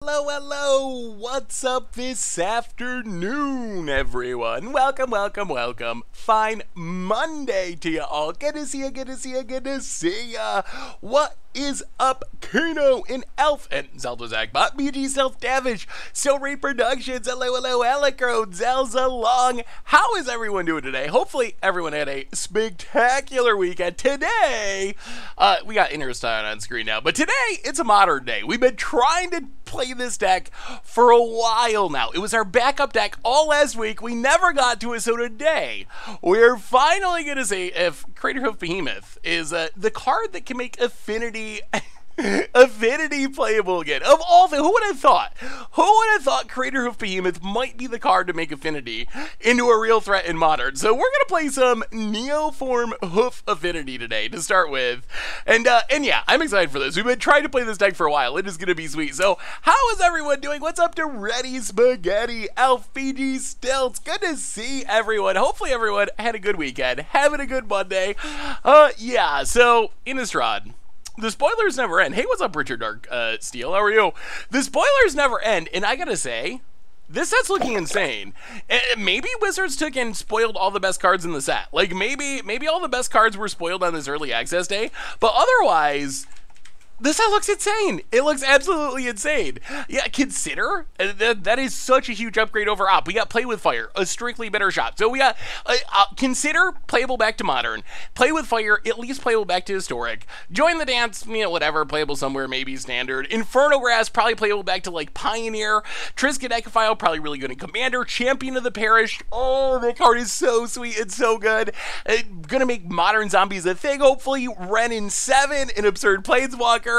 Hello, hello! What's up this afternoon, everyone? Welcome. Fine Monday to you all. Good to see ya. What is up, Kano and Elf and Zelda Zagbot, BG Self Davish, Still Reproductions, hello, Alicro, Zelza Long. How is everyone doing today? Hopefully, everyone had a spectacular weekend. Today, we got Interstein on screen now, but today, it's a modern day. We've been trying to play this deck for a while now. It was our backup deck all last week. We never got to it, so today we're finally going to see if Craterhoof Behemoth is the card that can make Affinity playable again. Of all things, who would have thought? Who would have thought Craterhoof Behemoth might be the card to make Affinity into a real threat in Modern? So we're gonna play some Neoform Hoof Affinity today to start with, and yeah, I'm excited for this. We've been trying to play this deck for a while. It is gonna be sweet. So how is everyone doing? What's up to Ready Spaghetti, LPG Stilts? Good to see everyone. Hopefully everyone had a good weekend, having a good Monday. Yeah. So Innistrad. The spoilers never end. Hey, what's up, Richard Dark Steel? How are you? The spoilers never end, and I gotta say, this set's looking insane. Maybe Wizards took and spoiled all the best cards in the set. Like, maybe all the best cards were spoiled on this early access day, but otherwise, this set looks insane. It looks absolutely insane. Yeah, consider that is such a huge upgrade over Op. We got Play with Fire, a strictly better shot. So we got consider playable back to Modern, Play with Fire, at least playable back to Historic. Join the Dance, you know, whatever, playable somewhere, maybe Standard. Inferno Grass, probably playable back to like Pioneer. Trisket Echophile, probably really good in Commander. Champion of the Parish. Oh, that card is so sweet and so good. Gonna make Modern Zombies a thing. Hopefully, Ren in 7, an Absurd Planeswalker.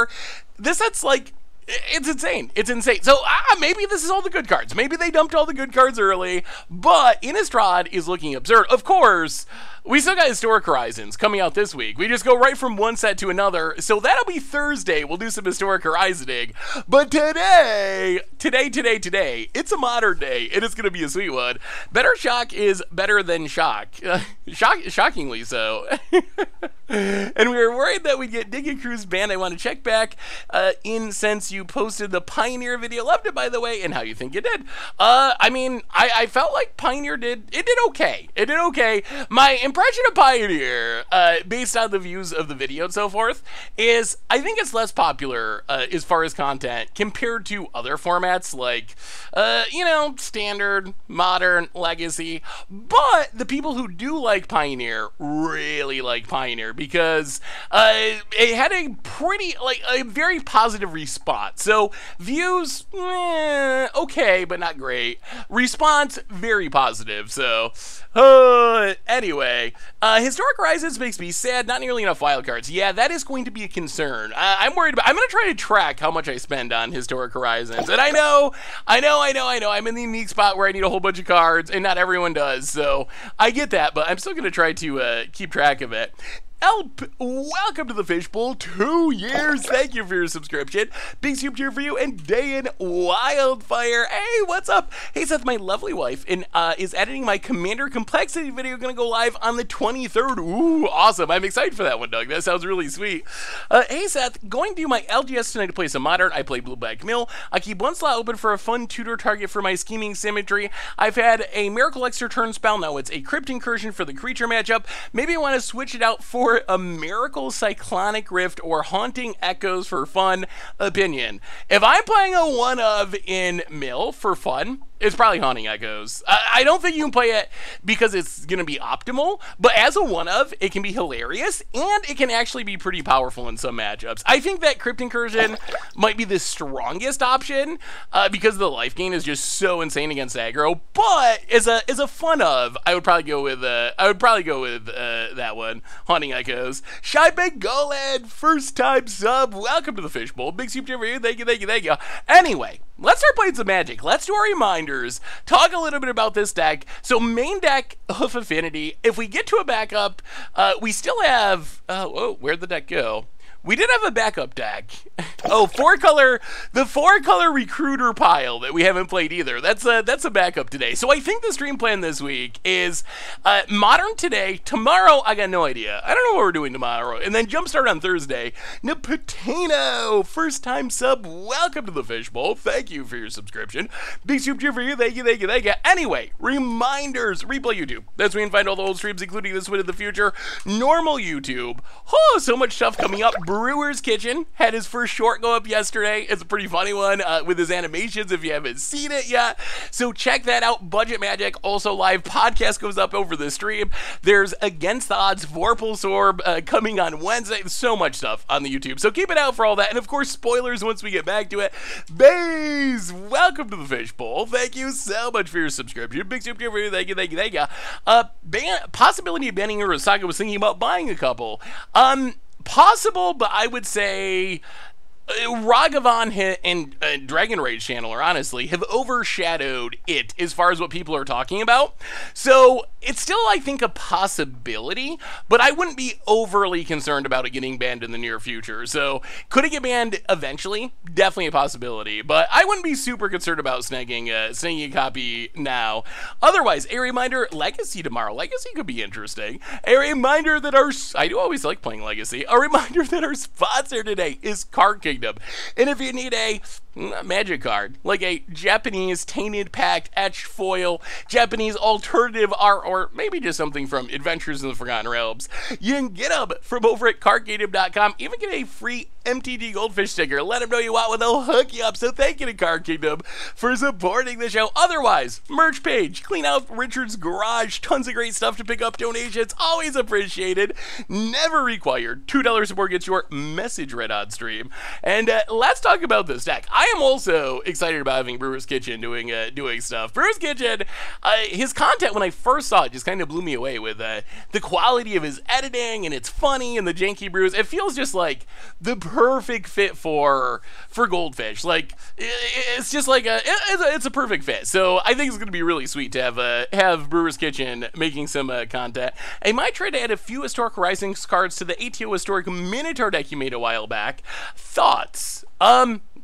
This set's like, it's insane. It's insane. So maybe this is all the good cards. Maybe they dumped all the good cards early, but Innistrad is looking absurd. Of course, we still got Historic Horizons coming out this week. We just go right from one set to another. So that'll be Thursday. We'll do some Historic Horizoning. But today, it's a modern day. And it's going to be a sweet one. Better Shock is better than Shock. Shockingly so. And we were worried that we'd get Diggy Cruise banned. I want to check back in since you posted the Pioneer video. Loved it, by the way, and how you think it did. I mean, I felt like Pioneer did okay. It did okay. My impression of Pioneer, based on the views of the video and so forth, is I think it's less popular as far as content compared to other formats like, you know, Standard, Modern, Legacy. But the people who do like Pioneer really like Pioneer because it had a pretty, like, a very positive response. So views, okay, but not great. Response, very positive. So anyway, Historic Horizons makes me sad. Not nearly enough wild cards. Yeah, that is going to be a concern. I'm worried about. I'm going to try to track how much I spend on Historic Horizons. And I know. I'm in the unique spot where I need a whole bunch of cards, and not everyone does. So I get that, but I'm still going to try to keep track of it. Welcome to the Fishbowl. 2 years. Thank you for your subscription. Big soup cheer for you. And Dayan Wildfire. Hey, what's up? Hey, Seth, my lovely wife, and is editing my Commander Complexity video. Going to go live on the 23rd. Ooh, awesome. I'm excited for that one, Doug. That sounds really sweet. Hey, Seth, going to do my LGS tonight to play some Modern. I play Blue Black Mill. I keep one slot open for a fun tutor target for my Scheming Symmetry. I've had a Miracle X Return spell. Now it's a Crypt Incursion for the creature matchup. Maybe I want to switch it out for a Miracle Cyclonic Rift or Haunting Echoes for fun. Opinion. If I'm playing a one-of in Mill for fun, it's probably Haunting Echoes. I don't think you can play it because it's going to be optimal, but as a one-of, it can be hilarious, and it can actually be pretty powerful in some matchups. I think that Crypt Incursion might be the strongest option because the life gain is just so insane against aggro, but as a fun-of, I would probably go with that one, Haunting Echoes. Shy Big Golad, first time sub. Welcome to the Fishbowl. Big soup for you. Thank you. Anyway, let's start playing some Magic. Let's do our reminders. Talk a little bit about this deck. So main deck, Hoof Affinity. If we get to a backup, we still have... whoa, where'd the deck go? We did have a backup deck. Oh, the 4-color recruiter pile that we haven't played either. That's a backup today. So I think the stream plan this week is Modern today. Tomorrow, I got no idea. I don't know what we're doing tomorrow. And then Jumpstart on Thursday. Napatino, first time sub. Welcome to the Fishbowl. Thank you for your subscription. Big soup cheer for you. Thank you, thank you, thank you. Anyway, reminders. Replay YouTube. That's where you can find all the old streams, including this one in the future. Normal YouTube. Oh, so much stuff coming up. Brewer's Kitchen had his first short go up yesterday. It's a pretty funny one with his animations if you haven't seen it yet. So check that out. Budget Magic, also live podcast goes up over the stream. There's Against the Odds Vorpal Orb coming on Wednesday. So much stuff on the YouTube. So keep it out for all that. And of course, spoilers once we get back to it. Baze, welcome to the Fishbowl. Thank you so much for your subscription. Big soup for you. Thank you, thank you, thank you. Possibility of banning Urasaka. Was thinking about buying a couple. Possible, but I would say Ragavan and Dragon Rage Channeler, honestly, have overshadowed it as far as what people are talking about. So it's still, I think, a possibility, but I wouldn't be overly concerned about it getting banned in the near future. So could it get banned eventually? Definitely a possibility, but I wouldn't be super concerned about snagging a copy now. Otherwise, a reminder, Legacy tomorrow. Legacy could be interesting. A reminder that I do always like playing Legacy. A reminder that our sponsor today is Card Kingdom. And if you need a magic card, like a Japanese Tainted Pact etched foil, Japanese alternative art, or maybe just something from Adventures in the Forgotten Realms, you can get them from over at cardkingdom.com. Even get a free MTG Goldfish sticker. Let them know you want one, they'll hook you up. So thank you to Card Kingdom for supporting the show. Otherwise, merch page, clean out Richard's garage, tons of great stuff to pick up. Donations, always appreciated, never required. $2 support gets your message read on stream. And let's talk about this deck. I am also excited about having Brewer's Kitchen doing stuff. Brewer's Kitchen, his content when I first saw it just kind of blew me away with the quality of his editing, and it's funny, and the janky brews. It feels just like the perfect fit for Goldfish. Like it's just like it's a perfect fit. So I think it's gonna be really sweet to have Brewer's Kitchen making some content. I might try to add a few Historic Horizons cards to the ATO Historic Minotaur deck you made a while back. Thoughts?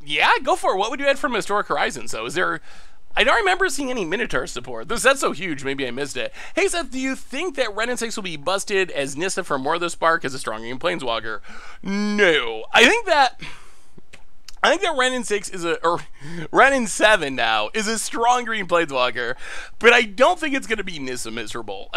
Yeah, go for it. What would you add from Historic Horizons, though? Is there... I don't remember seeing any Minotaur support. This set's so huge, maybe I missed it. Hey, Seth, do you think that Ren and 6 will be busted as Nissa from More of the Spark as a strong green Planeswalker? No. I think that Ren and 6 is Ren and 7 now is a strong green Planeswalker, but I don't think it's going to be Nissa miserable.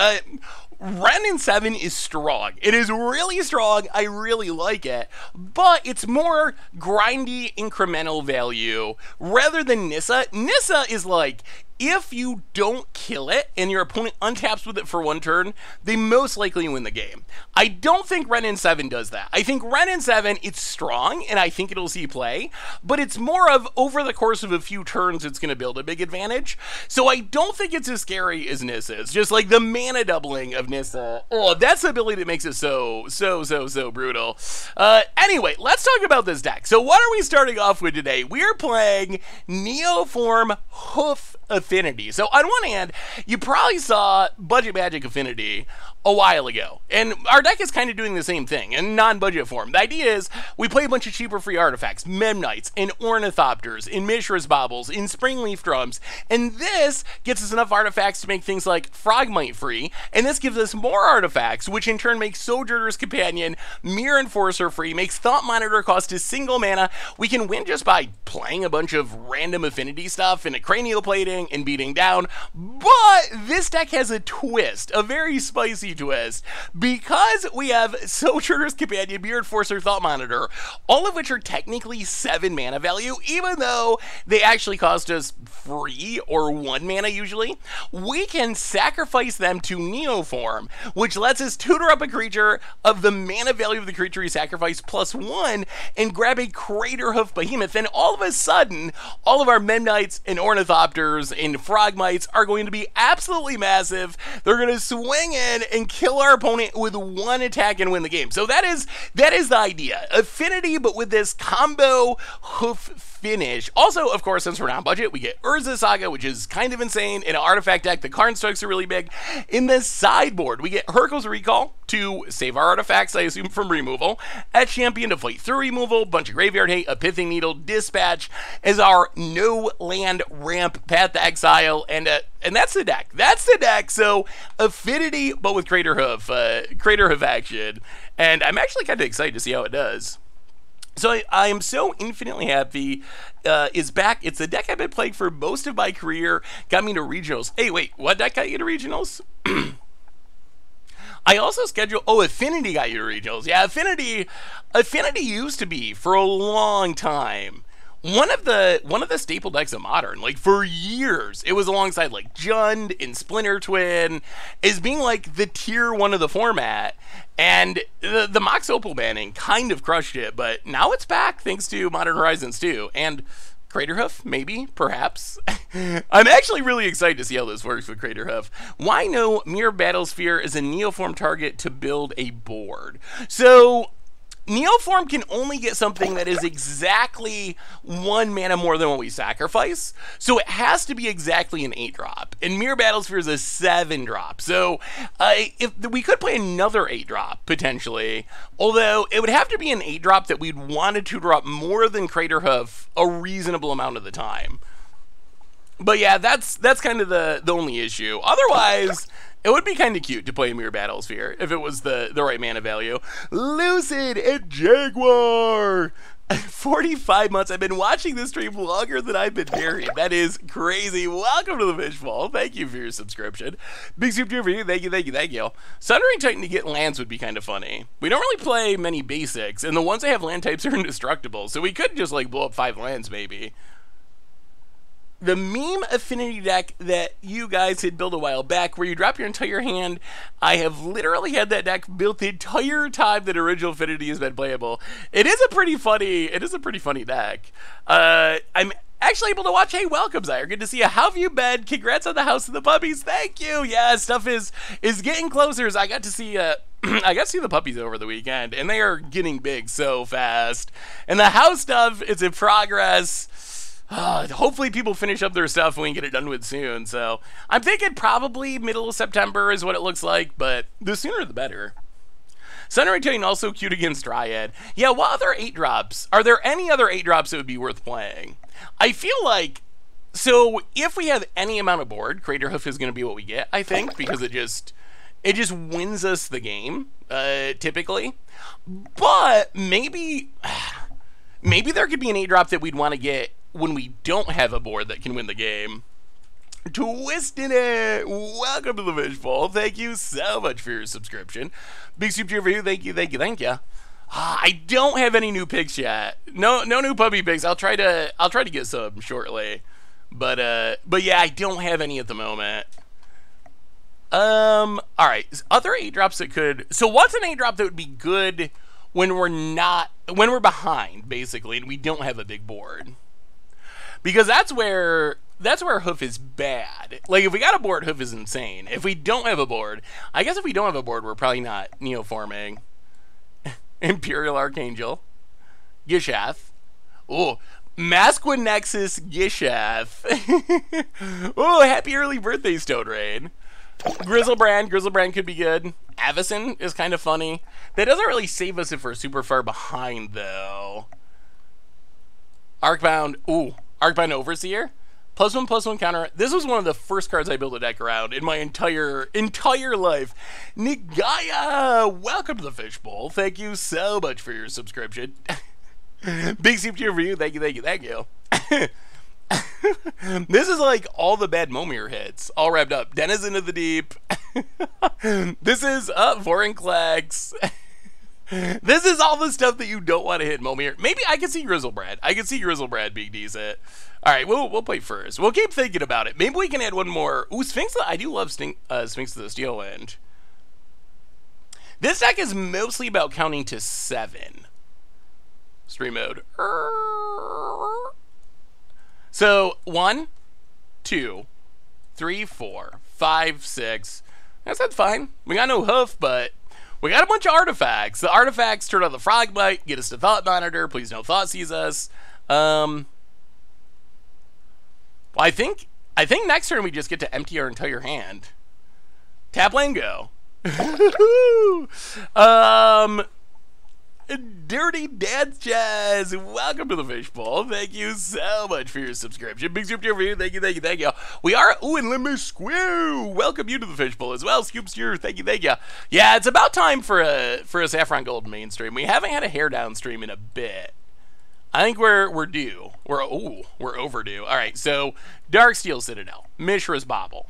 Ren and 7 is strong. It is really strong. I really like it, but it's more grindy incremental value rather than Nissa. Nissa is like, if you don't kill it and your opponent untaps with it for one turn, they most likely win the game. I don't think Ren and 7 does that. I think Ren and 7, it's strong, and I think it'll see play, but it's more of over the course of a few turns, it's going to build a big advantage. So I don't think it's as scary as Nissa is. Just like the mana doubling of Nissa. Oh, that's the ability that makes it so brutal. Anyway, let's talk about this deck. So what are we starting off with today? We are playing Neoform Hoof Affinity. So on one hand, you probably saw Budget Magic Affinity a while ago, and our deck is kind of doing the same thing in non-budget form. The idea is we play a bunch of cheaper free artifacts, Memnites, and Ornithopters, in Mishra's Baubles, in Springleaf Drums, and this gets us enough artifacts to make things like Frogmite free, and this gives us more artifacts, which in turn makes Sojourner's Companion, Mirror Enforcer free, makes Thought Monitor cost a single mana. We can win just by playing a bunch of random affinity stuff and a cranial plating and beating down, but this deck has a twist, a very spicy twist, because we have Sojourner's Companion, Mirror Enforcer, Thought Monitor, all of which are technically 7 mana value, even though they actually cost us free or 1 mana usually. We can sacrifice them to Neoform, which lets us tutor up a creature of the mana value of the creature we sacrifice +1 and grab a Craterhoof Behemoth, and all of a sudden, all of our Memnites and Ornithopters and Frogmites are going to be absolutely massive. They're going to swing in and kill our opponent with 1 attack and win the game. So that is the idea. Affinity, but with this combo Hoof finish. Also, of course, since we're not budget, we get Urza Saga, which is kind of insane. In an artifact deck, the Karn Strikes are really big. In the sideboard, we get Hurkyl's Recall, to save our artifacts, I assume, from removal. At champion to fight through removal, bunch of graveyard hate, a pithing needle, dispatch as our no land ramp, path to exile, and that's the deck. That's the deck. So Affinity, but with Craterhoof action, and I'm actually kind of excited to see how it does. So I am so infinitely happy is back. It's the deck I've been playing for most of my career. Got me to regionals. Hey, wait, what deck got you to regionals? I also scheduled. Oh, Affinity got you to regionals. Yeah, Affinity used to be for a long time one of the staple decks of Modern. Like for years, it was alongside like Jund and Splinter Twin as being like the tier 1 of the format. And the Mox Opal banning kind of crushed it, but now it's back thanks to Modern Horizons 2 and Craterhoof, maybe, perhaps. I'm actually really excited to see how this works with Craterhoof. Why no Mirror Battlesphere is a Neoform target to build a board? So Neoform can only get something that is exactly 1 mana more than what we sacrifice. So it has to be exactly an 8-drop. And Mirror Battlesphere is a 7-drop. So if we could play another 8-drop, potentially. Although it would have to be an 8-drop that we'd wanted to drop more than Craterhoof a reasonable amount of the time. But yeah, that's kind of the only issue. Otherwise, it would be kind of cute to play a Mirror Battlesphere if it was the right mana value. Lucid and Jaguar! 45 months. I've been watching this stream longer than I've been married. That is crazy. Welcome to the Fishbowl. Thank you for your subscription. Big soup to you for you. Thank you. Sundering Titan to get lands would be kind of funny. We don't really play many basics, and the ones that have land types are indestructible, so we could just like blow up 5 lands maybe. The meme Affinity deck that you guys had built a while back where you drop your entire hand, I have literally had that deck built the entire time that original Affinity has been playable. It is a pretty funny deck. I'm actually able to watch. Hey, welcome, Zyre. Good to see you. How have you been? Congrats on the house of the puppies. Thank you. Yeah, stuff is getting closer. So I got to see the puppies over the weekend, and they are getting big so fast. And the house stuff is in progress. Hopefully people finish up their stuff and we can get it done with soon. So I'm thinking probably middle of September is what it looks like, but the sooner the better. Sunray Titan also cute against Dryad. Yeah, what other 8-drops? Are there any other 8-drops that would be worth playing? I feel like, so if we have any amount of board, Craterhoof is going to be what we get, I think, because it just wins us the game, typically. But maybe there could be an 8-drop that we'd want to get when we don't have a board that can win the game. Twisting it! Welcome to the Fishbowl. Thank you so much for your subscription. Big soup cheer for you. Thank you. I don't have any new picks yet. No new puppy picks. I'll try to get some shortly. But yeah, I don't have any at the moment. Alright. Other 8-drops that could. So what's an 8-drop that would be good when we're behind, basically, and we don't have a big board? Because that's where Hoof is bad. Like, if we got a board, Hoof is insane. If we don't have a board, I guess if we don't have a board, we're probably not Neoforming. Imperial Archangel. Gishath. Oh, Masquin Nexus Gishath. Oh, happy early birthday, Stone Rain. Grizzlebrand could be good. Avacyn is kind of funny. That doesn't really save us if we're super far behind, though. Arcbound. Ooh. Arcbound Overseer, +1/+1 counter. This was one of the first cards I built a deck around in my entire life. Nigaya, welcome to the Fishbowl. Thank you so much for your subscription. Big soup cheer for you. Thank you. This is like all the bad Momir hits, all wrapped up. Denizen of the Deep. This is Vorinclex. This is all the stuff that you don't want to hit, Momir. Maybe I can see Grizzlebrand. I can see Grizzlebrand being decent. All right, we'll play first. We'll keep thinking about it. Maybe we can add one more. Ooh, Sphinx. I do love Sphinx of the Steel Wind. This deck is mostly about counting to 7. Stream mode. So 1, 2, 3, 4, 5, 6. That's fine. We got no Hoof, but we got a bunch of artifacts. The artifacts turn on the Frogbite, get us to Thought Monitor. Please no Thought sees us. Well, I think next turn we just get to empty our entire hand. Tap land go. Dirty Dance Jazz, welcome to the Fishbowl. Thank you so much for your subscription. Big Scoop for you. Thank you, thank you, thank you. We are, and let me squew. Welcome you to the Fishbowl as well. Scoops here. Thank you, thank you. Yeah, it's about time for a Saffron Gold mainstream. We haven't had a hair down stream in a bit. I think we're due. We're overdue. All right, so Darksteel Citadel, Mishra's Bauble,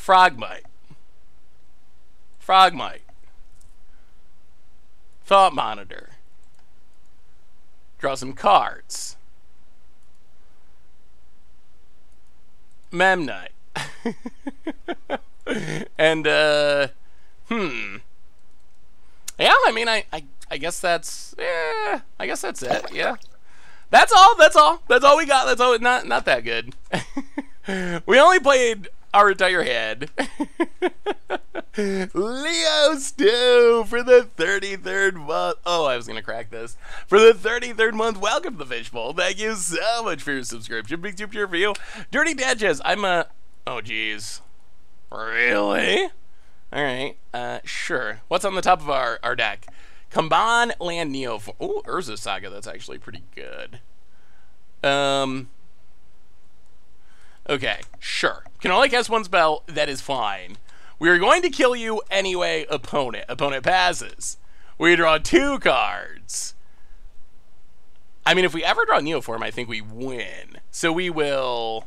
Frogmite, Thought Monitor, draw some cards, Memnite, and yeah, I mean, I guess that's, yeah, I guess that's it, yeah. That's all we got, that's all, not that good. We only played our entire hand. Leo Stew for the 33rd month. Oh, I was gonna crack this. For the 33rd month, welcome to the Fishbowl. Thank you so much for your subscription. Big tip here for you. Dirty Dadges, I'm a, oh geez. Really? Alright, sure. What's on the top of our deck? Kamban, Land, Neoform. Oh, Urza Saga, that's actually pretty good. Okay, sure. Can only cast one spell, that is fine. We are going to kill you anyway, opponent. Opponent passes. We draw 2 cards. I mean, if we ever draw Neoform, I think we win. So we will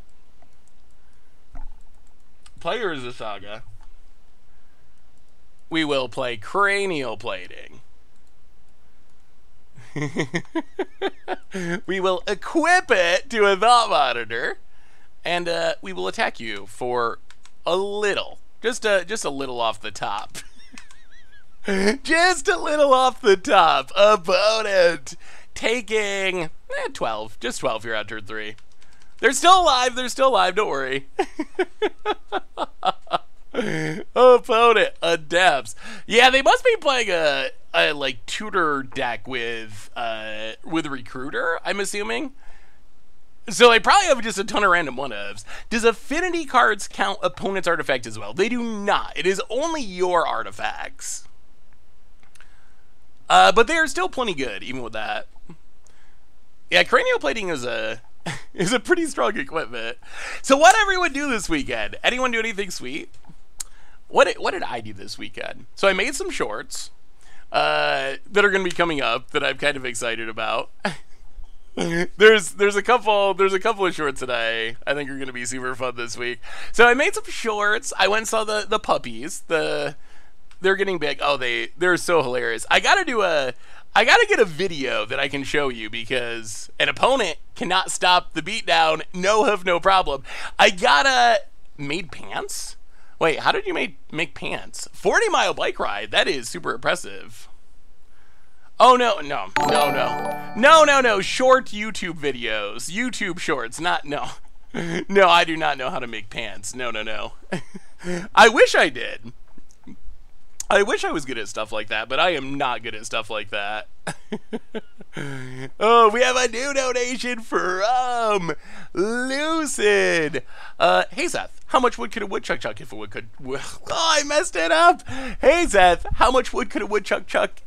play Urza Saga. We will play Cranial Plating. We will equip it to a Thought Monitor. And we will attack you for a little. Just a little off the top. Just a little off the top. Opponent taking 12. Just 12 here on turn 3. They're still alive. Don't worry. Opponent adapts. Yeah, they must be playing a like tutor deck with Recruiter, I'm assuming. So they probably have just a ton of random one-ofs. Does Affinity cards count opponent's artifact as well? They do not. It is only your artifacts. But they are still plenty good, even with that. Yeah, Cranial Plating is a pretty strong equipment. So what did everyone do this weekend? Anyone do anything sweet? What did I do this weekend? So I made some shorts that are going to be coming up that I'm kind of excited about. There's a couple of shorts that I think are going to be super fun this week. So I made some shorts. I went and saw the puppies. They're getting big. Oh, they're so hilarious. I gotta get a video that I can show you because an opponent cannot stop the beatdown. No hoof, no problem. Made pants? Wait, how did you make pants? 40-mile bike ride. That is super impressive. Oh, no. Short YouTube videos. YouTube shorts. No, I do not know how to make pants. No. I wish I did. I wish I was good at stuff like that, but I am not good at stuff like that. Oh, we have a new donation from Lucid. Hey, Seth, how much wood could a woodchuck chuck if a wood could... Oh, I messed it up. Hey, Seth, how much wood could a woodchuck chuck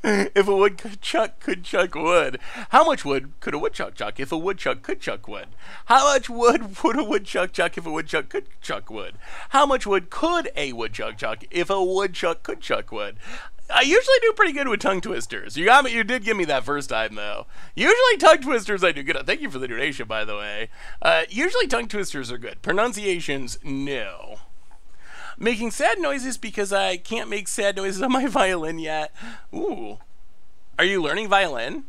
if a woodchuck could chuck wood? How much wood could a woodchuck chuck if a woodchuck could chuck wood? How much wood would a woodchuck chuck if a woodchuck could chuck wood? How much wood could a woodchuck chuck if a woodchuck could chuck wood? I usually do pretty good with tongue twisters. You got me. You did give me that first time though. Usually tongue twisters I do good at. Thank you for the donation, by the way. Usually tongue twisters are good. Pronunciations, no. Making sad noises because I can't make sad noises on my violin yet. Ooh. Are you learning violin?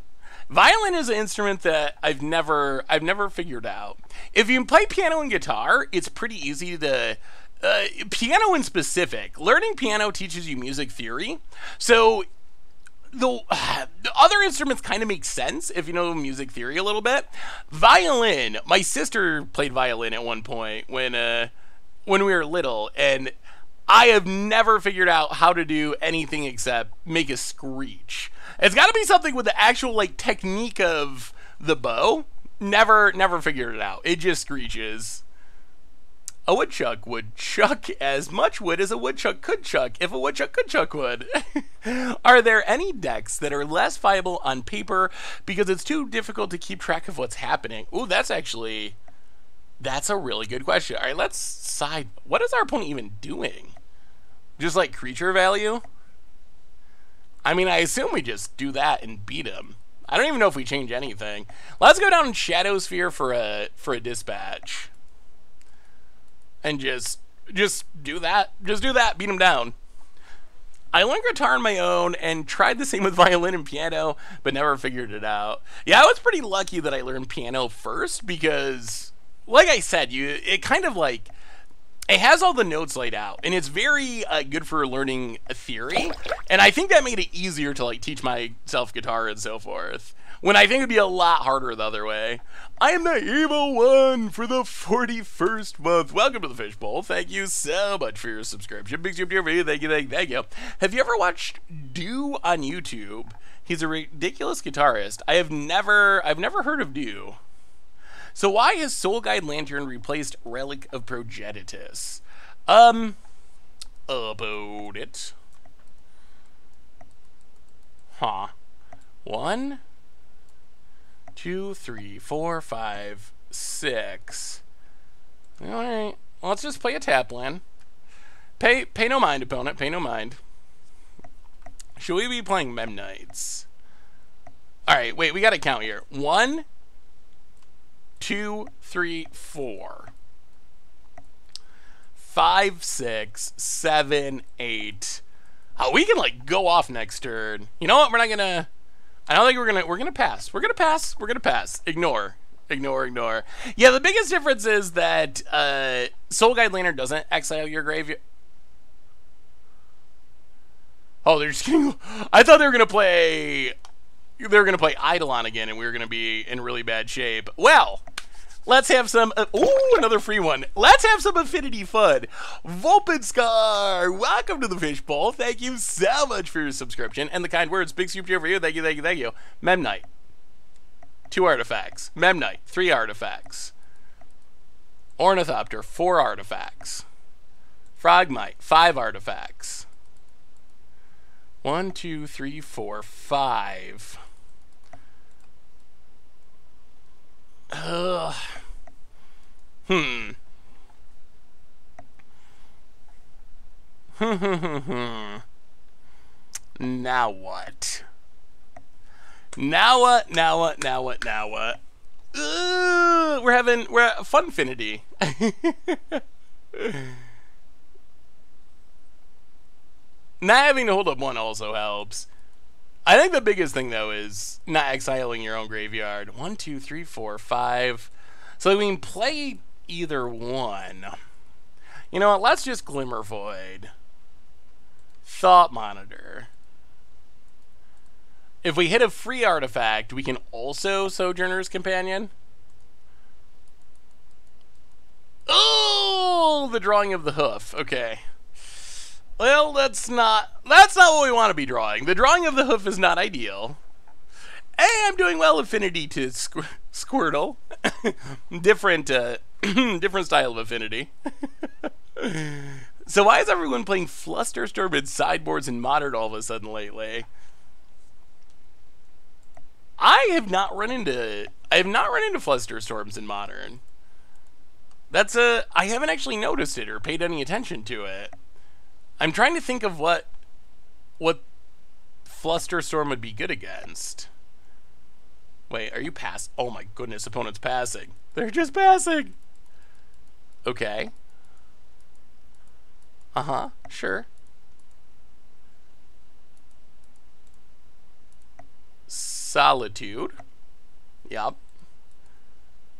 Violin is an instrument that I've never figured out. If you play piano and guitar, it's pretty easy to... piano in specific. Learning piano teaches you music theory. So the other instruments kind of make sense if you know music theory a little bit. Violin. My sister played violin at one point when we were little, and I have never figured out how to do anything except make a screech. It's got to be something with the actual like technique of the bow. Never figured it out. It just screeches. A woodchuck would chuck as much wood as a woodchuck could chuck if a woodchuck could chuck wood. Are there any decks that are less viable on paper because it's too difficult to keep track of what's happening? Ooh, that's a really good question. All right, let's side. What is our opponent even doing? Just like creature value? I mean, I assume we just do that and beat him. I don't even know if we change anything. Let's go down in Shadow Sphere for a dispatch. And just do that. Just do that. Beat him down. I learned guitar on my own and tried the same with violin and piano, but never figured it out. Yeah, I was pretty lucky that I learned piano first because, like I said, it kind of like, it has all the notes laid out, and it's very good for learning a theory, and I think that made it easier to like teach myself guitar and so forth, when I think it'd be a lot harder the other way. I am the evil one for the 41st month. Welcome to the Fishbowl. Thank you so much for your subscription. Big super video. Thank you, thank you. Have you ever watched Do on YouTube? He's a ridiculous guitarist. I've never heard of Do. So why has Soul Guide Lantern replaced Relic of Progenitus? About it. Huh. 1, 2, 3, 4, 5, 6. Alright. Well, let's just play a tap land. Pay no mind, opponent. Pay no mind. Should we be playing Memnites? Alright, wait, we gotta count here. 1, 2, 3, 4. 5, 6, 7, 8. Oh, we can like go off next turn. You know what? We're not gonna. I don't think we're gonna pass. We're gonna pass. Ignore. Yeah, the biggest difference is that Soul Guide Lantern doesn't exile your graveyard. Oh, they're just kidding. I thought they were gonna play. Eidolon again, and we were gonna be in really bad shape. Well, let's have some. Ooh, another free one. Let's have some Affinity fun. Volpenscar, welcome to the Fishbowl. Thank you so much for your subscription and the kind words. Big super for you. Thank you. Memnite, 2 artifacts. Memnite, 3 artifacts. Ornithopter, 4 artifacts. Frogmite, 5 artifacts. 1, 2, 3, 4, 5. Now what? Now what? We're at Funfinity. Not having to hold up 1 also helps. I think the biggest thing though is not exiling your own graveyard. 1, 2, 3, 4, 5. So we can play either one. You know what? Let's just Glimmer Void. Thought Monitor. If we hit a free artifact, we can also Sojourner's Companion. Oh, the drawing of the hoof. Okay. Well, that's not what we want to be drawing. The drawing of the hoof is not ideal. Hey, I'm doing well. Affinity to Squirtle. different style of Affinity. So why is everyone playing Flusterstorm and sideboards in Modern all of a sudden lately? I have not run into Flusterstorms in Modern. I haven't actually noticed it or paid any attention to it. I'm trying to think of what Flusterstorm would be good against. Wait, are you pass? Oh my goodness, opponent's passing. They're just passing. Okay. Sure. Solitude. Yup.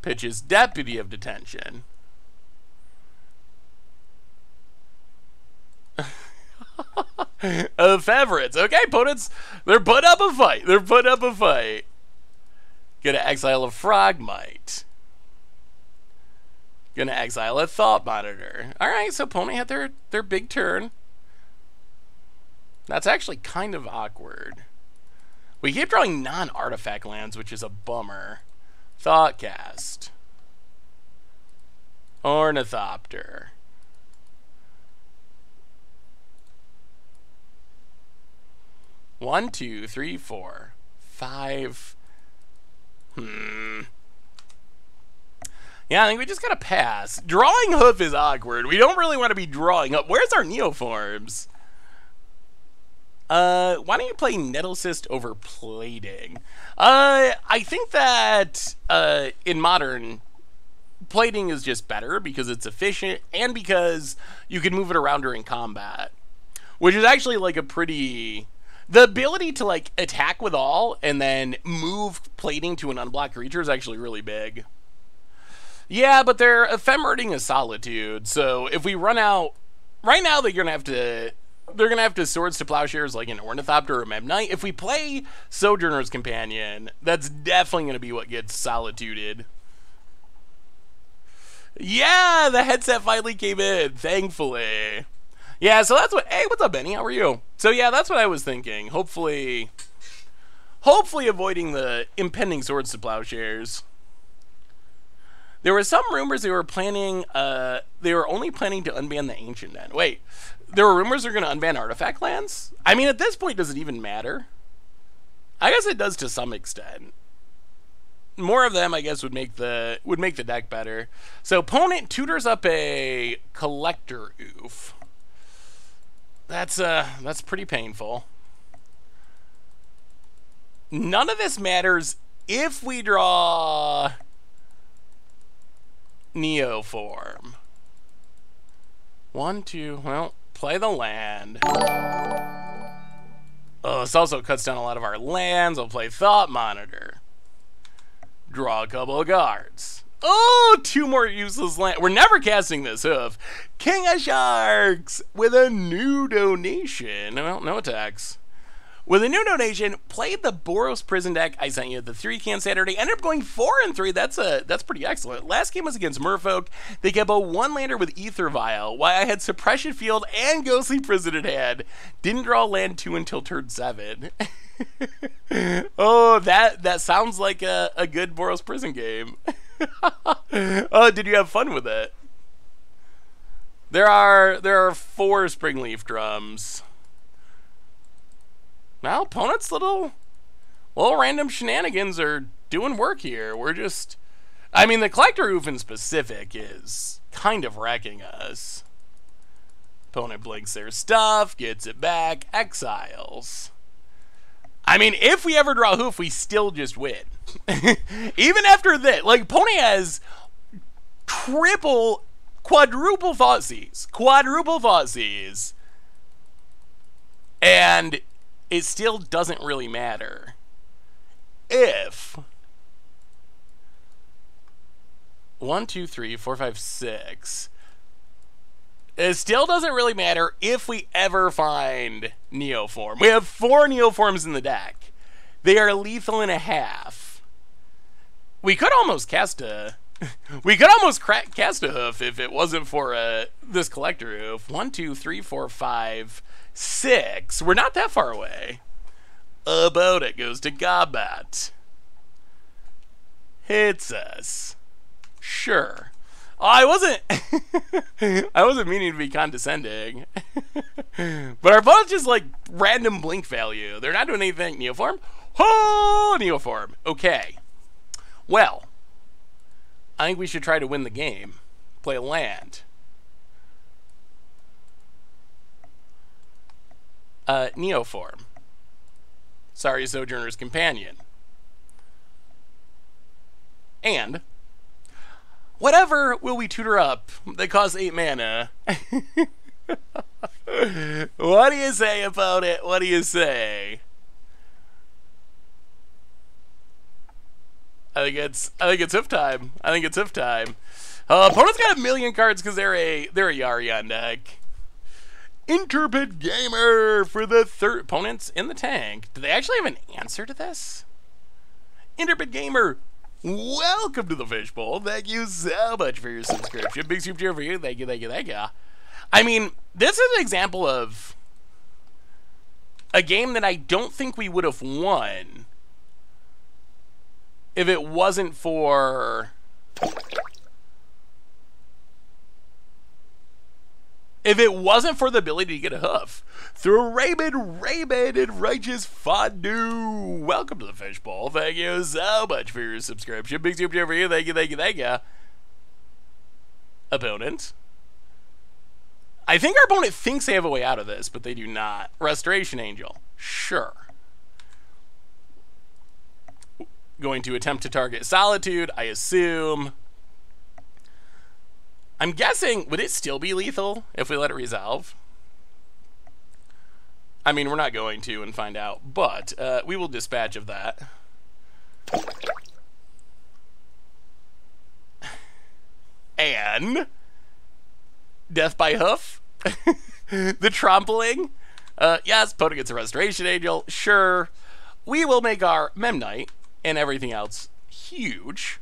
Pitches Deputy of Detention. Favorites. Okay, opponents, they're putting up a fight. Gonna exile a Frogmite. Gonna exile a Thought Monitor. Alright, so opponent had their big turn. That's actually kind of awkward. We keep drawing non-artifact lands, which is a bummer. Thoughtcast. Ornithopter. One, two, three, four, five. Yeah, I think we just gotta pass. Drawing Hoof is awkward. We don't really want to be drawing up. Where's our Neoforms? Why don't you play Nettlecyst over Plating? I think that in Modern, Plating is just better because it's efficient and because you can move it around during combat, which is actually like a pretty... The ability to like attack with all and then move Plating to an unblocked creature is actually really big. Yeah, but they're ephemerating a Solitude, so if we run out... Right now they're gonna have to Swords to Plowshares like an Ornithopter or Memnite. If we play Sojourner's Companion, that's definitely gonna be what gets Solituded. Yeah, the headset finally came in, thankfully. Yeah, so that's what... Hey, what's up, Benny? How are you? So yeah, that's what I was thinking. Hopefully avoiding the impending Swords to Plowshares. There were some rumors they were planning, they were only planning to unban the Ancient End. Wait, there were rumors they're going to unban artifact lands? I mean, at this point, does it even matter? I guess it does to some extent. More of them, I guess, would make the deck better. So, opponent tutors up a Craterhoof. That's pretty painful. None of this matters if we draw Neoform. One, two, well, play the land. Oh, this also cuts down a lot of our lands. I'll play Thought Monitor. Draw a couple of cards. Oh, two more useless land. We're never casting this Hoof. King of Sharks with a new donation. Well, no attacks. With a new donation, played the Boros Prison deck I sent you the 3-can Saturday. Ended up going 4-3. That's pretty excellent. Last game was against Merfolk. They kept a 1-lander with Ether Vial, while I had Suppression Field and Ghostly Prison in hand. Didn't draw land 2 until turn 7. Oh, that sounds like a good Boros Prison game. Oh, did you have fun with it? There are 4 Springleaf Drums. Well, opponent's little random shenanigans are doing work here. We're just... I mean, the Craterhoof in specific is kind of wrecking us. Opponent blinks their stuff, gets it back, exiles. I mean, if we ever draw Hoof, we still just win. Even after this. Like, opponent has quadruple Thoughtseize. Quadruple Thoughtseize. And... it still doesn't really matter if 1, 2, 3, 4, 5, 6. It still doesn't really matter if we ever find Neoform. We have 4 Neoforms in the deck. They are lethal and a half. We could almost cast a cast a Hoof if it wasn't for this Craterhoof. 1, 2, 3, 4, 5, 6. We're not that far away. About it goes to Gobat. Hits us. Sure. Oh, I wasn't meaning to be condescending. But our opponent's just like random blink value. They're not doing anything. Neoform? Oh, Neoform. Okay. Well, I think we should try to win the game. Play a land. Neoform. Sorry, Sojourner's Companion. And whatever will we tutor up that costs 8 mana? What do you say about it? What do you say? I think it's Hoof time. I think it's Hoof time. Opponent's got 1,000,000 cards because they're a Yarion deck. Intrepid Gamer for the third. Opponents in the tank. Do they actually have an answer to this? Intrepid Gamer, welcome to the Fishbowl. Thank you so much for your subscription. Big super cheer for you. Thank you, thank you, thank you. I mean, this is an example of a game that I don't think we would have won if it wasn't for if it wasn't for the ability to get a hoof. Through Raymond and Righteous Fondue. Welcome to the Fishbowl. Thank you so much for your subscription. Big super for you. Thank you. Opponent. I think our opponent thinks they have a way out of this, but they do not. Restoration Angel. Sure. Going to attempt to target Solitude, I assume. I'm guessing, would it still be lethal if we let it resolve? I mean, we're not going to and find out, but we will dispatch of that. And Death by Hoof. The trampling. Yes, opponent gets a Restoration Angel. Sure. We will make our Memnite and everything else huge.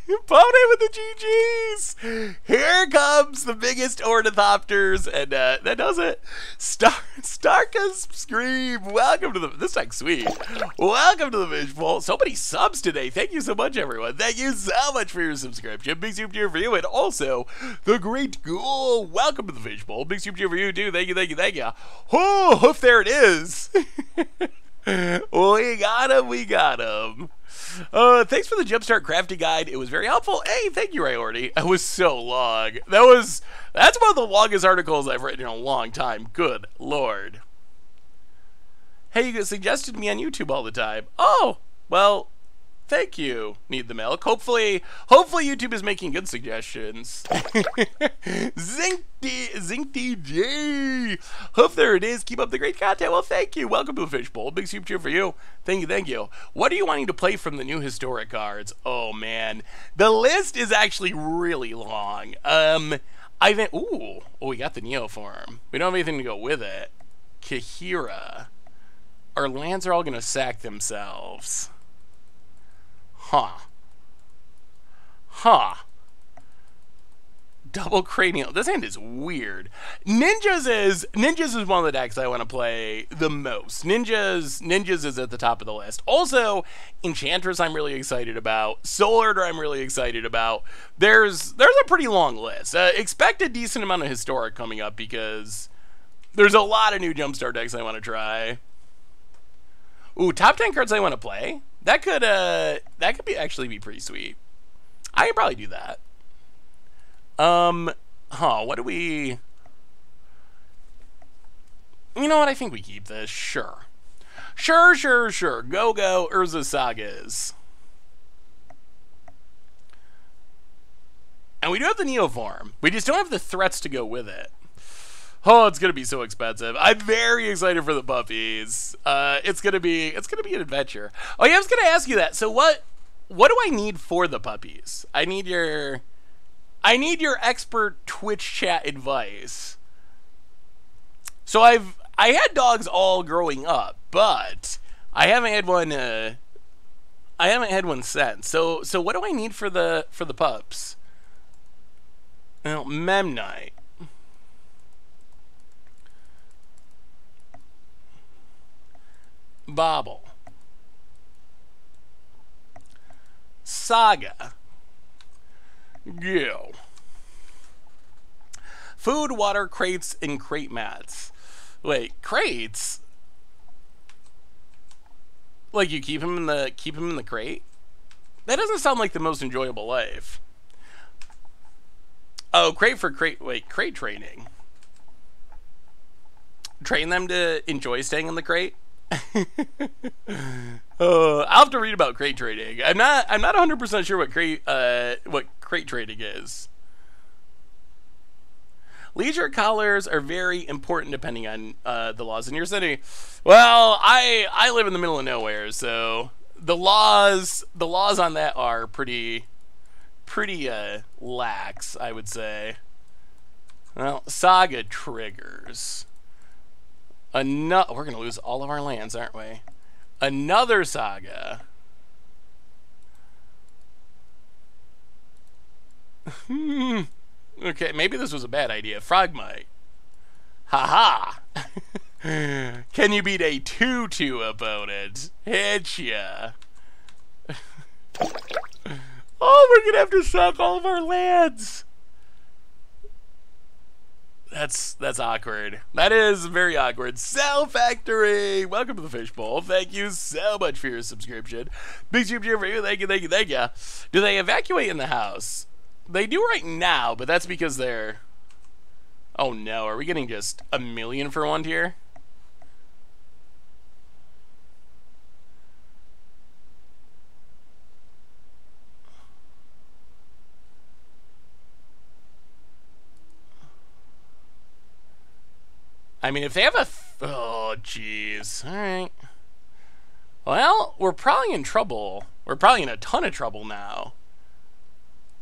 Opponent with the GGs. Here comes the biggest ornithopters, and that does it. Starka's Scream. Welcome to the. This deck's sweet. Welcome to the Fishbowl. So many subs today. Thank you so much, everyone. Thank you so much for your subscription. Big super cheer for you, and also the Great Ghoul. Welcome to the Fishbowl. Big super cheer for you too. Thank you. Oh, Hoof, there it is. We got him. Thanks for the Jumpstart Crafty Guide. It was very helpful. Hey, thank you, Rayorty. It was so long. That's one of the longest articles I've written in a long time. Good Lord. Hey, you suggested me on YouTube all the time. Oh, well, thank you, Need the Milk. Hopefully YouTube is making good suggestions. ZinkDJ. Hoof, there it is. Keep up the great content. Well, thank you. Welcome to the Fishbowl. Big super cheer for you. Thank you. What are you wanting to play from the new historic cards? Oh, man. The list is actually really long. We got the Neoform. We don't have anything to go with it. Kahira. Our lands are all going to sack themselves. Huh. Double Cranial. This hand is weird. Ninjas is one of the decks I want to play the most. Ninjas is at the top of the list. Also, Enchantress I'm really excited about. Soul Herder I'm really excited about. There's a pretty long list. Expect a decent amount of historic coming up because there's a lot of new Jumpstart decks I want to try. Ooh, top 10 cards I want to play. That could actually be pretty sweet. I could probably do that. What do we... You know what? I think we keep this. Sure. Go, Urza Sagas. And we do have the Neoform. We just don't have the threats to go with it. Oh, it's gonna be so expensive. I'm very excited for the puppies. It's gonna be an adventure. Oh yeah, I was gonna ask you that. So what do I need for the puppies? I need your expert Twitch chat advice. So I had dogs all growing up, but I haven't had one. I haven't had one since. So what do I need for the pups? Well, Memnite. Bobble. Saga. Go. Food, water, crates, and crate mats. Wait, crates? Like you keep him in the crate? That doesn't sound like the most enjoyable life. Oh, crate training. Train them to enjoy staying in the crate? I'll have to read about crate trading. I'm not 100% sure what crate trading is. Leisure collars are very important depending on the laws in your city. Well, I live in the middle of nowhere, so the laws on that are pretty lax, I would say. Well, Saga triggers. We're gonna lose all of our lands, aren't we? Another Saga. Okay, maybe this was a bad idea. Frogmite. Haha. Can you beat a 2/2 opponent? Hitcha. Oh, we're gonna have to suck all of our lands. That's awkward. That is very awkward. Cell Factory! Welcome to the Fishbowl. Thank you so much for your subscription. Big super for you. Thank you, thank you, thank you. Do they evacuate in the house? They do right now, but that's because they're... Oh no, are we getting just a million for one tier? I mean, if they have a... Oh, jeez. Alright. Well, we're probably in trouble. We're probably in a ton of trouble now.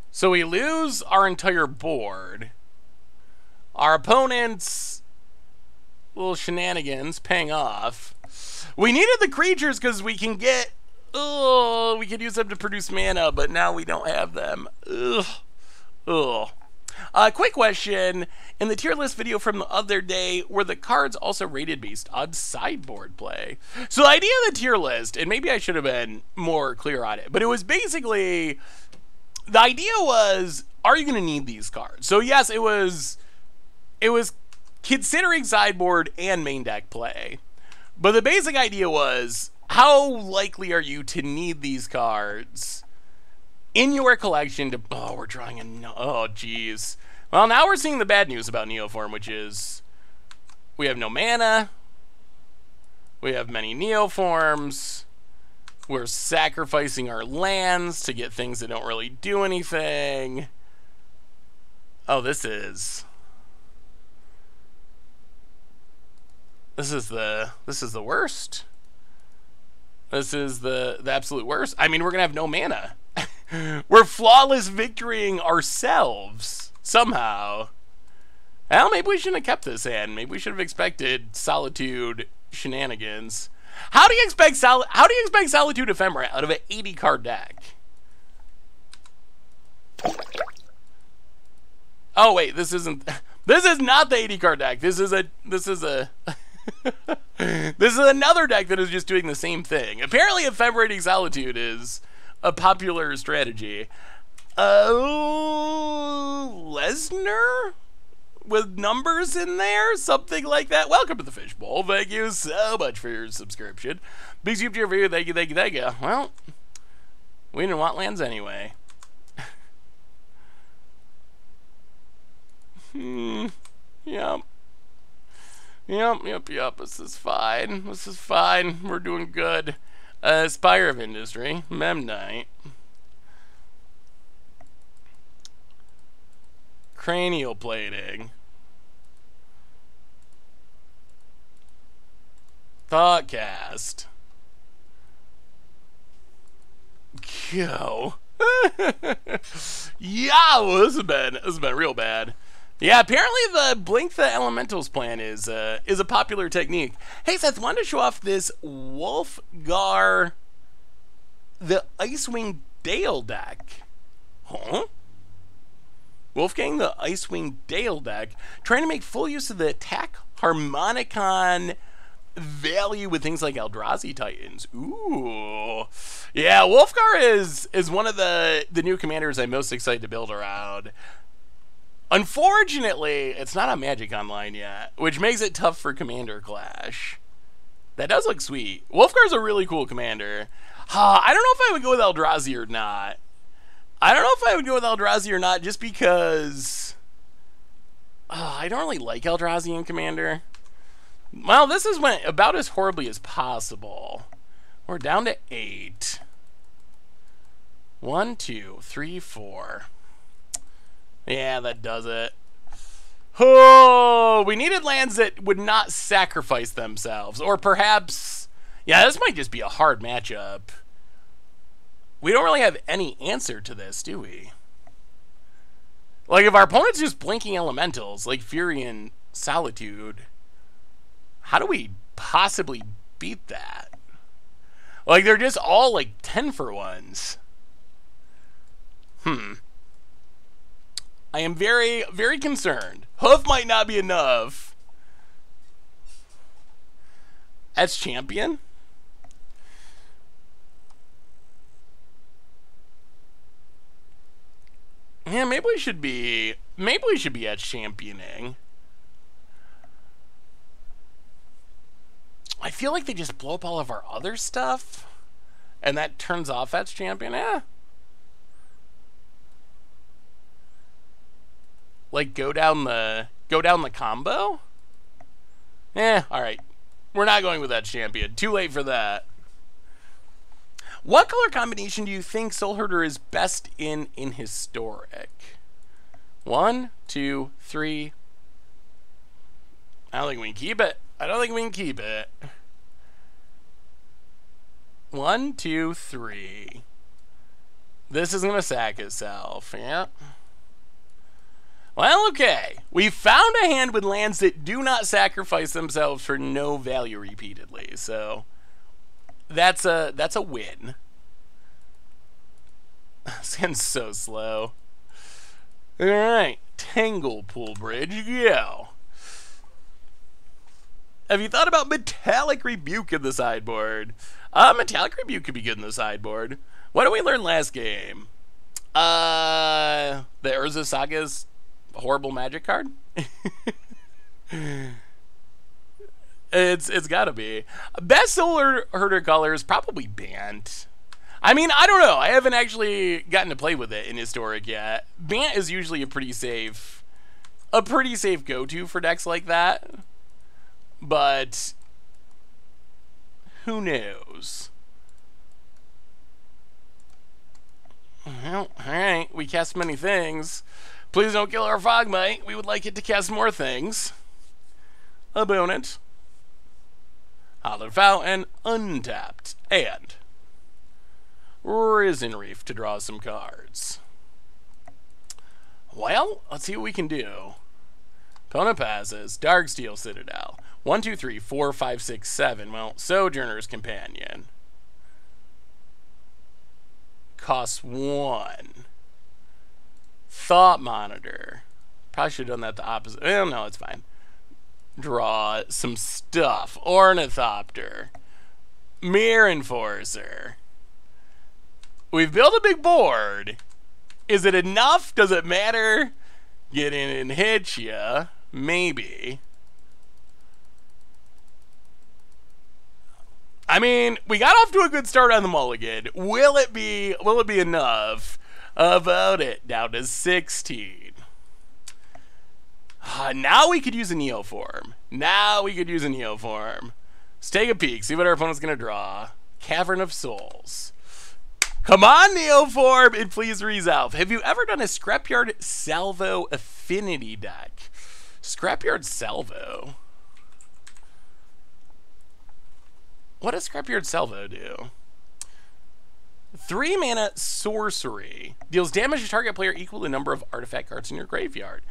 So we lose our entire board. Our opponent's little shenanigans paying off. We needed the creatures because we can get... Oh, we could use them to produce mana, but now we don't have them. Ugh. Ugh. Quick question. In the tier list video from the other day, were the cards also rated based on sideboard play? So the idea of the tier list, and maybe I should have been more clear on it, but it was basically, the idea was, are you going to need these cards? So yes, it was considering sideboard and main deck play. But the basic idea was, how likely are you to need these cards in your collection to... Oh, we're drawing a... No, oh, jeez. Well, now we're seeing the bad news about Neoform, which is we have no mana. We have many Neoforms. We're sacrificing our lands to get things that don't really do anything. Oh, this is the worst. This is the absolute worst. I mean, we're gonna have no mana. We're flawless victorying ourselves somehow. Well, maybe we shouldn't have kept this hand. Maybe we should have expected Solitude shenanigans. How do you expect Solitude Ephemera out of an 80 card deck? Oh wait, this is not the 80 card deck. This is another deck that is just doing the same thing. Apparently Ephemerating Solitude is a popular strategy. Lesnar? With numbers in there? Something like that? Welcome to the Fishbowl. Thank you so much for your subscription. Big super tier for you. Thank you, thank you, thank you. Well, we didn't want lands anyway. Yep. Yep. This is fine. This is fine. We're doing good. Spire of Industry. Memnite. Cranial plating. Thoughtcast. Go. Yeah, this has been real bad. Yeah, apparently the Blink the Elementals plan is a popular technique. Hey Seth, wanted to show off this Wolfgar the Icewing Dale deck. Huh? Wolfgang the Icewing Dale deck, trying to make full use of the attack Harmonicon value with things like Eldrazi Titans. Ooh. Yeah, Wolfgar is one of the new commanders I'm most excited to build around. Unfortunately, it's not on Magic Online yet, which makes it tough for Commander Clash. That does look sweet. Wolfgar's a really cool commander. I don't know if I would go with Eldrazi or not. Just because I don't really like Eldrazi in Commander. Well, this is went about as horribly as possible. We're down to 8. 1, 2, 3, 4. Yeah, that does it. Oh, we needed lands that would not sacrifice themselves. Or perhaps... Yeah, this might just be a hard matchup. We don't really have any answer to this, do we? Like, if our opponent's just blinking elementals, like Fury and Solitude, how do we possibly beat that? Like, they're just all, like, 10 for ones. I am very, very concerned. Hoof might not be enough. As champion? Yeah, maybe we should be at championing. I feel like they just blow up all of our other stuff, and that turns off Fetch Champion. Like go down the combo. All right. We're not going with that champion. Too late for that. What color combination do you think Soul Herder is best in Historic? 1, 2, 3. I don't think we can keep it. I don't think we can keep it. 1, 2, 3. This is going to sack itself. Yeah. Well, okay. We found a hand with lands that do not sacrifice themselves for no value repeatedly. So that's a win. This hand's so slow. All right. Tangle Pool Bridge, go. Have you thought about Metallic Rebuke in the sideboard? Metallic Rebuke could be good in the sideboard. What did we learn last game? The Urza Saga's horrible magic card. It's gotta be. Best Soul Herder color is probably Bant. I mean, I don't know. I haven't actually gotten to play with it in Historic yet. Bant is usually a pretty safe go-to for decks like that. But who knows? Well, alright. We cast many things. Please don't kill our Fogmite. We would like it to cast more things. Opponent. Hallowed Fountain. Untapped. And Risen Reef to draw some cards. Well, let's see what we can do. Opponent passes. Darksteel Citadel. 1, 2, 3, 4, 5, 6, 7. Well, Sojourner's Companion. Costs 1. Thought Monitor. Probably should have done that the opposite. Well, no, it's fine. Draw some stuff. Ornithopter. Mirror Enforcer. We've built a big board. Is it enough? Does it matter? Get in and hit ya. Maybe. I mean, we got off to a good start on the mulligan. Will it be enough? About it. Down to 16. Now we could use a Neoform. Let's take a peek. See what our opponent's going to draw. Cavern of Souls. Come on, Neoform, and please resolve. Have you ever done a Scrapyard Salvo Affinity deck? Scrapyard Salvo? What does Scrapyard Salvo do? 3 mana sorcery. Deals damage to target player equal to the number of artifact cards in your graveyard.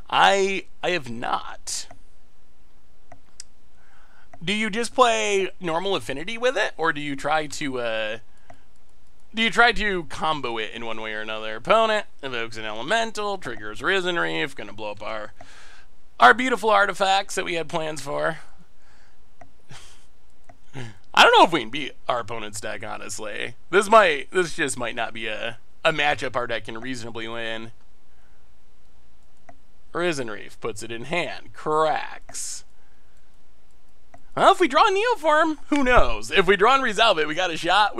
I have not. Do you just play normal Affinity with it, or do you try to combo it in one way or another? Opponent evokes an elemental, triggers Risen Reef, gonna blow up our beautiful artifacts that we had plans for. I don't know if we can beat our opponent's deck, honestly. This just might not be a matchup our deck can reasonably win. Risen Reef puts it in hand. Cracks. Well, if we draw a Neoform, who knows? If we draw and resolve it, we got a shot.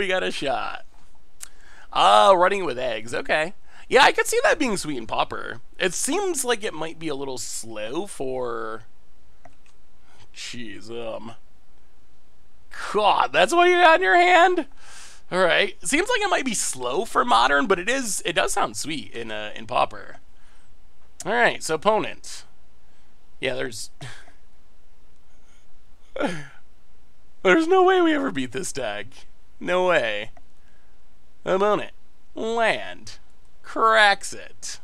Running with eggs. Okay. Yeah, I could see that being Sweet and Pauper. It seems like it might be a little slow for... Jeez, God, that's what you got in your hand? Alright. Seems like it might be slow for Modern, but it does sound sweet in Pauper. Alright, so opponent. Yeah, there's no way we ever beat this deck. No way. Opponent. Land. Cracks it.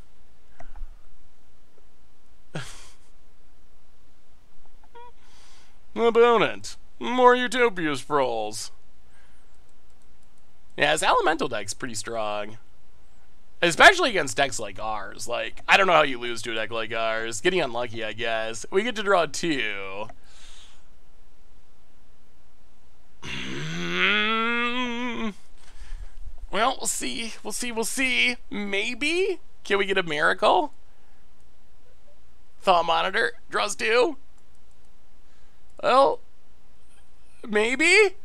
Opponent. More Utopia Sprawls. Yeah, his Elemental deck's pretty strong. Especially against decks like ours. Like, I don't know how you lose to a deck like ours. Getting unlucky, I guess. We get to draw 2. Well, we'll see. Maybe? Can we get a miracle? Thought Monitor. Draws 2. Well, Maybe?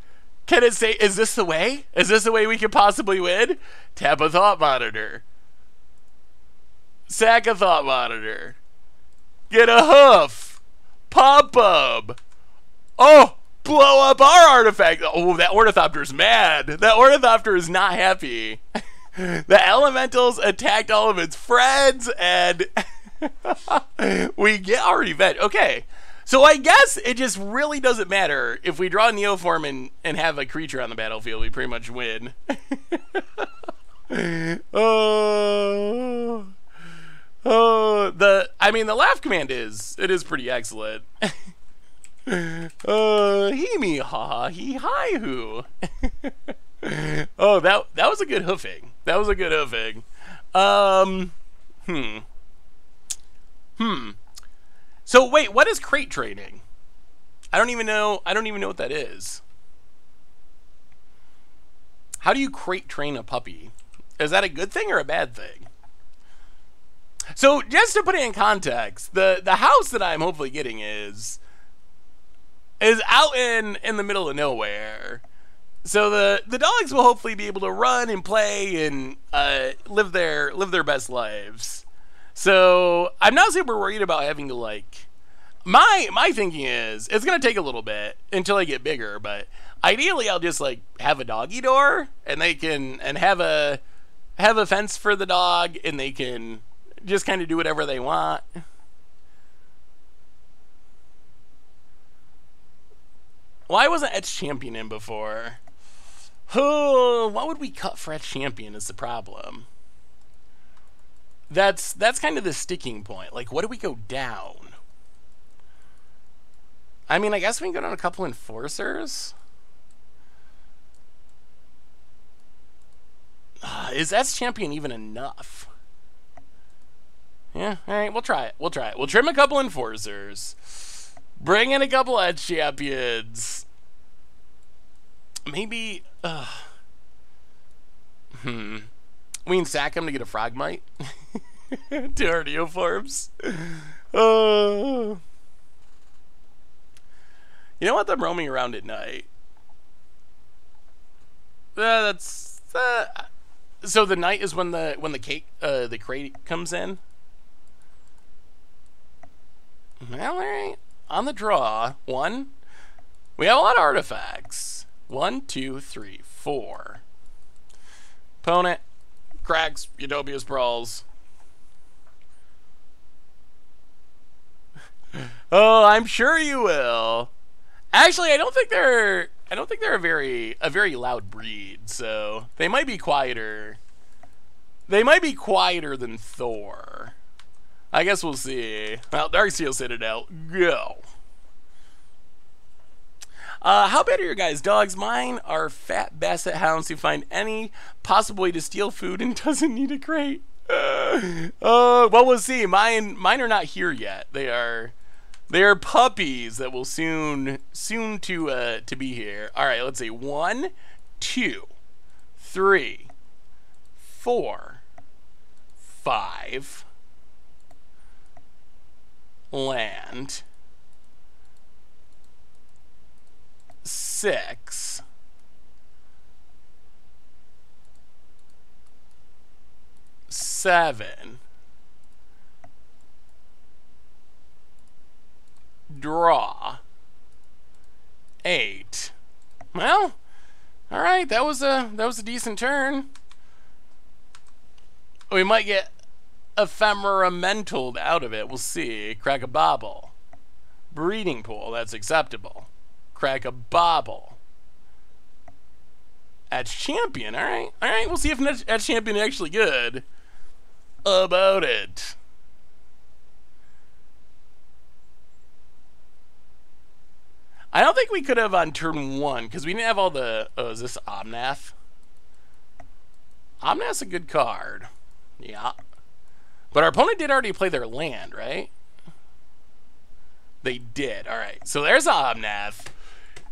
Can it say, is this the way? Is this the way we could possibly win? Tap a Thought Monitor. Sack a Thought Monitor. Get a Hoof. Pump 'em. Oh, blow up our artifact. Oh, that Ornithopter's mad. That Ornithopter is not happy. The elementals attacked all of its friends, and we get our revenge. Okay, so I guess it just really doesn't matter. If we draw Neoform and have a creature on the battlefield, we pretty much win. I mean, the laugh command is pretty excellent. He me ha he hi hoo. Oh, that was a good hoofing. That was a good hoofing. So wait, what is crate training? I don't even know what that is. How do you crate train a puppy? Is that a good thing or a bad thing? So just to put it in context, the house that I'm hopefully getting is out in the middle of nowhere. So the dogs will hopefully be able to run and play and live their best lives. So I'm not super worried about having to, like, my thinking is it's gonna take a little bit until I get bigger, but ideally I'll just like have a doggy door and they can have a fence for the dog and they can just kind of do whatever they want. Why wasn't Etch Champion in before? Oh, what would we cut for Etch Champion is the problem. That's kind of the sticking point. Like, what do we go down? I mean, I guess we can go down a couple Enforcers. Is Etch Champion even enough? Yeah, alright, we'll try it. We'll try it. We'll trim a couple Enforcers. Bring in a couple Etch Champions. Maybe, we can sack him to get a Frogmite. To our Neoforms. You don't want them roaming around at night. So the night is when the crate comes in. Well, alright. On the draw, we have a lot of artifacts. 1, 2, 3, 4. Opponent cracks Utopia Sprawls. Oh, I'm sure you will. Actually, I don't think they're a very loud breed, so they might be quieter. They might be quieter than Thor. I guess we'll see. Well, Darksteel said it out. Go. How bad are your guys' dogs? Mine are fat basset hounds who find any possible way to steal food and doesn't need a crate. Well, we'll see. Mine are not here yet. They are puppies that will soon to be here. All right, let's see. 1, 2, 3, 4, 5. Land. 6. 7. Draw. 8. Well, all right. That was a decent turn. We might get ephemeramental out of it. We'll see. Crack a bobble. Breeding pool. That's acceptable. Crack a bobble. Etch Champion. All right. All right. We'll see if Etch Champion is actually good about it. I don't think we could have on turn 1 because we didn't have all the. Oh, is this Omnath? Omnath's a good card. Yeah. But our opponent did already play their land, right? They did. All right. So there's Omnath.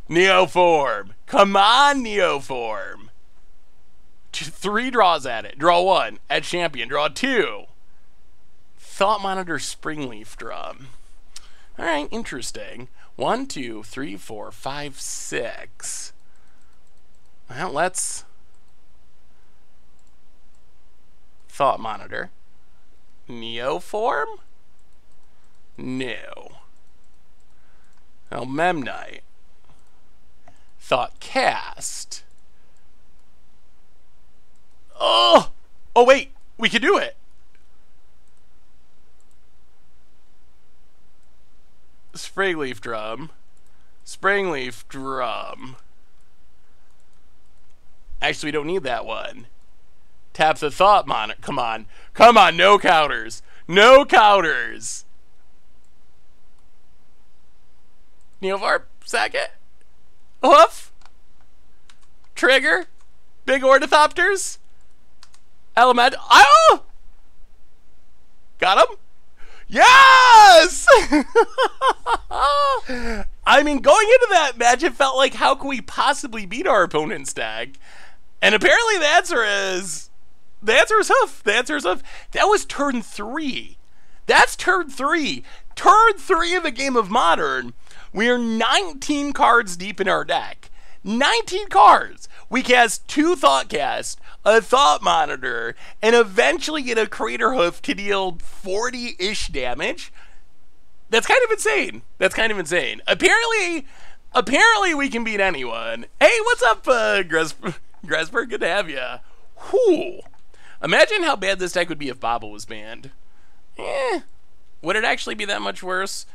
Neoform. Come on, Neoform. 3 draws at it. Draw 1. At Champion. Draw 2. Thought Monitor Springleaf Drum. Alright, interesting. 1, 2, 3, 4, 5, 6. Well, let's Thought Monitor. Neoform? No. Now, Memnite. Thought Cast. Oh! Oh, wait! We can do it! Springleaf Drum. Springleaf Drum. Actually, we don't need that one. Tap the Thought Monitor. Come on. Come on, no counters. No counters. Neoform, second. Hoof. Trigger. Big Ornithopters. Element. Oh! Got him? Yes! I mean, going into that match, it felt like, how can we possibly beat our opponent's deck? And apparently the answer is Hoof. The answer is Hoof. That was turn 3. That's turn 3. Turn 3 of a game of Modern. We are 19 cards deep in our deck. 19 cards. We cast 2 Thoughtcast, a Thought Monitor, and eventually get a Craterhoof to deal 40-ish damage. That's kind of insane. That's kind of insane. Apparently we can beat anyone. Hey, what's up, Gresper? Good to have you. Whew. Imagine how bad this deck would be if Bobble was banned. Would it actually be that much worse?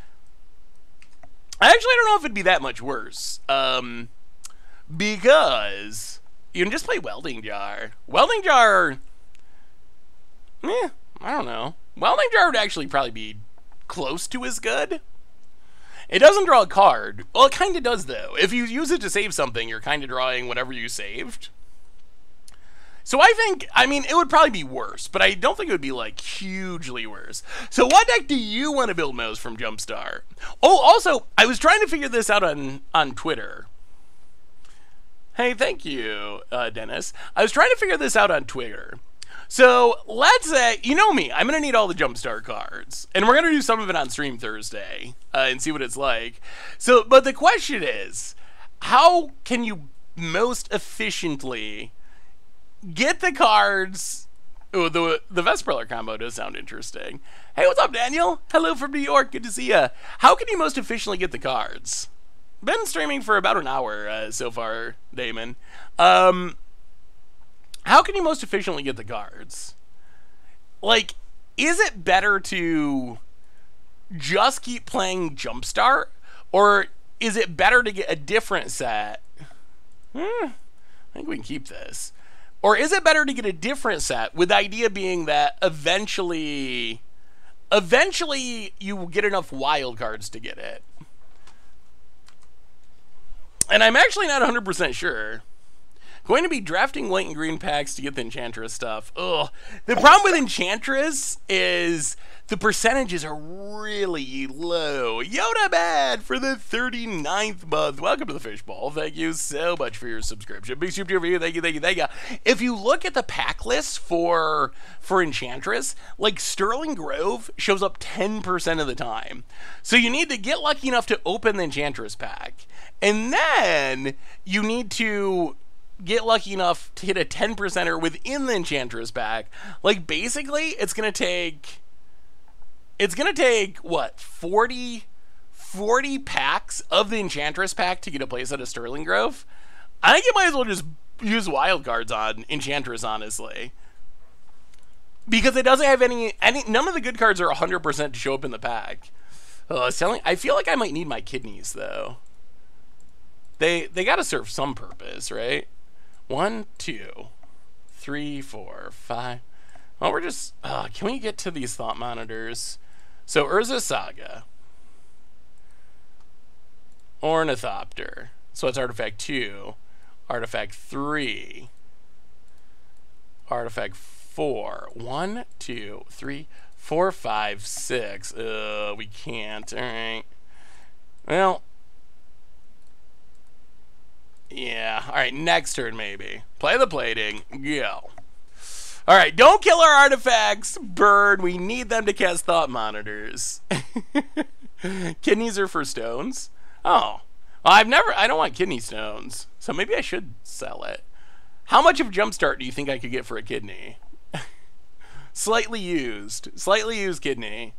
I actually don't know if it'd be that much worse. Because you can just play Welding Jar. Welding Jar, I don't know. Welding Jar would actually probably be close to as good. It doesn't draw a card. Well, it kind of does, though. If you use it to save something, you're kind of drawing whatever you saved. So I mean, it would probably be worse, but I don't think it would be, like, hugely worse. So what deck do you want to build most from Jumpstart? Oh, also, I was trying to figure this out on Twitter. Hey, thank you, Dennis. I was trying to figure this out on Twitter. So, let's say, you know me, I'm going to need all the Jumpstart cards. And we're going to do some of it on stream Thursday and see what it's like. So, but the question is, how can you most efficiently get the cards? Oh, the Vesperler combo does sound interesting. Hey, what's up, Daniel? Hello from New York. Good to see ya. How can you most efficiently get the cards? Been streaming for about an hour so far, Damon. How can you most efficiently get the cards? Like, is it better to just keep playing Jumpstart? Or is it better to get a different set? I think we can keep this. Or is it better to get a different set, with the idea being that eventually you will get enough wild cards to get it? And I'm actually not 100% sure. Going to be drafting white and green packs to get the Enchantress stuff. Ugh. The problem with Enchantress is the percentages are really low. Yoda Bad for the 39th month. Welcome to the Fishbowl. Thank you so much for your subscription. Big super review. Thank you, thank you, thank you. If you look at the pack list for Enchantress, like Sterling Grove shows up 10% of the time. So you need to get lucky enough to open the Enchantress pack. And then you need to get lucky enough to hit a 10%er within the Enchantress pack. Like, basically, it's gonna take what, 40 packs of the Enchantress pack to get a place at a Sterling Grove? I think you might as well just use wild cards on Enchantress, honestly, because it doesn't have any none of the good cards are 100% to show up in the pack. I feel like I might need my kidneys, though. They gotta serve some purpose, right? 1, 2, 3, 4, 5. Well, we're just... can we get to these Thought Monitors? So, Urza Saga. Ornithopter. So, it's Artifact 2. Artifact 3. Artifact 4. 1, 2, 3, 4, 5, 6. We can't. Alright. Well... yeah, alright, next turn maybe. Play the plating, go. Alright, don't kill our artifacts, Bird. We need them to cast Thought Monitors. Kidneys are for stones? Oh. Well, I don't want kidney stones. So maybe I should sell it. How much of Jumpstart do you think I could get for a kidney? Slightly used kidney.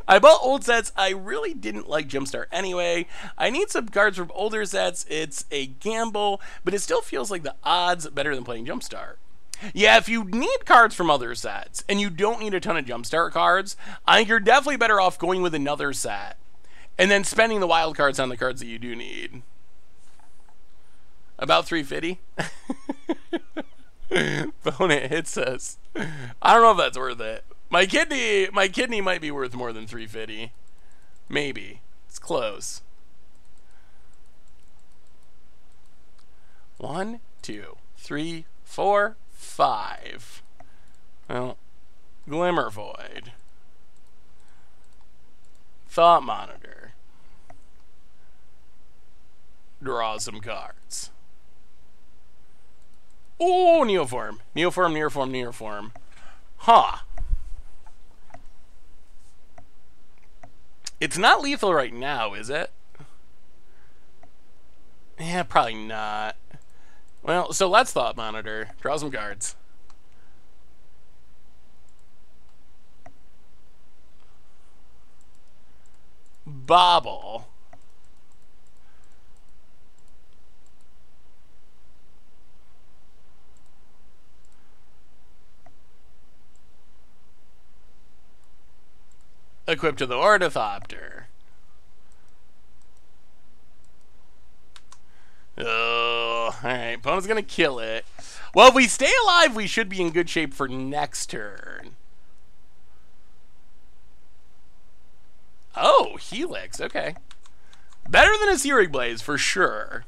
I bought old sets. I really didn't like Jumpstart anyway. I need some cards from older sets. It's a gamble, but it still feels like the odds better than playing Jumpstart. Yeah, if you need cards from other sets and you don't need a ton of Jumpstart cards, I think you're definitely better off going with another set and then spending the wild cards on the cards that you do need. About 350. Phone it hits us. I don't know if that's worth it. My kidney might be worth more than 350. Maybe. It's close. 1, 2, 3, 4, 5. Well, Glimmer Void. Thought Monitor. Draw some cards. Oh, Neoform. Neoform. Huh. It's not lethal right now, is it? Yeah, probably not. Well, so let's Thought Monitor. Draw some cards. Bobble. Equipped to the Ornithopter. Oh, alright. Opponent's gonna kill it. Well, if we stay alive, we should be in good shape for next turn. Oh, Helix. Okay. Better than a Searing Blaze, for sure.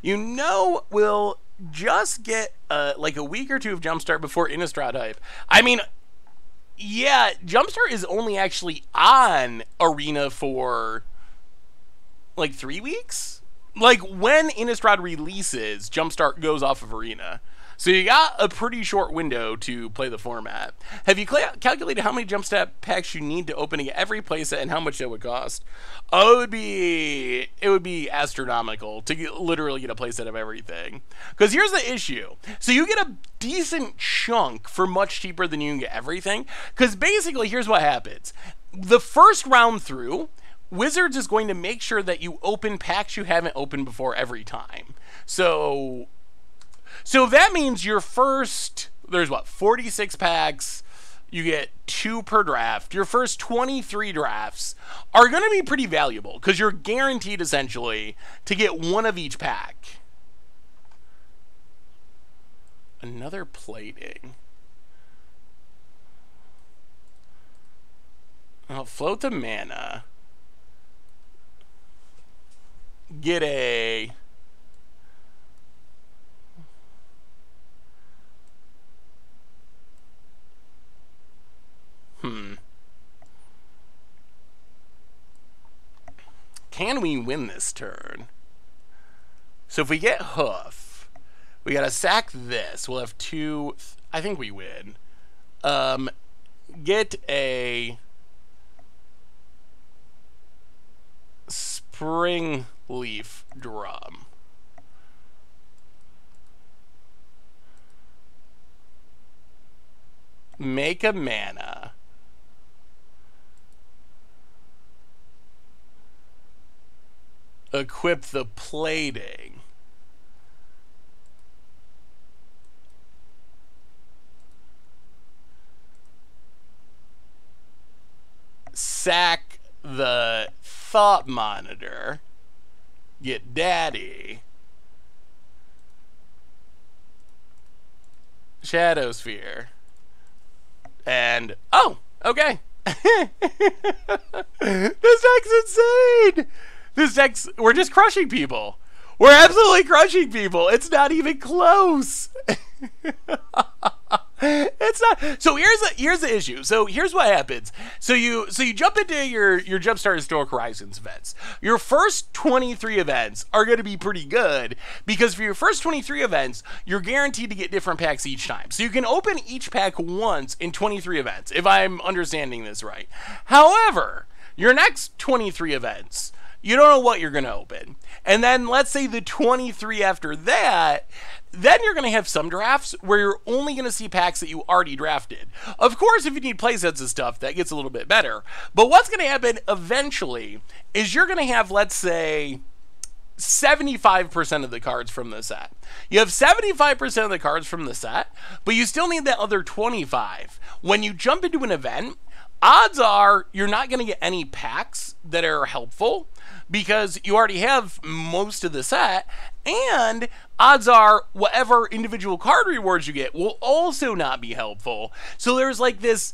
You know, we'll just get like a week or two of Jumpstart before Innistrad hype. I mean, yeah, Jumpstart is only actually on Arena for like 3 weeks. Like when Innistrad releases, Jumpstart goes off of Arena. So you got a pretty short window to play the format. Have you calculated how many Jumpstart packs you need to open every playset and how much that would cost? Oh, it would be astronomical to literally get a playset of everything. Because here's the issue. So you get a decent chunk for much cheaper than you can get everything. Because basically, here's what happens. The first round through, Wizards is going to make sure that you open packs you haven't opened before every time. So that means your first, there's what, 46 packs, you get 2 per draft. Your first 23 drafts are going to be pretty valuable because you're guaranteed essentially to get 1 of each pack. Another plating. I'll float the mana. Get a... Can we win this turn? So if we get Hoof, we gotta sack this. We'll have 2. I think we win. Get a Spring Leaf Drum. Make a mana. Equip the plating. Sack the Thought Monitor. Get Daddy. Shadow Sphere. And, oh, okay. This deck's insane. This deck's, we're just crushing people. We're absolutely crushing people. It's not even close. It's it's not. So here's the issue. So here's what happens. So you jump into your Jumpstart Historic Horizons events. Your first 23 events are going to be pretty good because for your first 23 events, you're guaranteed to get different packs each time. So you can open each pack once in 23 events, if I'm understanding this right. However, your next 23 events, you don't know what you're going to open. And then let's say the 23 after that, then you're going to have some drafts where you're only going to see packs that you already drafted. Of course, if you need playsets and stuff, that gets a little bit better. But what's going to happen eventually is you're going to have, let's say, 75% of the cards from the set. You have 75% of the cards from the set, but you still need that other 25. When you jump into an event, odds are you're not going to get any packs that are helpful because you already have most of the set, and odds are whatever individual card rewards you get will also not be helpful. So there's like this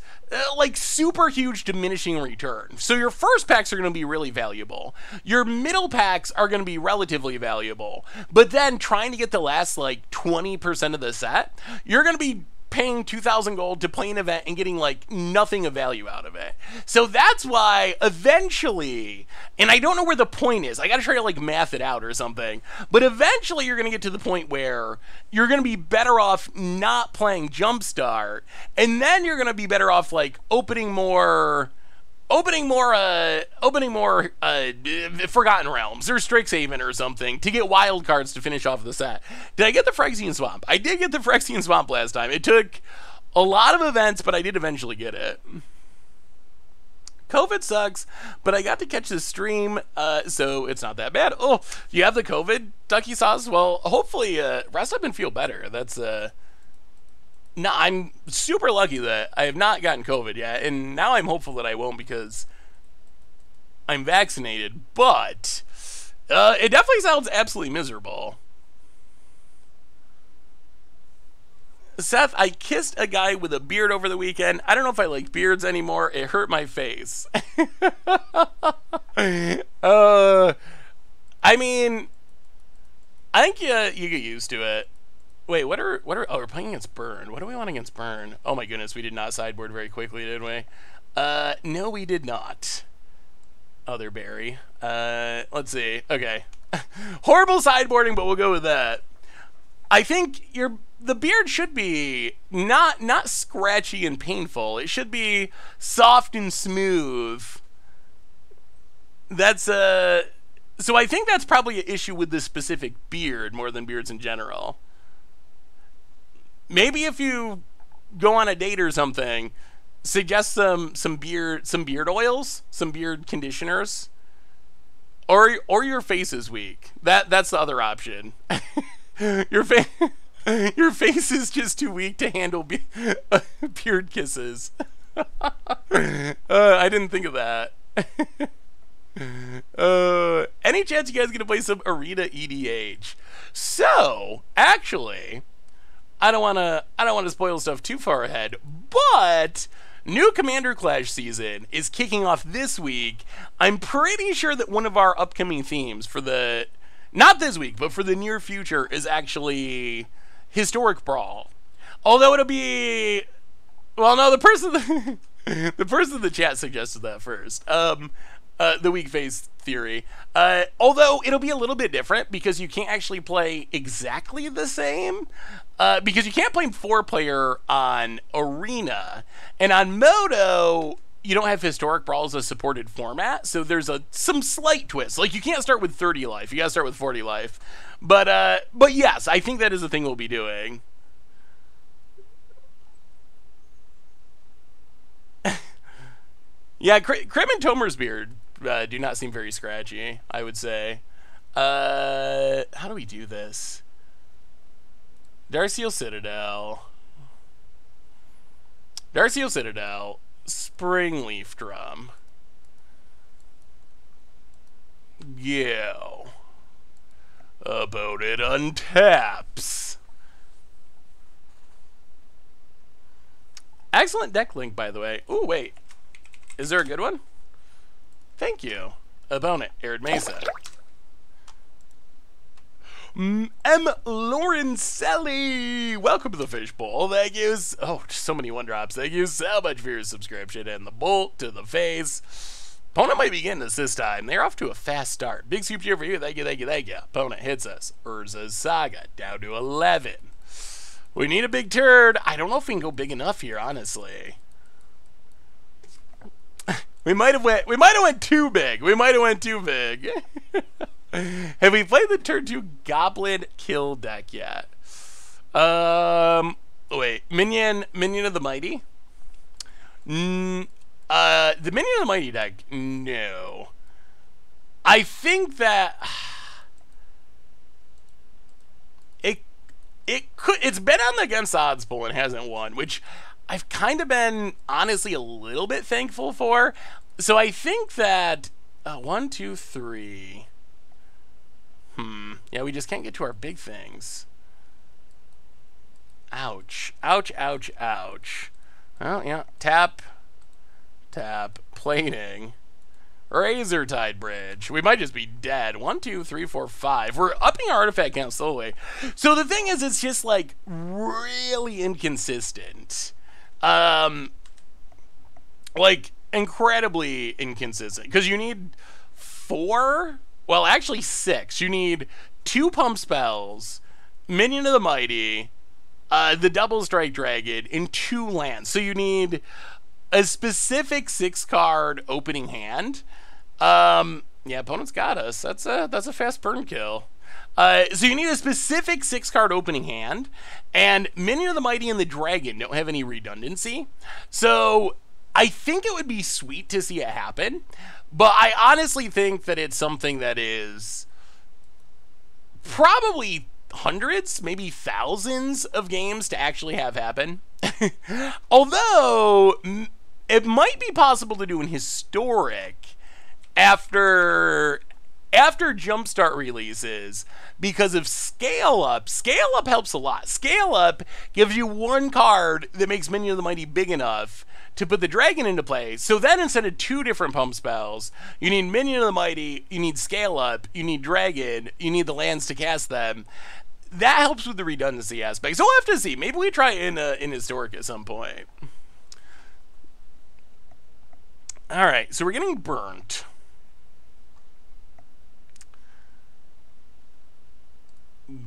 like super huge diminishing return. So your first packs are going to be really valuable. Your middle packs are going to be relatively valuable. But then trying to get the last like 20% of the set, you're going to be paying 2,000 gold to play an event and getting like nothing of value out of it. So that's why eventually, and I don't know where the point is, I gotta try to like math it out or something, but eventually you're gonna get to the point where you're gonna be better off not playing Jumpstart, and then you're gonna be better off like opening more Forgotten Realms or Strixhaven or something to get wild cards to finish off the set. Did I get the Phyrexian Swamp? I did get the Phyrexian Swamp last time. It took a lot of events, but I did eventually get it. COVID sucks, but I got to catch the stream, so it's not that bad. Oh, you have the COVID, Ducky Sauce? Well, hopefully rest up and feel better. That's no, I'm super lucky that I have not gotten COVID yet, and now I'm hopeful that I won't because I'm vaccinated, but it definitely sounds absolutely miserable. Seth, I kissed a guy with a beard over the weekend. I don't know if I like beards anymore. It hurt my face. I mean, I think you get used to it. Wait, what are oh, we're playing against Burn. What do we want against Burn? Oh my goodness, we did not sideboard very quickly, did we? No, we did not. Other Barry. Let's see. Okay. Horrible sideboarding, but we'll go with that. I think the beard should be not scratchy and painful. It should be soft and smooth. That's so I think that's probably an issue with this specific beard more than beards in general. Maybe if you go on a date or something, suggest some beard oils, some beard conditioners, or your face is weak. That's the other option. Your face is just too weak to handle beard kisses. I didn't think of that. Any chance you guys gonna play some Arena EDH? So actually, I don't want to spoil stuff too far ahead, but new Commander Clash season is kicking off this week. I'm pretty sure that one of our upcoming themes for the, not this week, but for the near future is actually Historic Brawl. Although it'll be, well, no, the person in the chat suggested that first. The weak face theory. Although it'll be a little bit different because you can't actually play exactly the same. Because you can't play 4-player on Arena, and on Moto you don't have Historic Brawl as a supported format, so there's some slight twist. Like, you can't start with 30 life, you gotta start with 40 life. But yes, I think that is the thing we'll be doing. Yeah, Krim and Tomer's beard do not seem very scratchy, I would say. How do we do this? Darksteel Citadel, Springleaf Drum, Yo, About It untaps. Excellent deck link, by the way. Ooh, wait, is there a good one? Thank you. About It, Arid Mesa. M. Laurencelli, welcome to the fishbowl. Thank you. Oh, so many one drops. Thank you so much for your subscription. And the bolt to the face. Opponent might be getting us this time. They're off to a fast start. Big super cheer for you. Thank you, thank you, thank you. Opponent hits us. Urza's Saga down to 11. We need a big turd. I don't know if we can go big enough here, honestly. We might have went too big. We might have went too big. Have we played the turn 2 Goblin Kill deck yet? Wait, Minion of the Mighty? The Minion of the Mighty deck, no. I think that it's been on the against odds poll and hasn't won, which I've kind of been honestly a little bit thankful for. So I think that 1, 2, 3. Yeah, we just can't get to our big things. Ouch. Ouch, ouch, ouch. Well, yeah. Tap. Plating. Razor Tide Bridge. We might just be dead. 1, 2, 3, 4, 5. We're upping our artifact count slowly. So the thing is, it's just like really inconsistent. Like incredibly inconsistent. Because you need 4, well, actually 6. You need 2 pump spells, Minion of the Mighty, the Double Strike Dragon, and 2 lands. So you need a specific 6-card opening hand. Yeah, opponent's got us. That's a fast burn kill. So you need a specific 6-card opening hand, and Minion of the Mighty and the Dragon don't have any redundancy. So I think it would be sweet to see it happen, but I honestly think that it's something that is probably hundreds, maybe thousands of games to actually have happen. Although it might be possible to do in historic after Jumpstart releases because of Scale Up. Scale Up helps a lot. Scale Up gives you 1 card that makes Minion of the Mighty big enough to put the dragon into play. So then instead of 2 different pump spells, you need Minion of the Mighty, you need Scale Up, you need Dragon, you need the lands to cast them. That helps with the redundancy aspect. So we'll have to see. Maybe we try in historic at some point. All right, so we're getting burnt.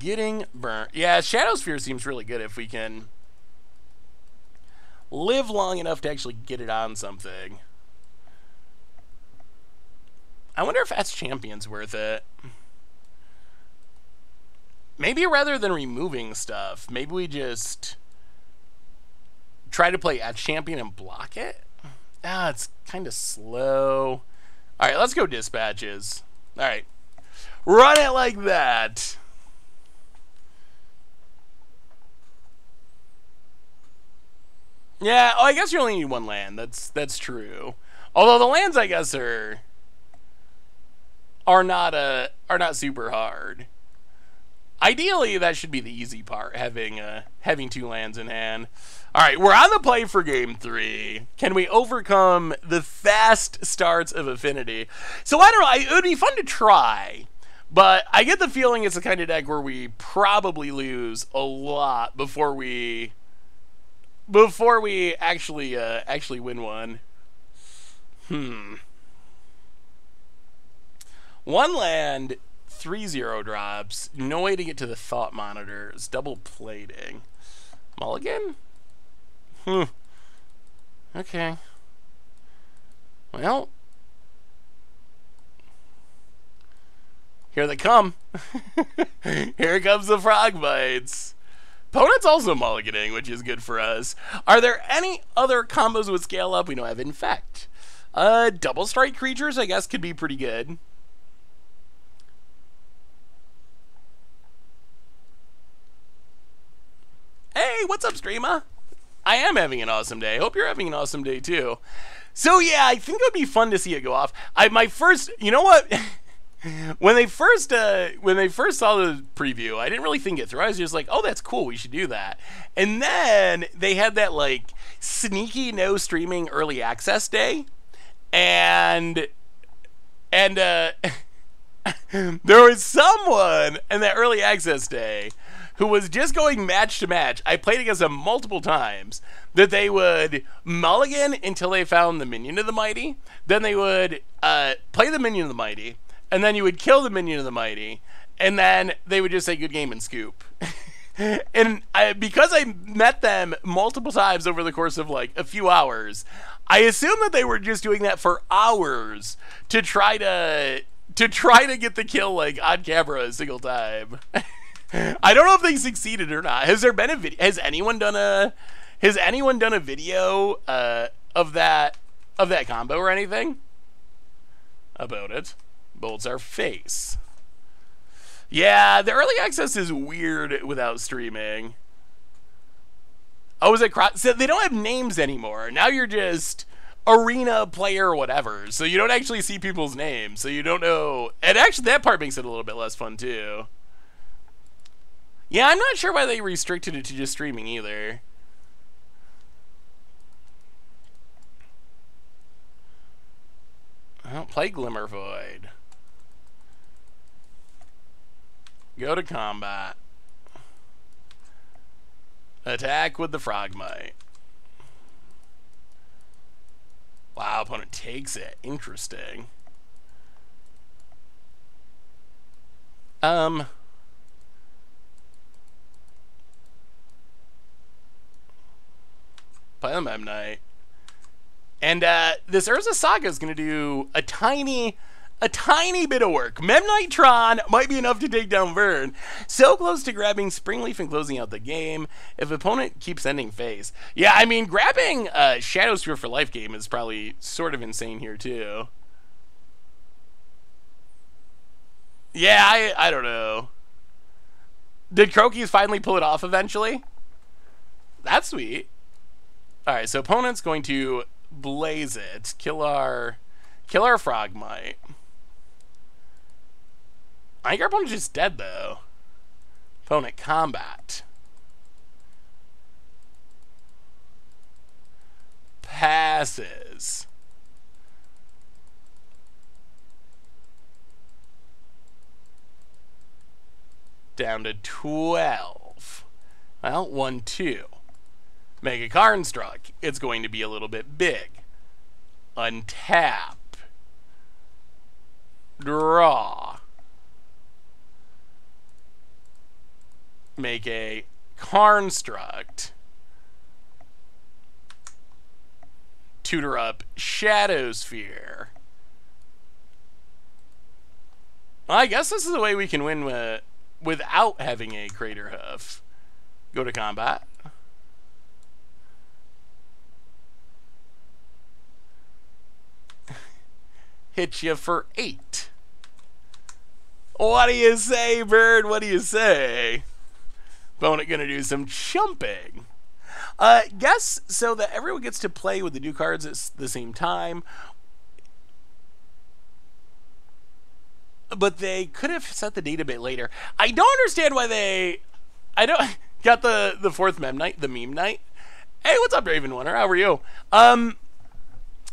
Getting burnt. Yeah, Shadowsphere seems really good if we can live long enough to actually get it on something. I wonder if that's Champion's worth it. Maybe rather than removing stuff, maybe we just try to play at Champion and block it? Ah, it's kind of slow. All right, let's go dispatches. All right. Run it like that. Yeah, oh, I guess you only need 1 land. That's true. Although the lands, I guess, are not super hard. Ideally, that should be the easy part, having 2 lands in hand. All right, we're on the play for game 3. Can we overcome the fast starts of Affinity? So I don't know. It would be fun to try, but I get the feeling it's the kind of deck where we probably lose a lot before we actually win one. 1 land, 3/0 drops. No way to get to the thought monitors. Double plating. Mulligan? Okay. Well, here they come. Here comes the frog bites. Opponent's also mulliganing, which is good for us. Are there any other combos with Scale Up? We don't have Infect. Double Strike creatures, I guess, could be pretty good. Hey, what's up, streamer? I am having an awesome day. Hope you're having an awesome day, too. So, yeah, I think it would be fun to see it go off. You know what? When they first saw the preview, I didn't really think it through. I was just like, oh, that's cool, we should do that. And then they had that like sneaky no streaming early access day, and There was someone in that early access day who was just going match to match. I played against them multiple times. That they would mulligan until they found the Minion of the Mighty. Then they would play the Minion of the Mighty. And then you would kill the Minion of the Mighty. And then they would just say good game and scoop. And because I met them multiple times over the course of like a few hours, I assumed that they were just doing that for hours to try to get the kill like on camera a single time. I don't know if they succeeded or not. Has there been a video? Has anyone done a video of that combo or anything about it? Bolts our face. Yeah, the early access is weird without streaming. Oh, is it so they don't have names anymore. Now you're just arena player or whatever. So you don't actually see people's names. So you don't know. And actually that part makes it a little bit less fun too. Yeah, I'm not sure why they restricted it to just streaming either. Well, play Glimmer Void. Go to combat. Attack with the Frogmite. Wow, opponent takes it. Interesting. Play the Mem Knight. And this Urza Saga is going to do a tiny bit of work. Memnitron might be enough to take down Vern. So close to grabbing Springleaf and closing out the game if opponent keeps ending phase. Yeah, I mean, grabbing Shadow Spear for life game is probably sort of insane here too. Yeah, I don't know. Did Croakies finally pull it off eventually? That's sweet. Alright, so opponent's going to blaze it. Kill our Frogmite. I think our opponent's just dead, though. Opponent combat. Passes. Down to 12. Well, 1-2. Mega Karnstruck. It's going to be a little bit big. Untap. Draw. Make a Karnstruct. Tutor up Shadow Sphere. Well, I guess this is the way we can win without having a Craterhoof. Go to combat. Hit you for 8. What do you say, Bird? What do you say? Opponent gonna do some chumping. Guess so that everyone gets to play with the new cards at the same time. But they could have set the date a bit later. I don't understand why they... I don't... Got the fourth Mem Knight, the Meme Knight. Hey, what's up, Raven Winner? How are you? Yeah,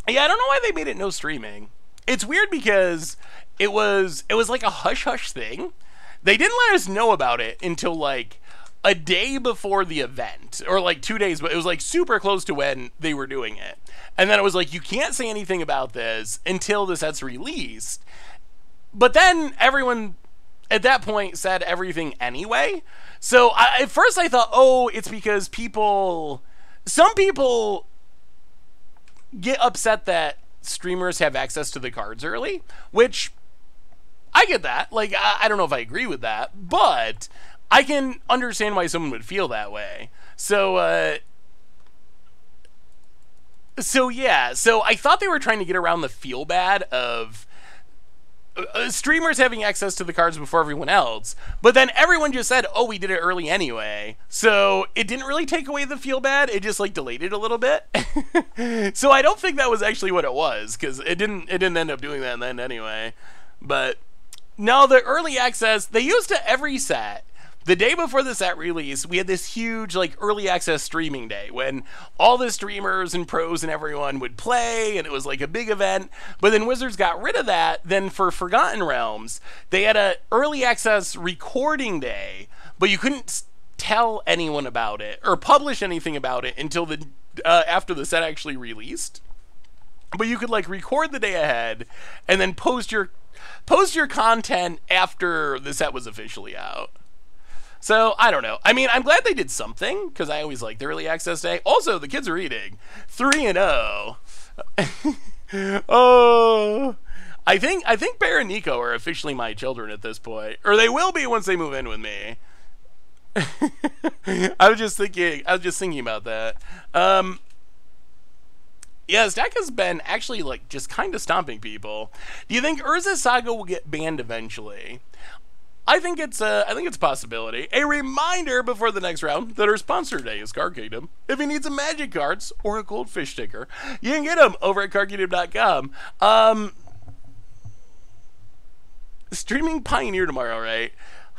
I don't know why they made it no streaming. It's weird because it was like a hush-hush thing. They didn't let us know about it until, like, a day before the event. Or, like, 2 days, but it was, like, super close to when they were doing it. And then it was like, you can't say anything about this until the set's released. But then everyone, at that point, said everything anyway. So, at first I thought, oh, it's because some people get upset that streamers have access to the cards early, which I get that. Like, I don't know if I agree with that, but I can understand why someone would feel that way. So yeah, so I thought they were trying to get around the feel bad of streamers having access to the cards before everyone else, but then everyone just said, oh, we did it early anyway. So it didn't really take away the feel bad, it just like delayed it a little bit. So I don't think that was actually what it was, because it didn't end up doing that in the end anyway. But no, the early access, they used to every set the day before the set release, we had this huge, like, early access streaming day when all the streamers and pros and everyone would play, and it was like a big event. But then Wizards got rid of that. Then for Forgotten Realms, they had a early access recording day, but you couldn't tell anyone about it or publish anything about it until the after the set actually released. But you could, like, record the day ahead and then post your content after the set was officially out. So, I don't know. I mean, I'm glad they did something, because I always like the early access day. Also, the kids are eating 3-0. Oh, I think Bear and Nico are officially my children at this point, or they will be once they move in with me. I was just thinking about that. Yeah, this deck has been actually, like, just kind of stomping people. Do you think Urza Saga will get banned eventually? I think it's a possibility. A reminder before the next round that our sponsor today is Card Kingdom. If you need some magic cards or a goldfish sticker, you can get them over at cardkingdom.com. Streaming Pioneer tomorrow, right?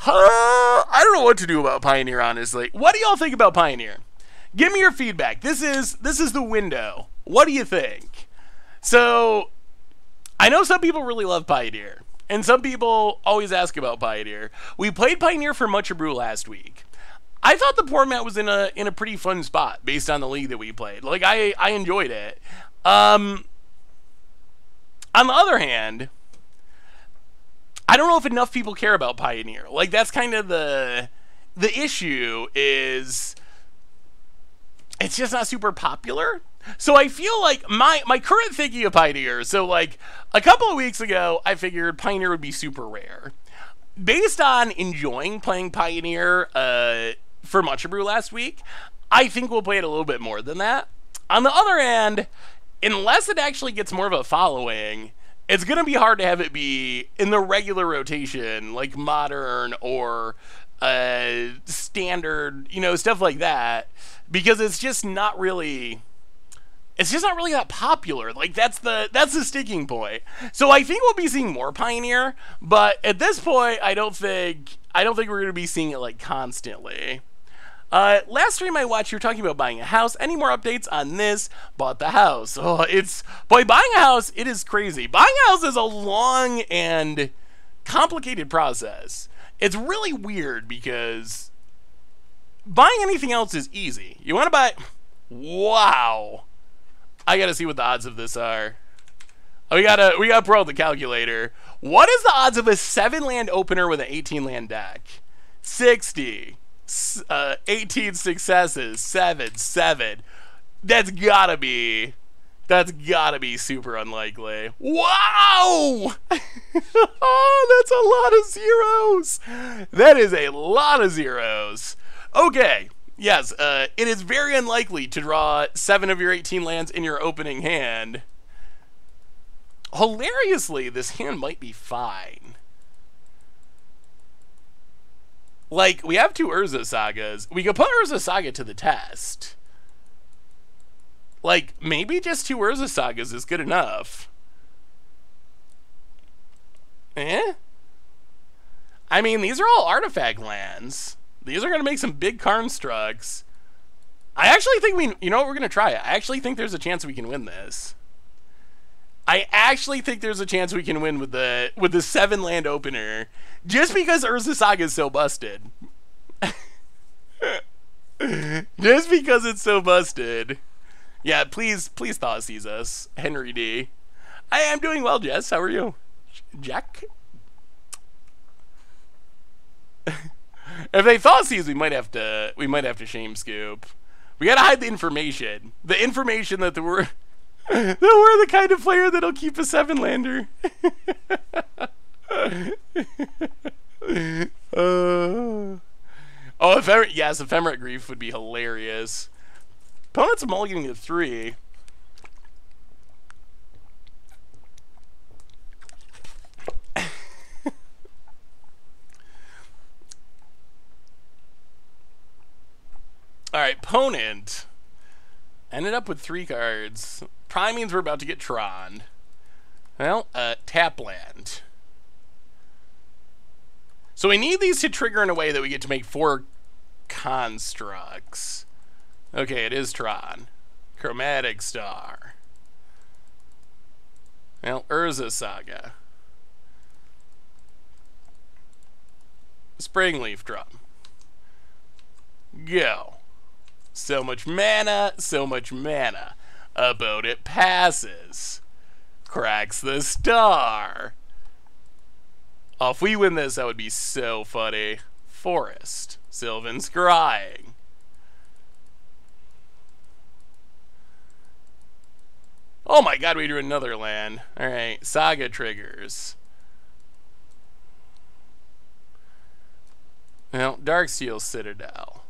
I don't know what to do about Pioneer, honestly. What do y'all think about Pioneer? Give me your feedback. This is the window. What do you think? So, I know some people really love Pioneer. And some people always ask about Pioneer. We played Pioneer for Much Brew last week. I thought the format was in a pretty fun spot based on the league that we played. Like, I enjoyed it. On the other hand, I don't know if enough people care about Pioneer. Like, that's kind of the issue is it's just not super popular. So I feel like my current thinking of Pioneer, so like a couple of weeks ago, I figured Pioneer would be super rare. Based on enjoying playing Pioneer for Much Brew last week, I think we'll play it a little bit more than that. On the other hand, unless it actually gets more of a following, it's going to be hard to have it be in the regular rotation, like Modern or Standard, you know, stuff like that, because it's just not really that popular. Like, that's the sticking point. So I think we'll be seeing more Pioneer, but at this point, I don't think we're going to be seeing it, like, constantly. Last stream I watched, you were talking about buying a house. Any more updates on this? Bought the house. Oh, buying a house, it is crazy. Buying a house is a long and complicated process. It's really weird because buying anything else is easy. You want to buy... Wow. I gotta see what the odds of this are. Oh, we gotta pro the calculator. What is the odds of a 7-land opener with an 18-land deck? 60. 18 successes. 7. That's gotta be super unlikely. Wow! Oh, that's a lot of zeros. That is a lot of zeros. Okay. Yes, it is very unlikely to draw 7 of your 18 lands in your opening hand. Hilariously, this hand might be fine. Like, we have 2 Urza Sagas. We could put Urza Saga to the test. Like, maybe just 2 Urza Sagas is good enough. I mean, these are all artifact lands. These are going to make some big constructs. I actually think you know what, we're going to try it. I actually think there's a chance we can win this. I actually think there's a chance we can win with the 7-land opener. Just because Urza Saga is so busted. Just because it's so busted. Yeah, please thaw sees us. Henry D. I am doing well, Jess. How are you? Jack? If they thaw seas, we might have to shame scoop. We gotta hide the information. The information that we're the kind of player that'll keep a 7-lander. Yes, Ephemerate Grief would be hilarious. Opponent's mulliganing to 3. Alright, opponent ended up with 3 cards. Probably means we're about to get Tron. Well, tap land. So we need these to trigger in a way that we get to make 4 constructs. Okay, it is Tron. Chromatic Star. Well, Urza Saga. Springleaf Drum. Go. So much mana, so much mana. About it passes. Cracks the star. Oh, if we win this, that would be so funny. Forest. Sylvan Scrying. Oh my god, we drew another land. Alright, Saga triggers. Well, Darksteel Citadel.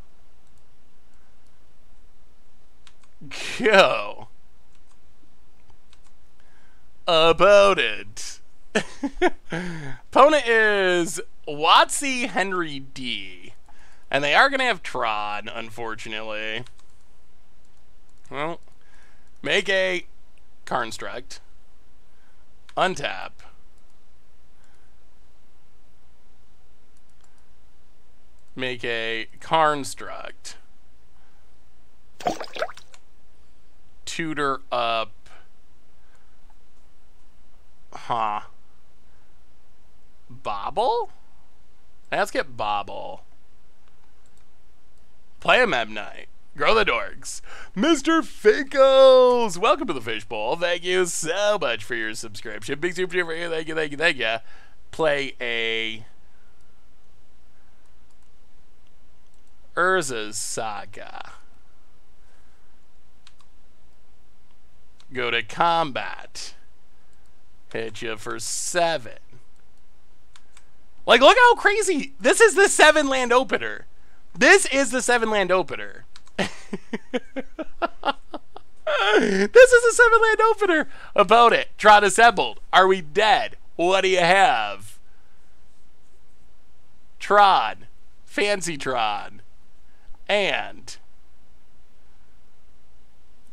Go. About it. Opponent is Watsy Henry D. And they are going to have Tron, unfortunately. Well, make a Construct. Untap. Make a Construct. Tutor up. Huh. Bobble? Let's get Bobble. Play a Memnite. Grow the Dorks. Mr. Finkles! Welcome to the Fishbowl. Thank you so much for your subscription. Big super for you. Thank you, thank you, thank you. Play a Urza's Saga. Go to combat. Hit you for 7. Like, look how crazy. This is the 7-land opener. This is the 7-land opener. This is a 7-land opener. About it. Tron assembled. Are we dead? What do you have? Tron. Fancy Tron. And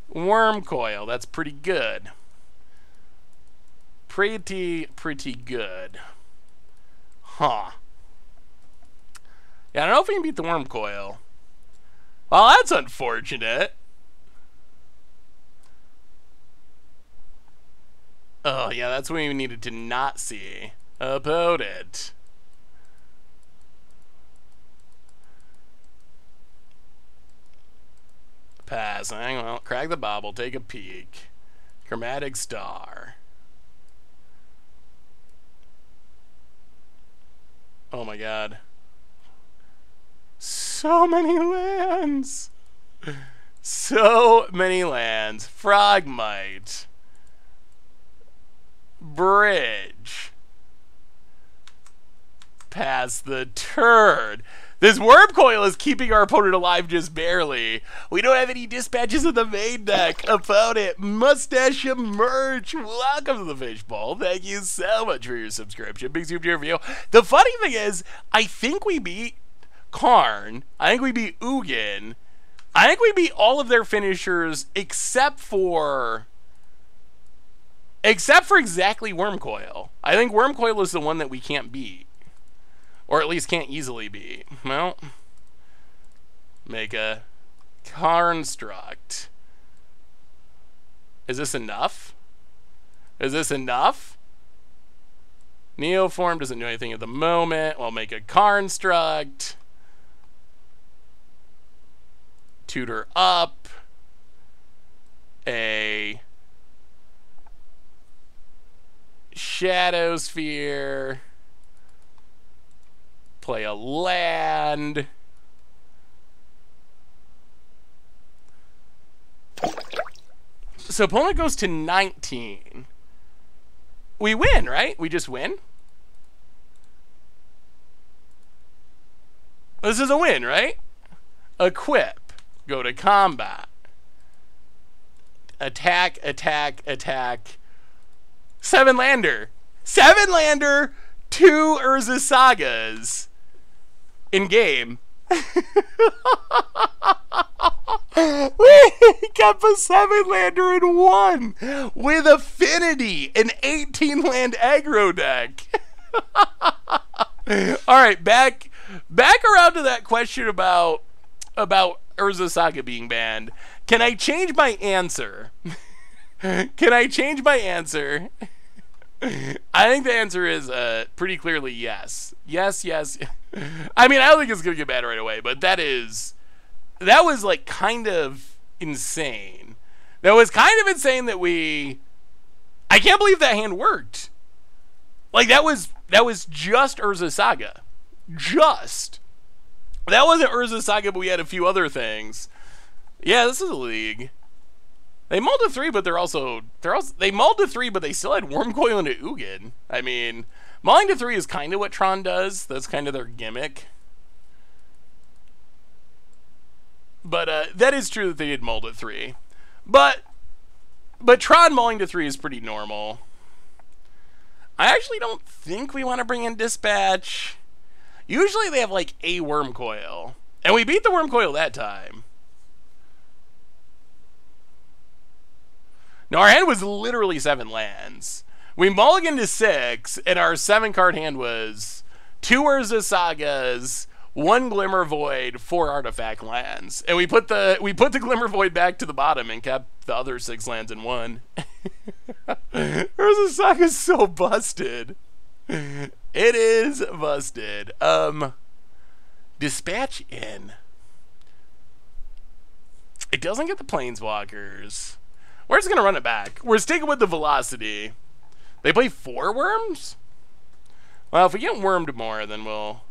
Worm Coil. That's pretty good. Pretty good. Huh. Yeah, I don't know if we can beat the Worm Coil. Well, that's unfortunate. Oh, yeah, that's what we needed to not see. About it. Passing. Well, crack the bobble, take a peek. Chromatic Star. Oh my god. So many lands! So many lands. Frogmite. Bridge. Pass the turn. This Worm Coil is keeping our opponent alive just barely. We don't have any dispatches in the main deck. Opponent, Mustache Emerge. Welcome to the Fishbowl. Thank you so much for your subscription. Big super review. The funny thing is, I think we beat Karn. I think we beat Ugin. I think we beat all of their finishers except for exactly Worm Coil. I think Worm Coil is the one that we can't beat. Or at least can't easily beat. Well, make a Construct. Is this enough? Is this enough? Neoform doesn't do anything at the moment. We'll make a Construct. Tutor up. A Shadow Sphere. Play a land. So opponent goes to 19. We win, right? We just win? This is a win, right? Equip. Go to combat. Attack, attack, attack. 7-lander. 7-lander! 2 Urza Sagas. In game. We kept a 7-lander in 1 with Affinity, an 18-land aggro deck. All right, back around to that question about Urza Saga being banned. Can I change my answer? Can I change my answer? I think the answer is pretty clearly yes. Yes, yes. I mean, I don't think it's gonna get banned right away, but that was like kind of insane. That was kind of insane that I can't believe that hand worked. Like that was just Urza Saga. Just. That wasn't Urza Saga, but we had a few other things. Yeah, this is a league. They mulled to 3, but they mulled to 3, but they still had Wormcoil into Ugin. I mean, mulling to 3 is kind of what Tron does. That's kind of their gimmick. But that is true that they did mull to 3. But Tron mulling to 3 is pretty normal. I actually don't think we want to bring in Dispatch. Usually they have like a Wormcoil. And we beat the Wormcoil that time. No, our hand was literally 7 lands. We mulliganed to 6, and our 7-card hand was 2 Urza Sagas, 1 Glimmer Void, 4 artifact lands. And we put the Glimmer Void back to the bottom and kept the other 6 lands in 1. Urza Saga's so busted. It is busted. Dispatch in. It doesn't get the Planeswalkers. We're just gonna run it back. We're sticking with the velocity. They play 4 worms? Well, if we get wormed more, then we'll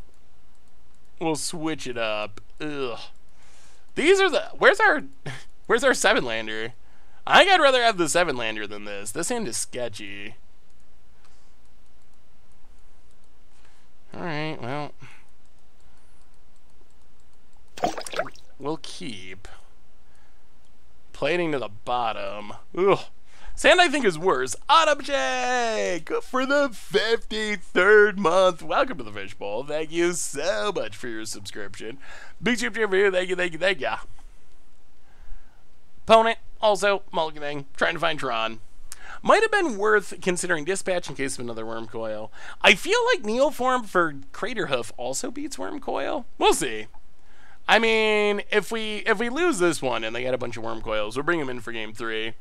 switch it up. Ugh. These are the where's our 7-lander? I think I'd rather have the 7-lander than this. This hand is sketchy. Alright, well. We'll keep. Plating to the bottom. Ugh. Sand I think is worse. Autumn Jake for the 53rd month. Welcome to the Fishbowl. Thank you so much for your subscription. Big super for you. Thank you, thank you, thank you. Opponent, also mulliganing, trying to find Tron. Might have been worth considering Dispatch in case of another Wormcoil. I feel like Neoform for Craterhoof also beats Wormcoil. We'll see. I mean, if we lose this one and they get a bunch of Wormcoils, we'll bring them in for game 3.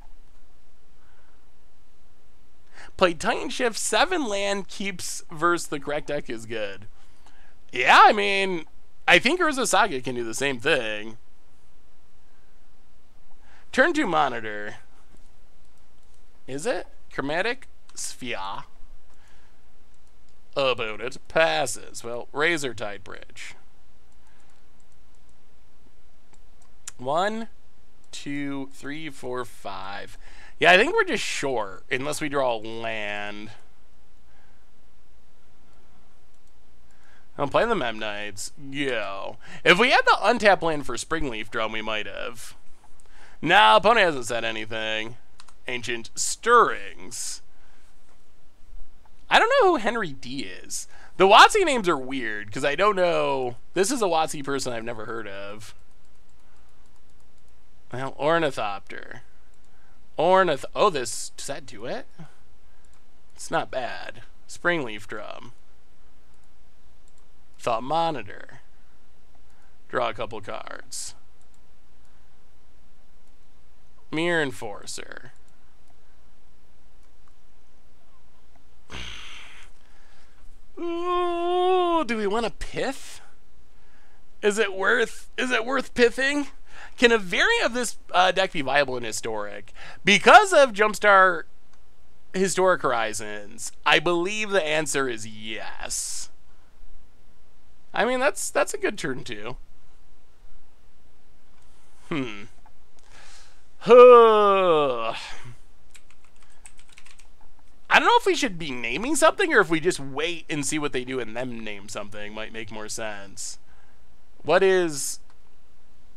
Played Titan Shift, 7 land keeps versus the correct deck is good. Yeah, I mean, I think Urza Saga can do the same thing. Turn 2 Monitor. Is it? Chromatic Sphere. About it. Passes. Well, Razor Tide Bridge. 1, 2, 3, 4, 5. Yeah, I think we're just short, unless we draw land. I'm playing the Memnites. Yo. If we had the untap land for Springleaf Drum, we might have. Nah, opponent hasn't said anything. Ancient Stirrings. I don't know who Henry D is. The WotC names are weird, because I don't know. This is a WotC person I've never heard of. Well, Ornithopter. Oh, does that do it? It's not bad. Springleaf Drum. Thought Monitor. Draw a couple cards. Mirror Enforcer. Ooh, do we want to pith? Is it worth pithing? Can a variant of this deck be viable in Historic? Because of Jumpstart Historic Horizons, I believe the answer is yes. I mean, that's a good turn too. I don't know if we should be naming something or if we just wait and see what they do and then name something might make more sense. What is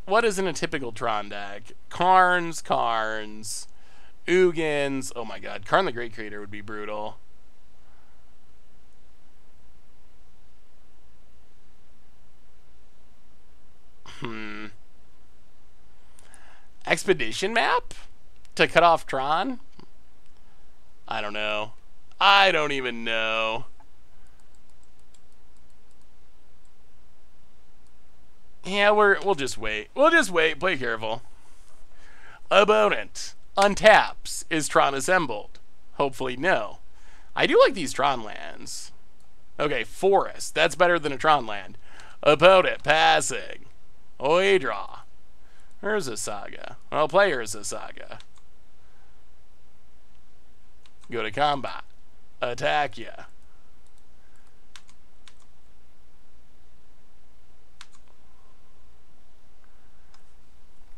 in a typical Tron deck? Karns, Ugins. Oh my god, Karn the Great Creator would be brutal. Expedition map? To cut off Tron? I don't know. I don't even know. Yeah, we'll just wait. We'll just wait. Play careful. Opponent untaps. Is Tron assembled? Hopefully no. I do like these Tron lands. Okay, forest. That's better than a Tron land. Opponent passing. Oi, draw. Urza Saga. Well, play Urza Saga. Go to combat. Attack ya.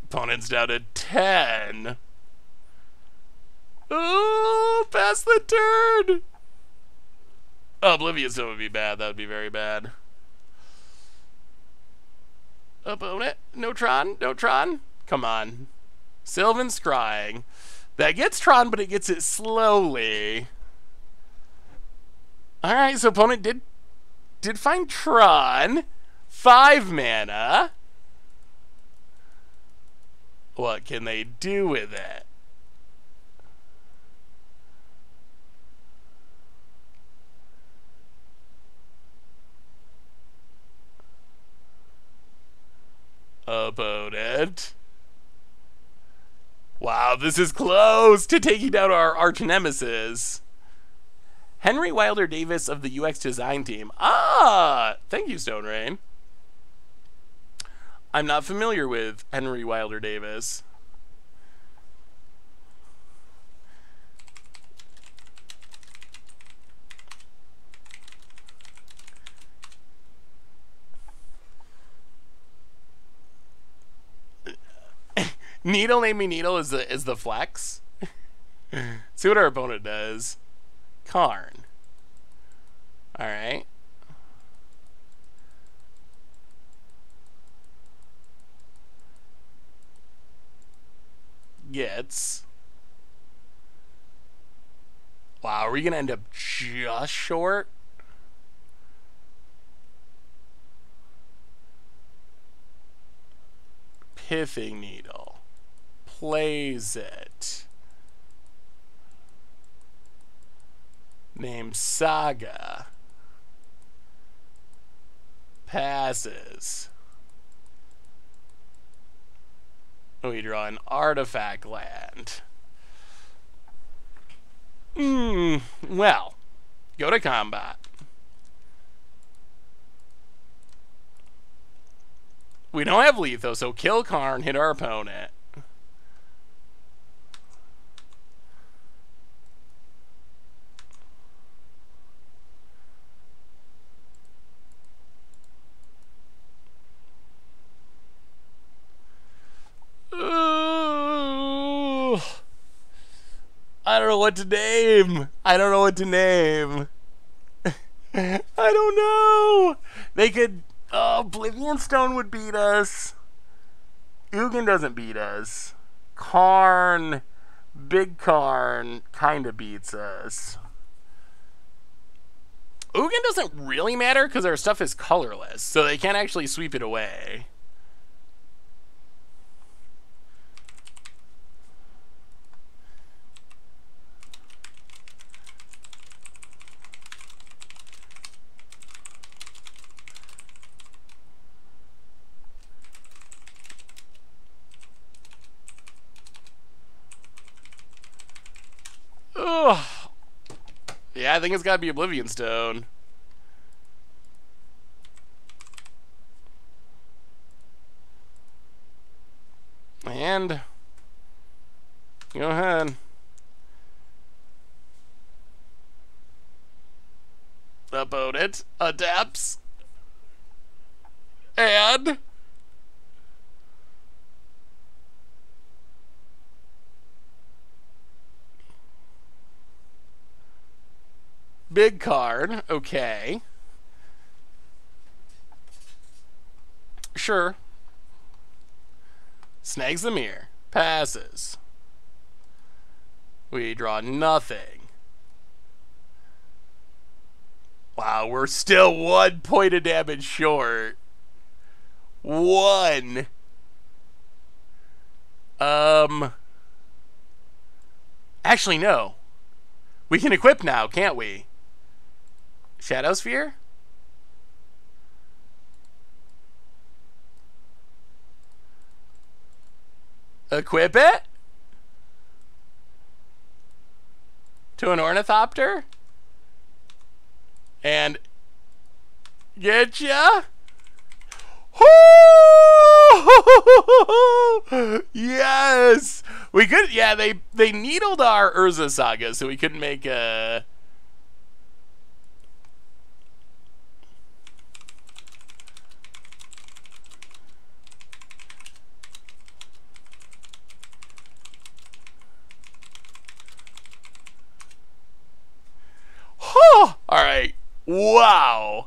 Opponent's down to 10. Oh, pass the turn. Oblivious Stone would be bad. That would be very bad. Opponent. No Tron. No Tron. Come on. Sylvan's Scrying. That gets Tron, but it gets it slowly. Alright, so opponent did find Tron. 5 mana. What can they do with it? Opponent. Wow, this is close to taking down our arch nemesis. Henry Wilder Davis of the UX design team. Ah, thank you, Stone Rain. I'm not familiar with Henry Wilder Davis. Needle name me Needle is the flex. See what our opponent does. Karn. Alright. Gets. Wow, are we gonna end up just short? Pithing Needle. Plays it. Name Saga. Passes. We draw an artifact land. Well, go to combat. We don't have Letho, so kill Karn, hit our opponent. I don't know what to name. I don't know what to name. I don't know. They could... Oblivion Stone would beat us. Ugin doesn't beat us. Karn... Big Karn kind of beats us. Ugin doesn't really matter because our stuff is colorless, so they can't actually sweep it away. Ugh. Yeah, I think it's gotta be Oblivion Stone. And go ahead. Opponent adapts. And big card, okay. Sure. Snags the mirror. Passes. We draw nothing. Wow, we're still 1 point of damage short. 1. Actually, no. We can equip now, can't we? Shadow Sphere? Equip it to an Ornithopter. And getcha. Yes, we could. Yeah, they needled our Urza Saga, so we couldn't make a. All right. Wow.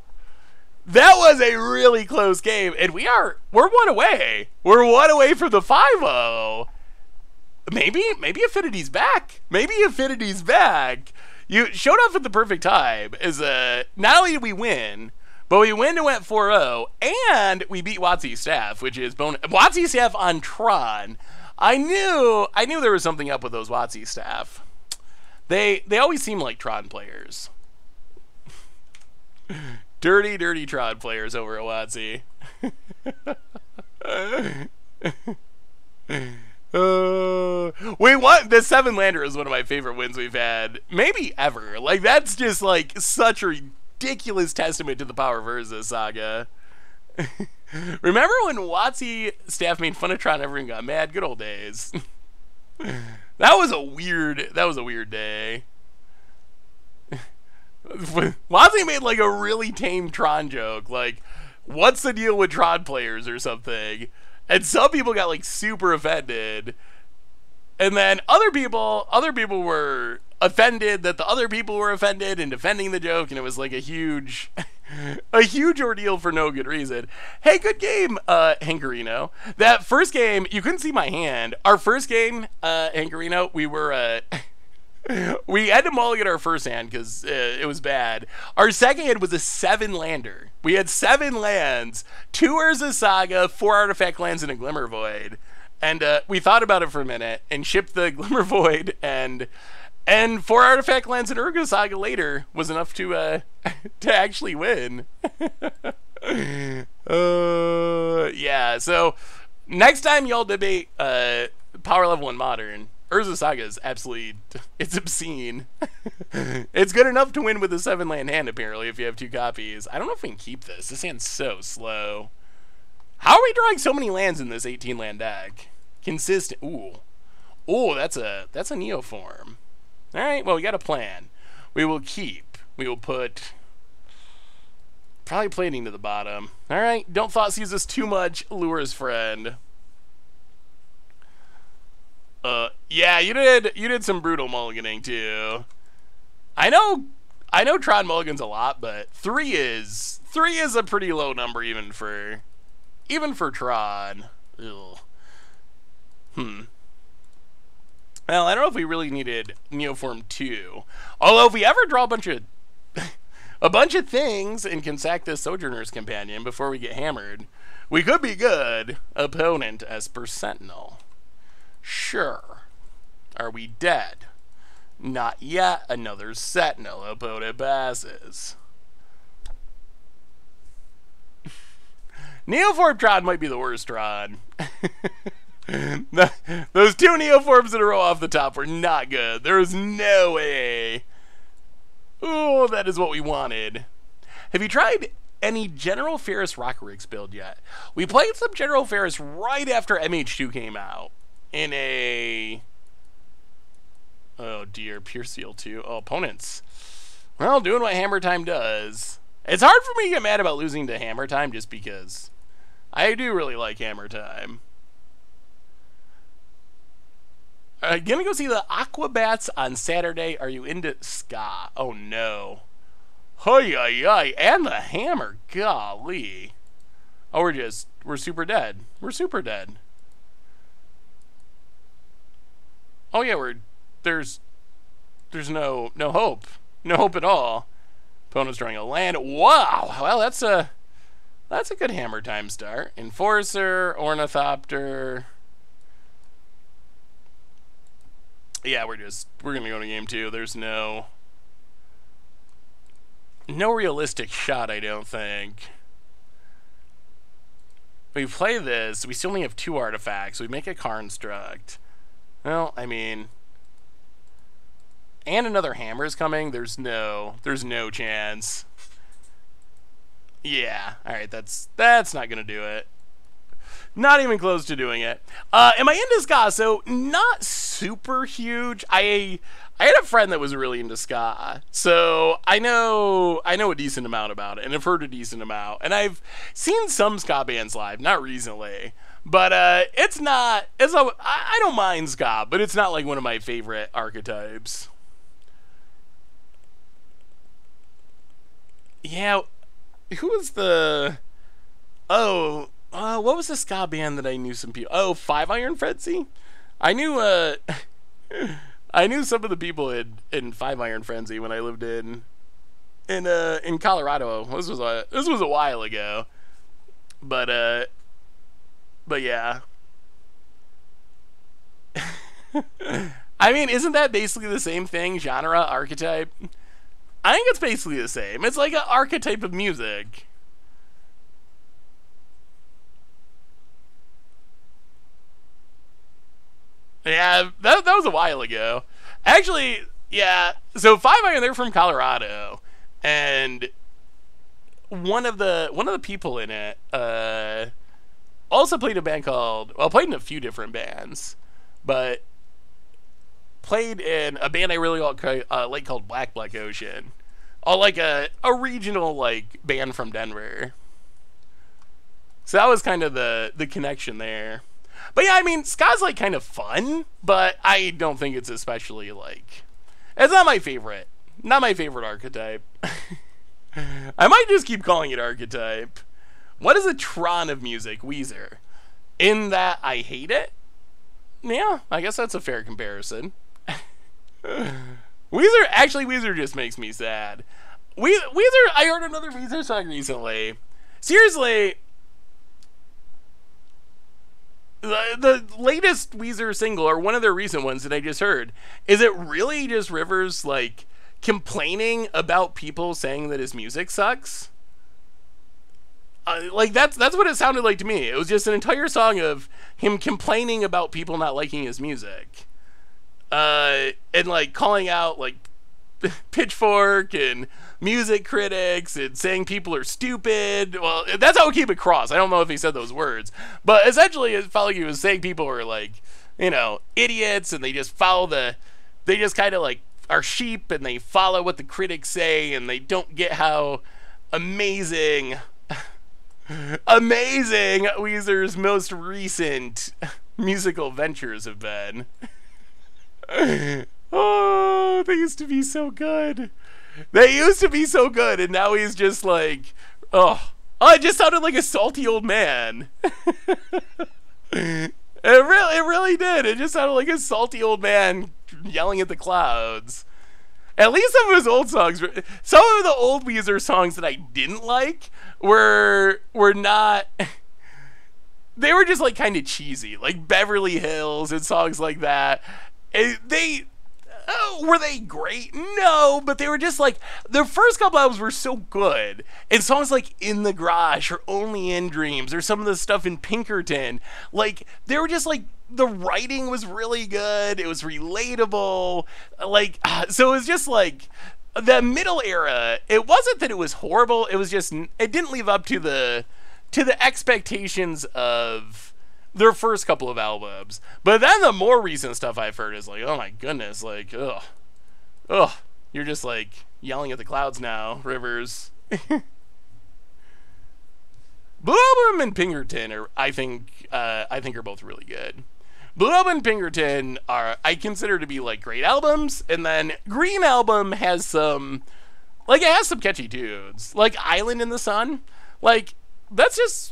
That was a really close game, and we're one away. We're one away from the 5-0. Maybe Affinity's back. Maybe Affinity's back. You showed up at the perfect time. Not only did we win, but we went 4-0, and we beat WotC's staff, which is bonus. WotC's staff on Tron. I knew there was something up with those WotC staff. They always seem like Tron players. Dirty Tron players over at WotC. We won. The 7-lander is one of my favorite wins we've had, maybe ever. Like, that's just like such a ridiculous testament to the power of Urza Saga. Remember when WotC staff made fun of Tron and everyone got mad? Good old days. That was a weird day. WotC made like a really tame Tron joke, like, what's the deal with Tron players or something, and some people got like super offended, and then other people were offended that the other people were offended and defending the joke, and it was like a huge ordeal for no good reason. Hey, good game, Hankarino. That first game, you couldn't see my hand. Our first game, Hankarino, we had to mulligan our first hand because it was bad. Our second hand was a 7-lander. We had 7 lands, 2 Urza Saga, 4 artifact lands, and a Glimmer Void. And we thought about it for a minute and shipped the Glimmer Void, and 4 artifact lands and Urza Saga later was enough to actually win. Yeah, so next time y'all debate power level in Modern, Urza Saga is absolutely, it's obscene. It's good enough to win with a 7-land hand, apparently, if you have 2 copies. I don't know if we can keep this. This hand's so slow. How are we drawing so many lands in this 18-land deck? Consistent. Ooh, that's a Neoform. All right, well, we got a plan. We will put probably plating to the bottom. All right, don't Thoughtseize us too much. Lure's friend. Yeah, you did some brutal mulliganing too. I know Tron mulligans a lot, but 3 is a pretty low number even for Tron. Ugh. Well, I don't know if we really needed Neoform 2. Although if we ever draw a bunch of things and can sack this Sojourner's Companion before we get hammered, we could be good. Opponent Esper Sentinel. Sure. Are we dead? Not yet. Another Sentinel. Opponent passes. Neoform Tron might be the worst Tron. Those 2 Neoforms in a row off the top were not good. There was no way. Oh, that is what we wanted. Have you tried any General Ferris Rocket Rigs build yet? We played some General Ferris right after MH2 came out. In a... Oh dear, Pure Seal 2. Oh, opponents. Well, doing what Hammer Time does. It's hard for me to get mad about losing to Hammer Time just because I do really like Hammer Time. Gonna go see the Aquabats on Saturday. Are you into ska? Oh no. Hi, and the hammer. Golly. Oh, we're super dead. We're super dead. Oh yeah, there's no hope. No hope at all. Opponent's drawing a land. Wow. Well, that's a good Hammer Time start. Enforcer, Ornithopter. Yeah, we're gonna go to game 2. There's no realistic shot, I don't think. we play this, we still only have 2 artifacts. We make a construct. Well, I mean, and another hammer is coming. There's no chance. Yeah, all right, that's not gonna do it. Not even close to doing it. Am I into ska? So not super huge. I had a friend that was really into ska, so I know a decent amount about it, and I've heard a decent amount, and I've seen some ska bands live, not recently, but I don't mind ska, but it's not like one of my favorite archetypes. Yeah, who was the? Oh. What was the ska band that I knew some people? Oh, 5 Iron Frenzy? I knew I knew some of the people in 5 Iron Frenzy when I lived in Colorado. This was a while ago. But yeah. I mean, isn't that basically the same thing? Genre, archetype? I think it's basically the same. It's like an archetype of music. Yeah, that was a while ago. Actually, yeah. So 5 Iron, they're from Colorado, and one of the people in it also played played in a few different bands, but played in a band I really like called Black Ocean, like a regional like band from Denver. So that was kind of the connection there. But yeah, I mean, ska's like kind of fun, but I don't think it's especially like, it's not my favorite archetype. I might just keep calling it archetype. What is a Tron of music? Weezer. In that I hate it? Yeah, I guess that's a fair comparison. Weezer just makes me sad. Weezer, I heard another Weezer song recently. Seriously, the latest Weezer single, or one of their recent ones that I just heard, is it really just Rivers like complaining about people saying that his music sucks? Like that's what it sounded like to me. It was just an entire song of him complaining about people not liking his music, and like calling out like Pitchfork and music critics and saying people are stupid. Well, that's how it came across. I don't know if he said those words, but essentially it felt like he was saying people are like, idiots, and they just kind of like are sheep, and they follow what the critics say, and they don't get how amazing Weezer's most recent musical ventures have been. Oh, they used to be so good. And now he's just like, it just sounded like a salty old man. It really did. It just sounded like a salty old man yelling at the clouds. At least some of his old songs, some of the old Weezer songs that I didn't like were not. They were just like kind of cheesy, like Beverly Hills and songs like that. Were they great? No, but they were just like, their first couple albums were so good. And songs like In the Garage or Only in Dreams or some of the stuff in Pinkerton, like, they were just like, the writing was really good. It was relatable. Like, so it was just like, the middle era, it wasn't that it was horrible. It was just, it didn't live up to the expectations of their first couple of albums. But then the more recent stuff I've heard is like, oh my goodness, like, ugh, you're just like yelling at the clouds now, Rivers. Blue Album and Pinkerton are, I think are both really good. Blue Album and Pinkerton I consider to be like great albums, and then Green Album has some catchy tunes, like Island in the Sun, like. That's just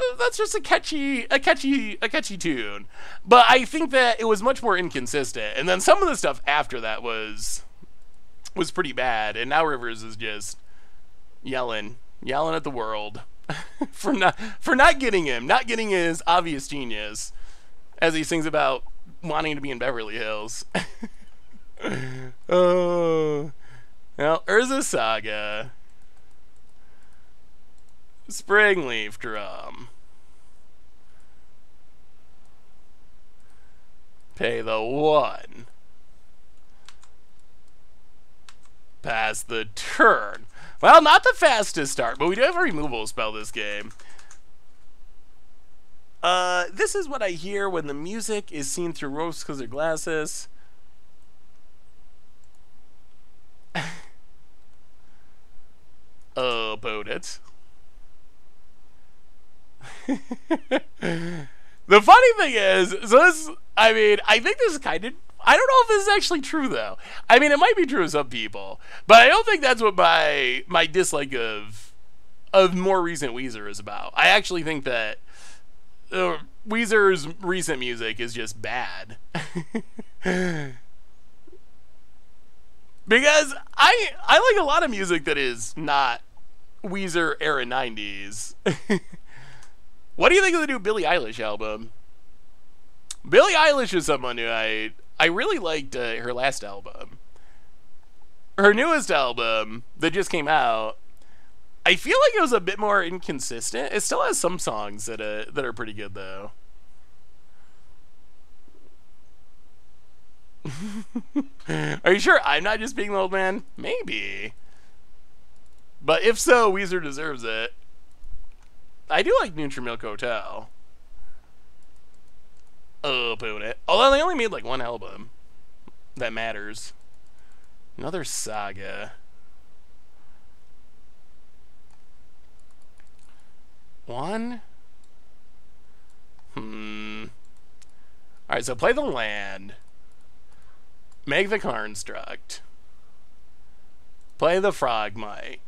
a catchy tune, but I think that it was much more inconsistent. And then some of the stuff after that was pretty bad. And now Rivers is just yelling at the world for not getting his obvious genius, as he sings about wanting to be in Beverly Hills. Oh, well, Urza Saga. Springleaf Drum. Pay the 1. Pass the turn. Well, not the fastest start, but we do have a removal spell this game. This is what I hear when the music is seen through rose-colored glasses. About it. The funny thing is, so this, I mean, I think this is kind of, I don't know if this is actually true though. I mean, it might be true to some people, but I don't think that's what my dislike of more recent Weezer is about. I actually think that Weezer's recent music is just bad. Because I like a lot of music that is not Weezer era 90s. What do you think of the new Billie Eilish album? Billie Eilish is someone who I really liked her last album. Her newest album that just came out, I feel like it was a bit more inconsistent. It still has some songs that are pretty good though. Are you sure I'm not just being the old man? Maybe. But if so, Weezer deserves it. I do like Milk Hotel. About it. Although they only made like one album that matters. Another saga. One? Alright, so play the land. Make the construct. Play the frogmite.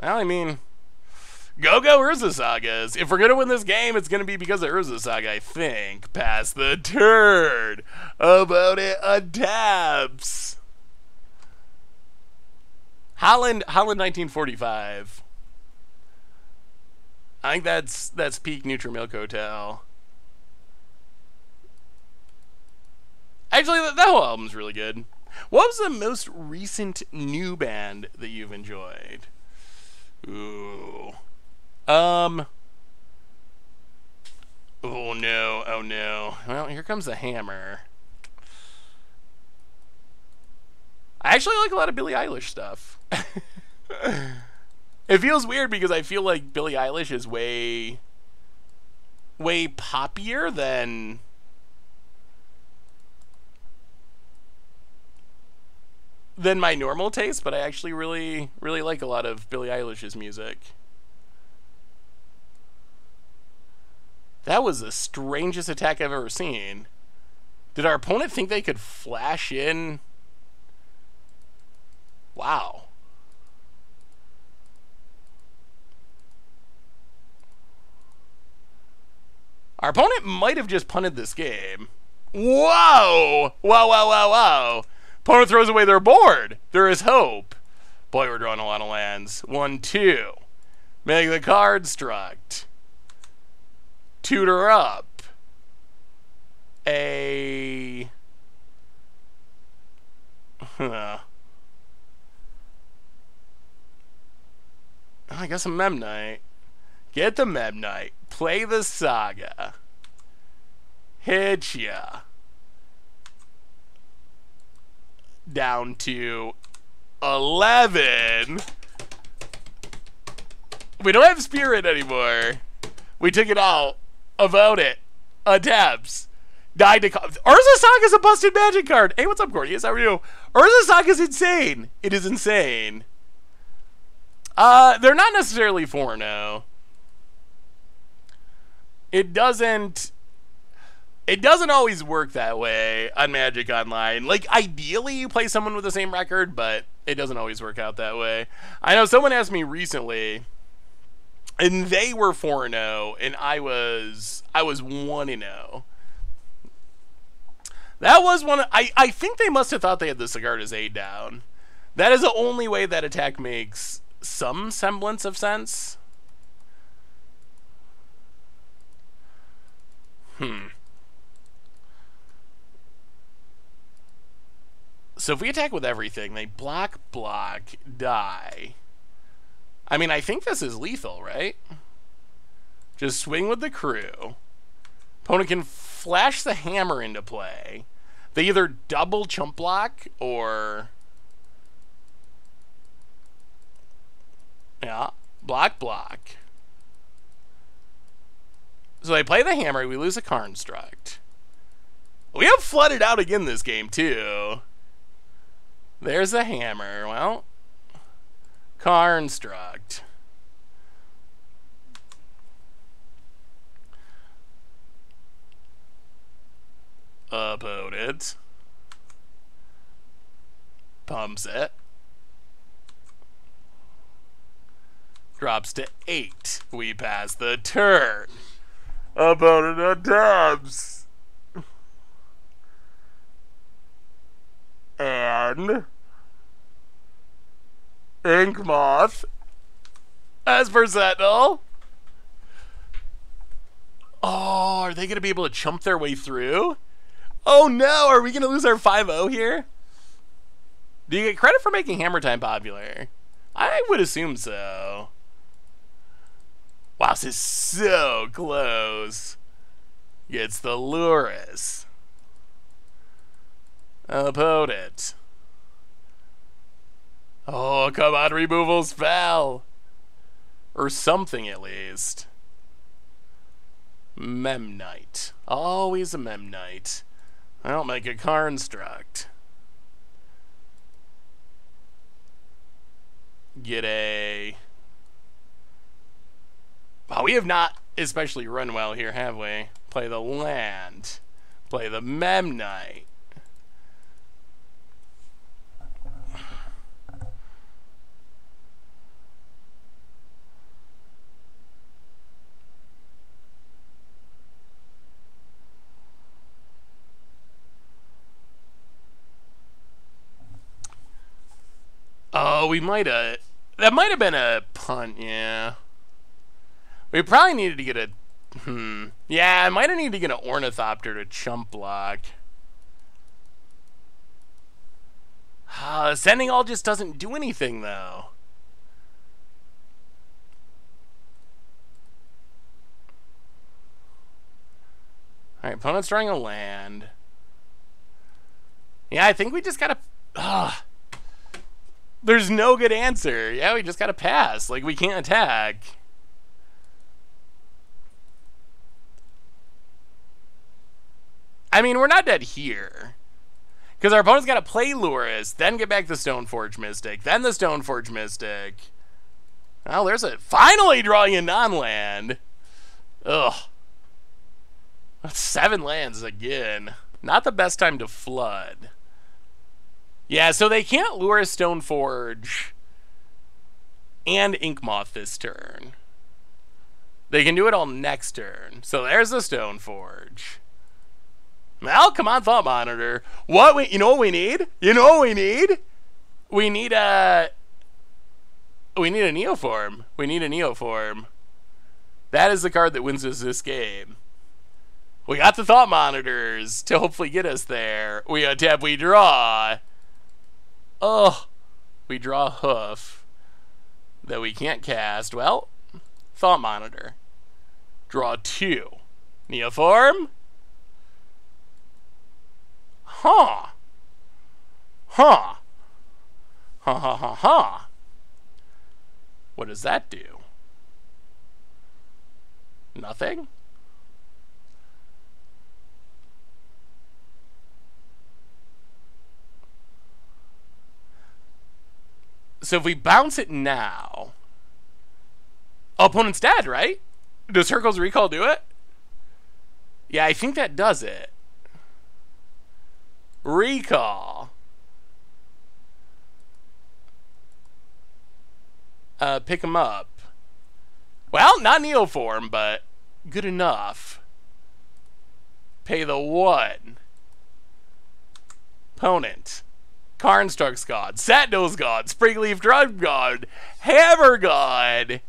Well, I mean, go Urza Sagas. If we're going to win this game, it's going to be because of Urza Saga, I think. Pass the turn. About it, adapts. Holland 1945. I think that's peak Milk Hotel. Actually, that whole album's really good. What was the most recent new band that you've enjoyed? Ooh. Oh no, oh no. Well, here comes the hammer. I actually like a lot of Billie Eilish stuff. It feels weird because I feel like Billie Eilish is way poppier than my normal taste, but I actually really like a lot of Billie Eilish's music. That was the strangest attack I've ever seen. Did our opponent think they could flash in? Wow. Our opponent might have just punted this game. Whoa! Wow. Opponent throws away their board. There is hope. Boy, we're drawing a lot of lands. 1, 2. Make the card struct. Tutor up. I guess a Memnite. Get the Memnite. Play the Saga. Hit ya. Down to 11. We don't have Spirit anymore. We took it out. About it. Adapts. Died to... Urza Saga's a busted Magic card. Hey, what's up, Gordy? How are you? Urza Saga's insane. It is insane. They're not necessarily 4-0. It doesn't always work that way on Magic Online. Like, ideally you play someone with the same record, but it doesn't always work out that way. I know someone asked me recently, and they were 4-0, and I was 1-0. That was one. I think they must have thought they had the Sigarda's Aid down. That is the only way that attack makes some semblance of sense. So if we attack with everything, they block, die. I mean, I think this is lethal, right? Just swing with the crew. Opponent can flash the hammer into play. They either double chump block or... yeah, block. So they play the hammer, we lose a construct. We have flooded out again this game, too. There's a hammer. Well, construct. Opponent pumps it. Drops to 8. We pass the turn. Opponent attempts. And Ink Moth as per Sentinel. Oh, are they going to be able to chump their way through? Oh no, are we going to lose our 5-0 here? Do you get credit for making Hammer Time popular? I would assume so. Wow, this is so close. Gets the Luris. Opponent. Oh, come on, removal spell. Or something at least. Memnite. Always a Memnite. I'll make a construct. Get a... wow, we have not especially run well here, have we? Play the land. Play the Memnite. Oh, we might have... that might have been a punt, yeah. We probably needed to get a... yeah, I might have needed to get an Ornithopter to chump block. Sending all just doesn't do anything, though. Alright, opponent's drawing a land. Yeah, I think we just gotta... there's no good answer. Yeah, we just gotta pass. Like, we can't attack. I mean, we're not dead here. Because our opponent's gotta play Luris, then get back the Stoneforge Mystic, then the Stoneforge Mystic. Well, there's a... finally drawing a non-land. Ugh. That's 7 lands again. Not the best time to flood. Yeah, so they can't lure Stoneforge and Ink Moth this turn. They can do it all next turn. So there's the Stoneforge. Well, come on, Thought Monitor. You know what we need? You know what we need? We need a Neoform. We need a Neoform. That is the card that wins us this game. We got the Thought Monitors to hopefully get us there. We untap, we draw. Oh, we draw a Hoof that we can't cast. Well, Thought Monitor. Draw 2. Neoform. Huh. Huh. Ha ha ha ha. What does that do? Nothing? So if we bounce it now, opponent's dead, right? Does Circle's Recall do it? Yeah, I think that does it. Recall. Pick him up. Well, not Neoform, but good enough. Pay the 1. Opponent. Karnstruck's God, Satnil's God, Springleaf Drum God, Hammer God.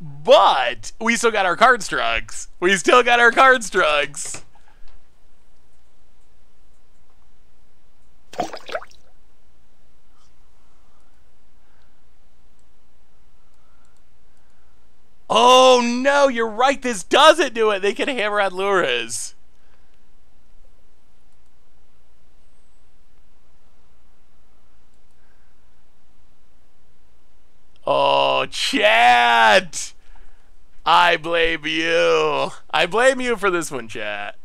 But we still got our Karnstrucks. We still got our Karnstrucks. Oh no, you're right, this doesn't do it. They can hammer on Luras. Oh, chat! I blame you. I blame you for this one, chat.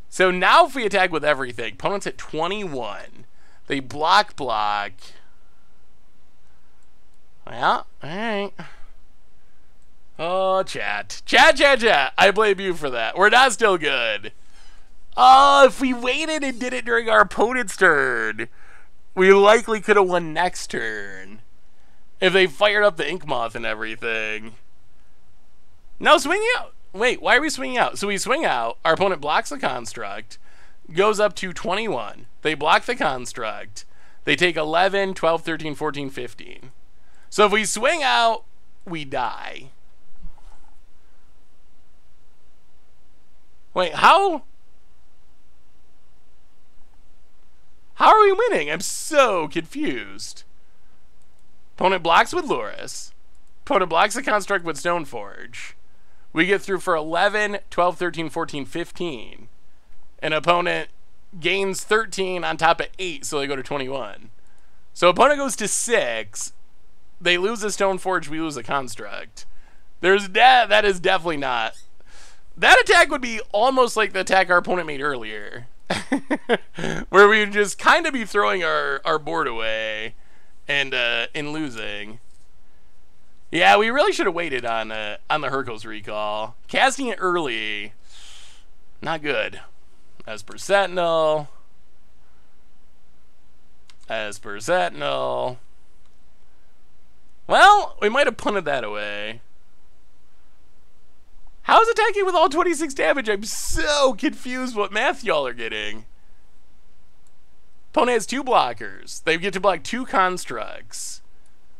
So now if we attack with everything, opponent's at 21. They block. Well, alright. Oh, chat. Chat. I blame you for that. We're not still good. Oh, if we waited and did it during our opponent's turn, we likely could have won next turn. If they fired up the Ink Moth and everything. No, swing out. Wait, why are we swinging out? So we swing out, our opponent blocks the construct, goes up to 21. They block the construct. They take 11, 12, 13, 14, 15. So if we swing out, we die. Wait, how are we winning? I'm so confused. Opponent blocks with Luras. Opponent blocks the construct with Stoneforge. We get through for 11, 12, 13, 14, 15. And opponent gains 13 on top of 8, so they go to 21. So opponent goes to 6. They lose a Stoneforge, we lose a construct. That is definitely not. That attack would be almost like the attack our opponent made earlier. Where we would just kind of be throwing our board away and losing. Yeah, we really should have waited on the Hercules recall. Casting it early, not good. As per Sentinel. Well, we might have punted that away. How's attacking with all 26 damage? I'm so confused what math y'all are getting. Opponent has 2 blockers. They get to block 2 constructs.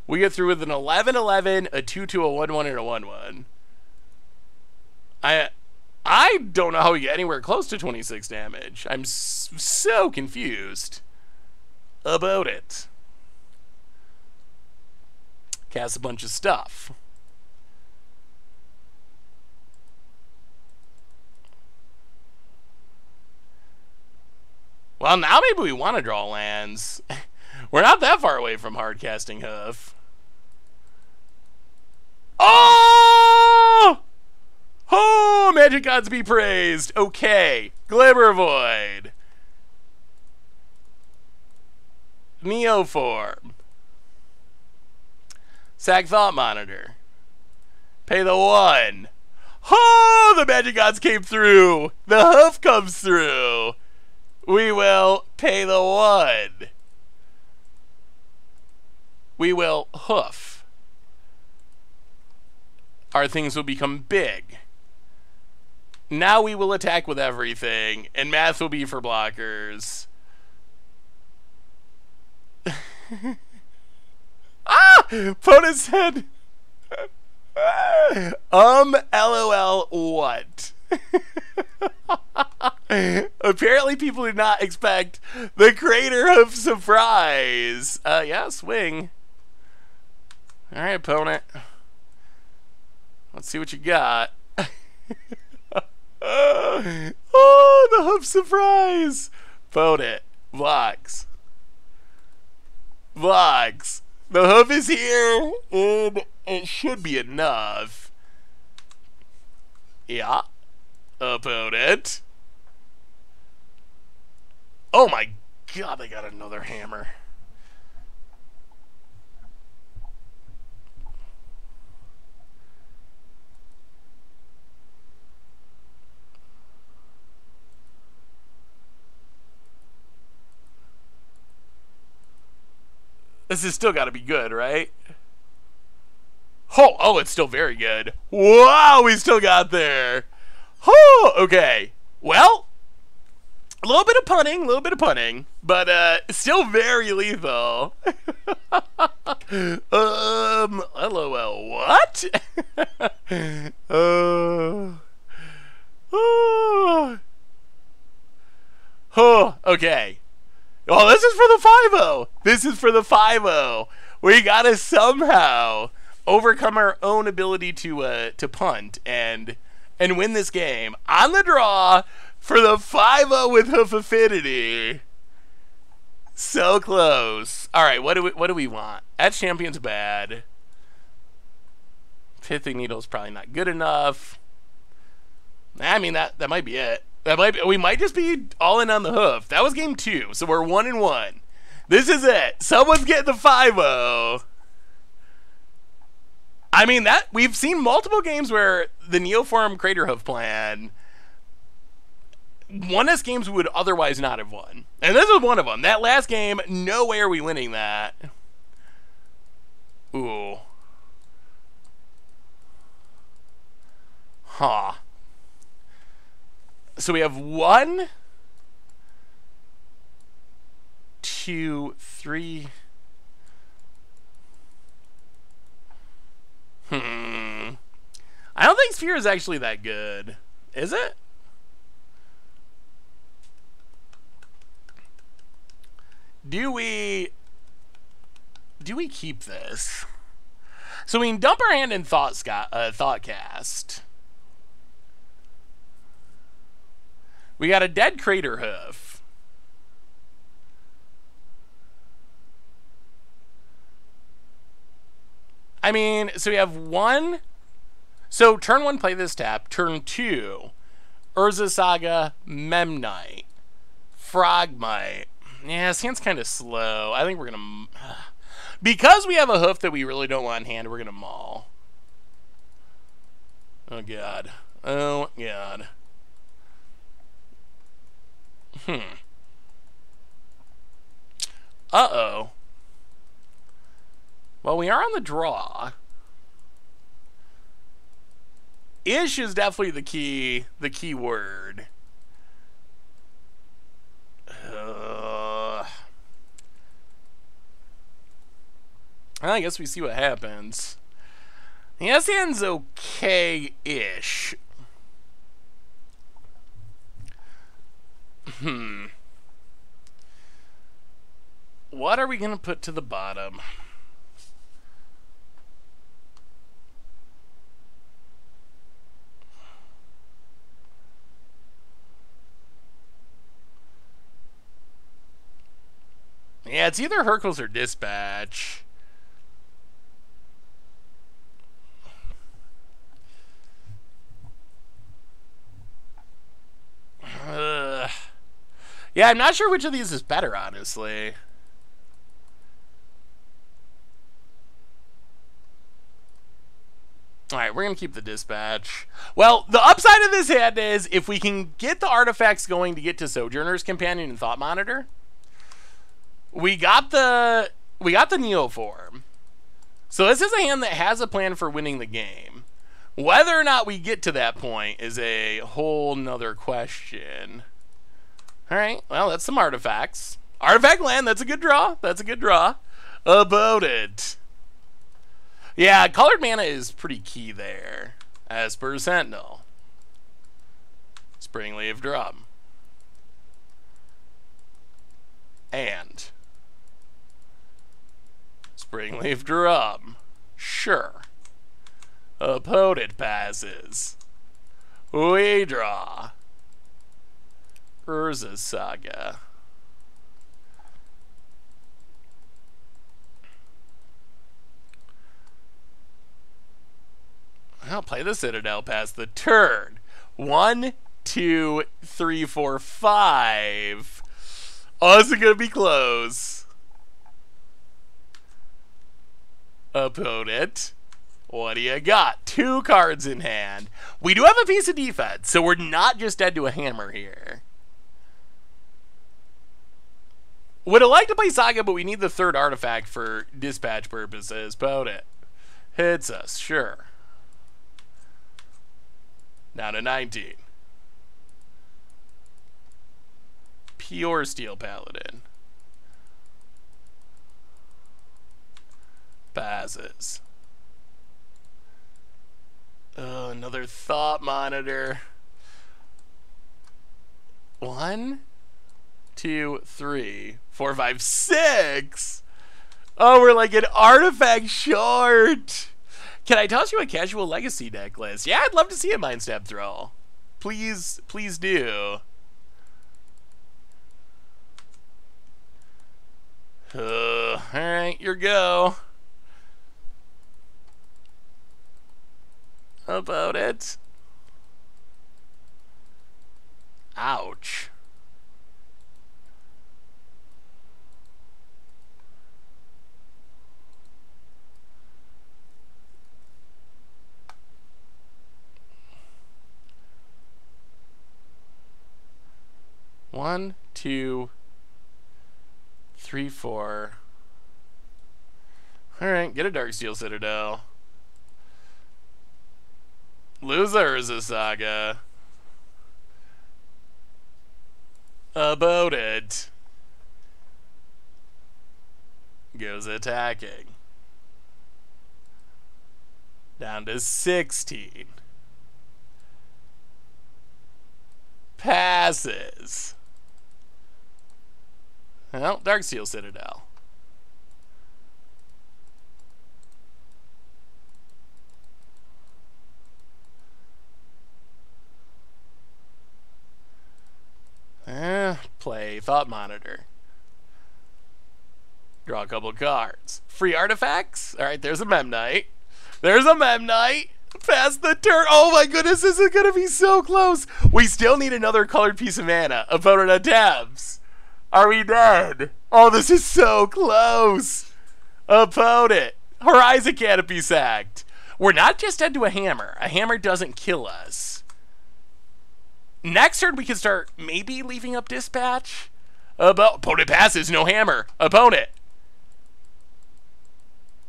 We get through with an 11-11, a 2-2, a 1-1, and a 1-1. I don't know how we get anywhere close to 26 damage. I'm so confused about it. Cast a bunch of stuff. Well, now maybe we want to draw lands. We're not that far away from hard casting Hoof. Oh! Oh, magic gods be praised. Okay. Glimmer Void. Neoform. Sack Thought Monitor. Pay the 1. Oh, the magic gods came through. The Hoof comes through. We will pay the 1. We will Hoof. Our things will become big. Now we will attack with everything, and math will be for blockers. Opponent said, LOL, what? Apparently people did not expect the Craterhoof surprise. Yeah, swing. Alright, opponent. Let's see what you got. Oh, the Hoof surprise. Opponent. Blocks. Blocks. The Hoof is here, and it should be enough. Yeah. Opponent. Oh my god, they got another hammer. This has still got to be good, right? Oh, it's still very good. Wow, we still got there. Oh, okay. Well, a little bit of punting, but still very lethal. LOL, what? Okay. Oh, this is for the 5-0. This is for the 5-0. We gotta somehow overcome our own ability to punt and win this game on the draw for the 5-0 with Hoof Affinity. So close. All right, what do we want? Edge Champion's bad. Pithing Needle's probably not good enough. I mean, that might be it. We might just be all in on the Hoof. That was game 2, so we're 1-1. This is it. Someone's getting the 5-0. I mean, that we've seen multiple games where the Neoform Craterhoof plan won us games we would otherwise not have won. And this was one of them. That last game, no way are we winning that. Ooh. Huh. So we have 1, 2, 3. I don't think Sphere is actually that good. Is it? Do we keep this? So we can dump our hand in Thoughtcast. We got a dead Craterhoof. I mean, so we have 1. So turn 1, play this tap. Turn 2, Urza Saga, Memnite, Frogmite. Yeah, this hand's kind of slow. I think we're going to... Because we have a Hoof that we really don't want in hand, we're going to maul. Oh, God. Oh, God. Uh-oh. Well, we are on the draw. Ish is definitely the key word. I guess we see what happens. The SN's okay-ish. What are we going to put to the bottom? Yeah, it's either Hercules or Dispatch. Yeah, I'm not sure which of these is better, honestly. Alright, we're going to keep the Dispatch. Well, the upside of this hand is if we can get the artifacts going to get to Sojourner's Companion and Thought Monitor, we got the Neoform. So this is a hand that has a plan for winning the game. Whether or not we get to that point is a whole nother question. Alright, well, that's some artifacts. Artifact land, that's a good draw. That's a good draw. About it. Yeah, colored mana is pretty key there. As per Sentinel. Springleaf Drum. And Springleaf Drum. Sure. Opponent passes. We draw. Urza Saga. I'll play the Citadel past the turn. 1, 2, 3, 4, 5. Oh, this is going to be close. Opponent. What do you got? 2 cards in hand. We do have a piece of defense, so we're not just dead to a hammer here. Would have liked to play Saga, but we need the 3rd artifact for dispatch purposes. Opponent hits us, sure. Down to 19. Pure Steel Paladin. Passes. Oh, another Thought Monitor. 1, 2, 3, 4, 5, 6. Oh, we're like an artifact short. Can I toss you a casual legacy deck list? Yeah, I'd love to see a Mind Stab Throw. Please, please do. Alright, your go. About it. Ouch. One, two, three, four. Alright, get a Darksteel Citadel. Loser is a saga. About it. Goes attacking. Down to 16. Passes. Well, Darksteel Citadel. Play Thought Monitor. Draw a couple cards. Free artifacts? Alright, there's a Memnite. There's a Memnite! Pass the turn. Oh my goodness, this is gonna be so close. We still need another colored piece of mana. Opponent attempts. Are we dead? Oh, this is so close. Opponent. Horizon Canopy sacked. We're not just dead to a hammer. A hammer doesn't kill us. Next turn we can start maybe leaving up Dispatch. Opponent passes, no hammer. Opponent.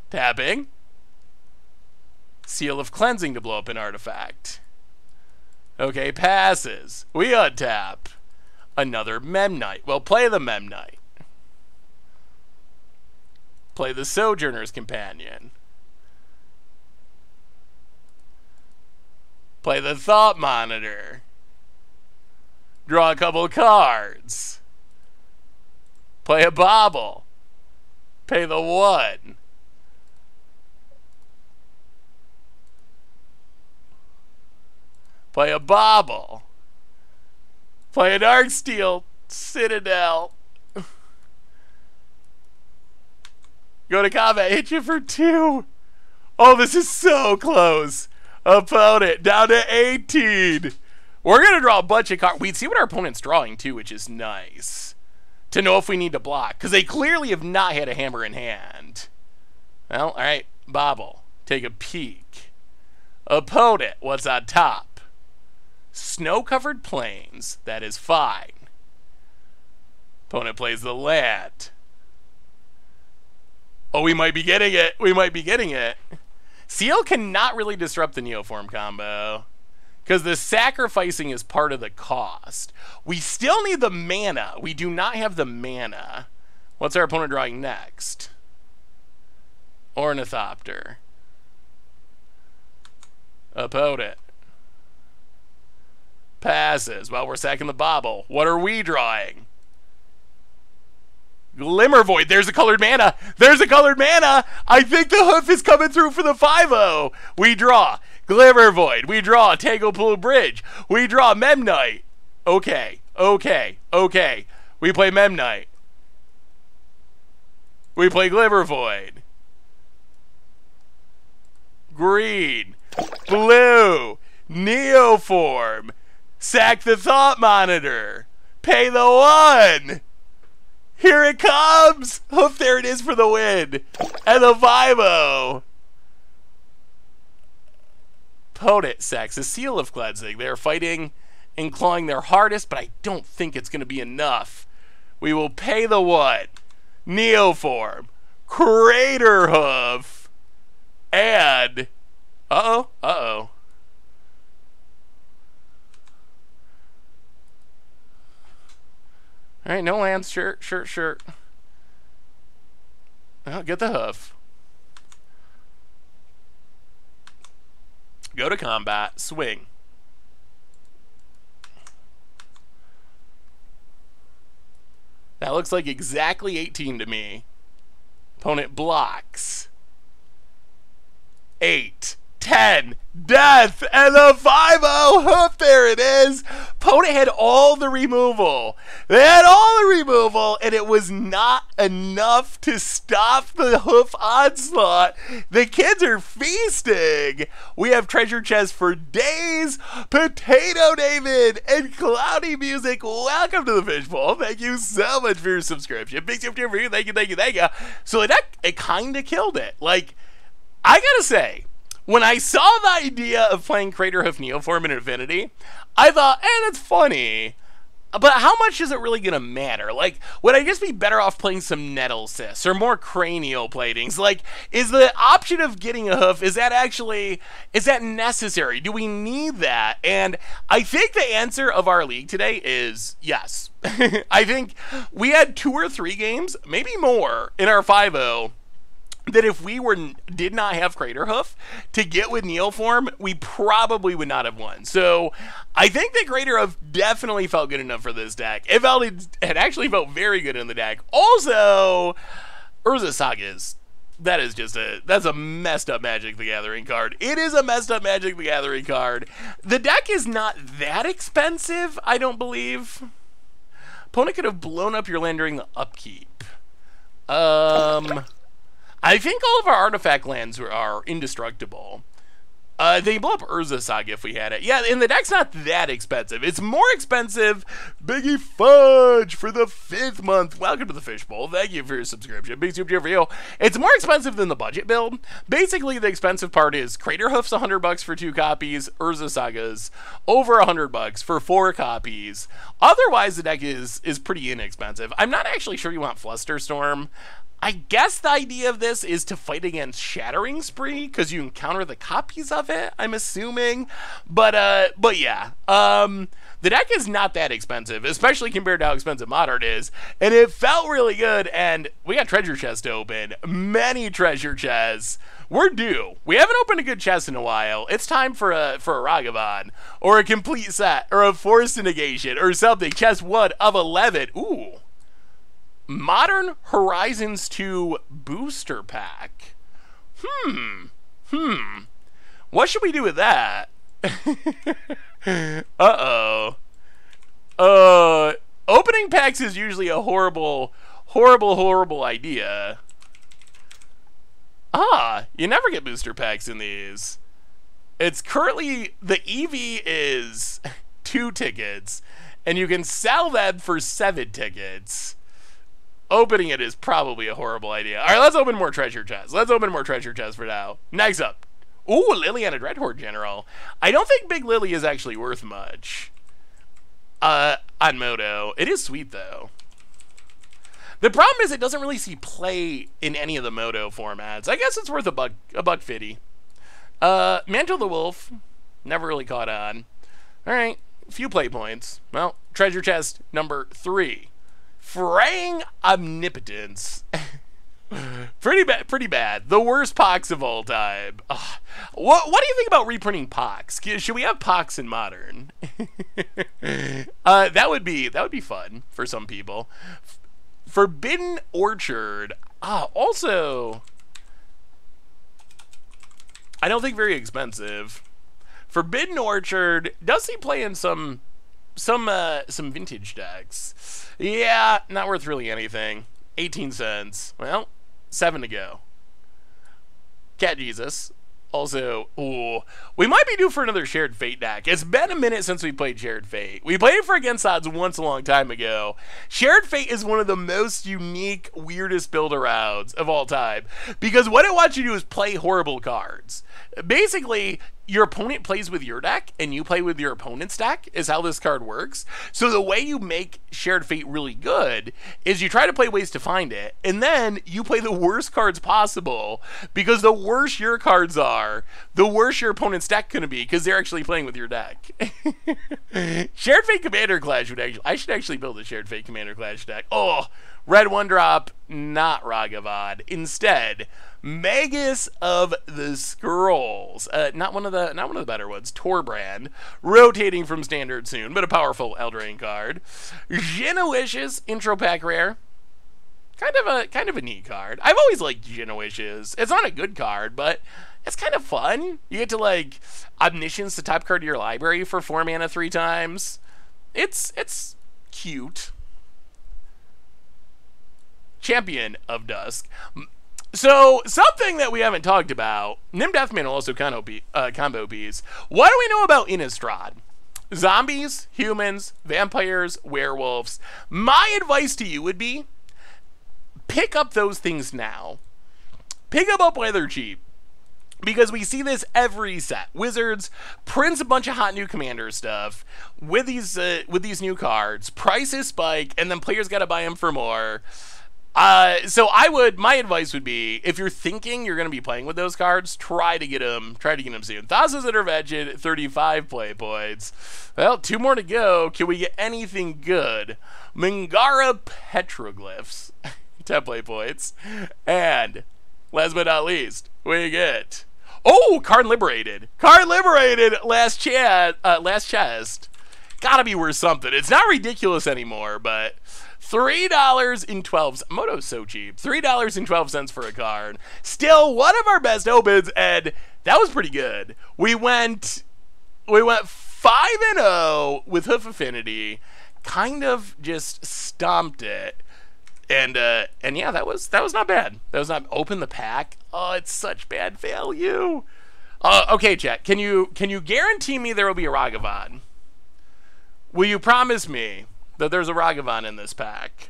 Tapping. Seal of Cleansing to blow up an artifact. Okay, passes. We untap. Another Memnite. Well, play the Memnite. Play the Sojourner's Companion. Play the Thought Monitor. Draw a couple cards. Play a Bauble. Pay the 1. Play a Bauble. Play a Darksteel Citadel. Go to combat, hit you for 2. Oh, this is so close. Opponent down to 18. We're going to draw a bunch of cards. We'd see what our opponent's drawing too, which is nice. To know if we need to block. Because they clearly have not had a hammer in hand. Well, alright. Bauble. Take a peek. Opponent, what's on top? Snow-covered plains. That is fine. Opponent plays the land. Oh, we might be getting it. We might be getting it. Seal cannot really disrupt the Neoform combo. Because the sacrificing is part of the cost. We still need the mana. We do not have the mana. What's our opponent drawing next? Ornithopter. Opponent. Passes. Well, we're sacking the Bauble. What are we drawing? Glimmer Void. There's a colored mana. There's a colored mana. I think the Hoof is coming through for the 5-0. We draw Glimmer Void. We draw Tangle Bridge. We draw Memnite. Okay. Okay. Okay. We play Memnite. We play Glimmer Void. Green. Blue. Neoform. Sack the Thought Monitor. Pay the 1. Here it comes! Hoof, there it is for the win. And the 5-0. Opponent sacks a Seal of Cleansing. They're fighting and clawing their hardest, but I don't think it's going to be enough. We will pay the 1. Neoform. Craterhoof. And... Uh-oh. Uh-oh. Alright, no lands. Sure. Oh, get the Hoof. Go to combat. Swing. That looks like exactly 18 to me. Opponent blocks. 8, 10, death, and the 5-0 Hoof, there it is. Opponent had all the removal. They had all the removal, and it was not enough to stop the Hoof onslaught. The kids are feasting. We have treasure chests for days. Potato David and Cloudy Music, welcome to the Fishbowl. Thank you so much for your subscription. Big tip for you. Thank you, thank you, thank you. So that, it kind of killed it. Like, I gotta say, when I saw the idea of playing Craterhoof Neoform in Affinity, I thought, that's funny. But how much is it really going to matter? Like, would I just be better off playing some Nettle Cysts or more cranial platings? Like, is the option of getting a hoof, is that necessary? Do we need that? And I think the answer of our league today is yes. I think we had 2 or 3 games, maybe more, in our 5-0 that if we did not have Craterhoof to get with Neoform, we probably would not have won. So I think that Craterhoof definitely felt good enough for this deck. It actually felt very good in the deck. Also, Urza Sagas. That's a messed up Magic the Gathering card. It is a messed up Magic the Gathering card. The deck is not that expensive, I don't believe. Opponent could have blown up your land during the upkeep. I think all of our artifact lands are indestructible. They blow up Urza Saga if we had it. Yeah, and the deck's not that expensive. It's more expensive. Biggie Fudge for the 5th month. Welcome to the Fishbowl. Thank you for your subscription. Big super cheer for you. It's more expensive than the budget build. Basically, the expensive part is Craterhoof's $100 for 2 copies. Urza Saga's over $100 for 4 copies. Otherwise, the deck is pretty inexpensive. I'm not actually sure you want Flusterstorm. I guess the idea of this is to fight against Shattering Spree, because you can counter the copies of it, I'm assuming. But yeah. The deck is not that expensive, especially compared to how expensive Modern is. And it felt really good, and we got treasure chests to open. Many treasure chests. We're due. We haven't opened a good chest in a while. It's time for a Ragavan, or a complete set, or a Forced Negation, or something. Chest 1 of 11. Ooh. Modern Horizons 2 Booster Pack. What should we do with that? Uh-oh. Opening packs is usually a horrible idea. You never get booster packs in these. It's currently, the EV is 2 tickets, and you can sell that for 7 tickets. Opening it is probably a horrible idea. All right, let's open more treasure chests. Let's open more treasure chests for now. Next up. Ooh, Liliana Dreadhorde General. I don't think Big Lily is actually worth much on Moto. It is sweet, though. The problem is it doesn't really see play in any of the Moto formats. I guess it's worth a buck 50. Mantle the Wolf. Never really caught on. All right, few play points. Well, treasure chest number 3. Fraying Omnipotence. Pretty bad. The worst Pox of all time. What do you think about reprinting Pox? Should we have Pox in Modern? That would be fun for some people. Forbidden Orchard. Also, I don't think very expensive. Forbidden Orchard does he play in some vintage decks. Yeah, not worth really anything. 18 cents. Well, 7 to go. Cat Jesus. Also, ooh, we might be due for another Shared Fate deck. It's been a minute since we played Shared Fate. We played it for Against Odds once a long time ago. Shared Fate is one of the most unique, weirdest build-arounds of all time, because what it wants you to do is play horrible cards. Basically, your opponent plays with your deck, and you play with your opponent's deck, is how this card works. So the way you make Shared Fate really good is you try to play ways to find it, and then you play the worst cards possible, because the worse your cards are, the worse your opponent's deck going to be, because they're actually playing with your deck. Shared Fate Commander Clash I should actually build a Shared Fate Commander Clash deck. Oh, red 1-drop, not Ragavan. Instead, Magus of the Scrolls. Not one of the better ones. Torbrand, rotating from standard soon, but a powerful Eldraine card. Genowishes, intro pack rare. Kind of a neat card. I've always liked Genowishes. It's not a good card, but It's kind of fun. You get to, like, Omniscience the top card of your library for 4 mana 3 times. It's cute. Champion of Dusk. So, something that we haven't talked about, Nim Deathman will also combo piece. What do we know about Innistrad? Zombies, humans, vampires, werewolves. My advice to you would be, pick up those things now. Pick them up while they're cheap. Because we see this every set. Wizards prints a bunch of hot new commander stuff with these new cards. Prices spike, and then players got to buy them for more. So my advice would be, if you're thinking you're going to be playing with those cards, try to get them soon. Thassa's Intervention, 35 play points. Well, 2 more to go. Can we get anything good? Mangara Petroglyphs, 10 play points. And last but not least, we get, Card Liberated. Card Liberated, last chest. Gotta be worth something. It's not ridiculous anymore, but $3.12. Moto's so cheap. $3.12 for a card. Still one of our best opens, and that was pretty good. We went 5-0 with Hoof Affinity. Kind of just stomped it. And yeah, that was not bad. That was not open the pack. Oh, it's such bad value. Okay, chat. Can you guarantee me there will be a Ragavan? Will you promise me that there's a Ragavan in this pack,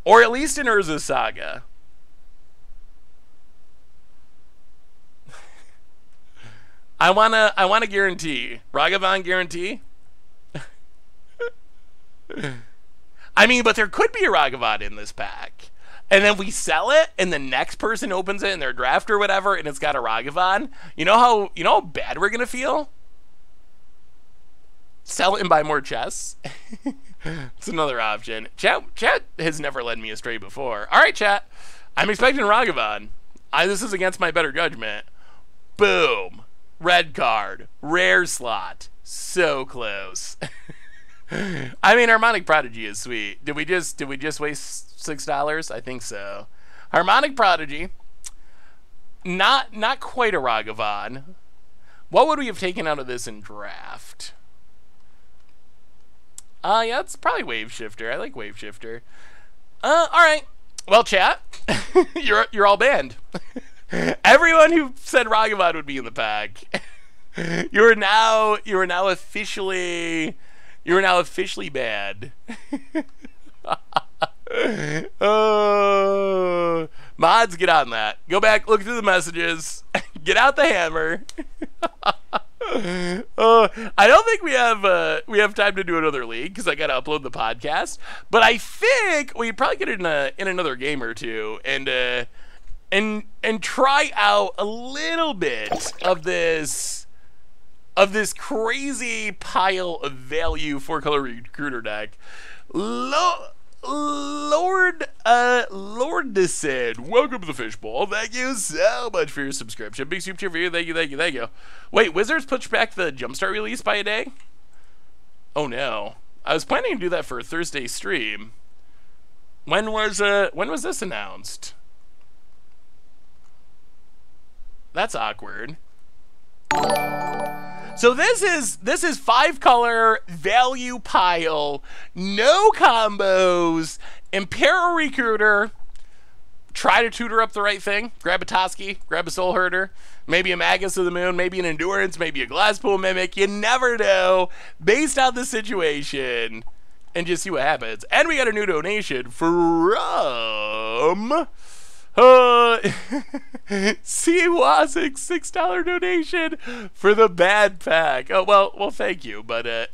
or at least in Urza's Saga? I wanna guarantee. Ragavan guarantee. I mean, but there could be a Ragavan in this pack. And then we sell it, and the next person opens it in their draft or whatever, and it's got a Ragavan. You know how bad we're gonna feel? Sell it and buy more chests. It's another option. Chat has never led me astray before. All right, chat. I'm expecting Ragavan. This is against my better judgment. Boom. Red card. Rare slot. So close. I mean, Harmonic Prodigy is sweet. Did we just waste $6? I think so. Harmonic Prodigy. Not quite a Ragavan. What would we have taken out of this in draft? Yeah, it's probably Wave Shifter. I like Wave Shifter. All right. Well, chat, you're all banned. Everyone who said Ragavan would be in the pack. You are now officially banned. Mods, get on that. Go back, look through the messages. Get out the hammer. I don't think we have time to do another league because I gotta upload the podcast. But I think we probably get in another game or two and try out a little bit of this crazy pile of value 4-color recruiter deck. Lord Descend, welcome to the Fishbowl. Thank you so much for your subscription. Big super cheer for you. Thank you. Wait, Wizards pushed back the Jumpstart release by a day? Oh no. I was planning to do that for a Thursday stream. When was this announced? That's awkward. So this is 5-color value pile, no combos, Imperial Recruiter. Try to tutor up the right thing. Grab a Toski, grab a Soul Herder, maybe a Magus of the Moon, maybe an Endurance, maybe a Glasspool Mimic. You never know, based on the situation, and just see what happens. And we got a new donation from C. Wasik, $6 donation for the bad pack. Oh well, thank you, but that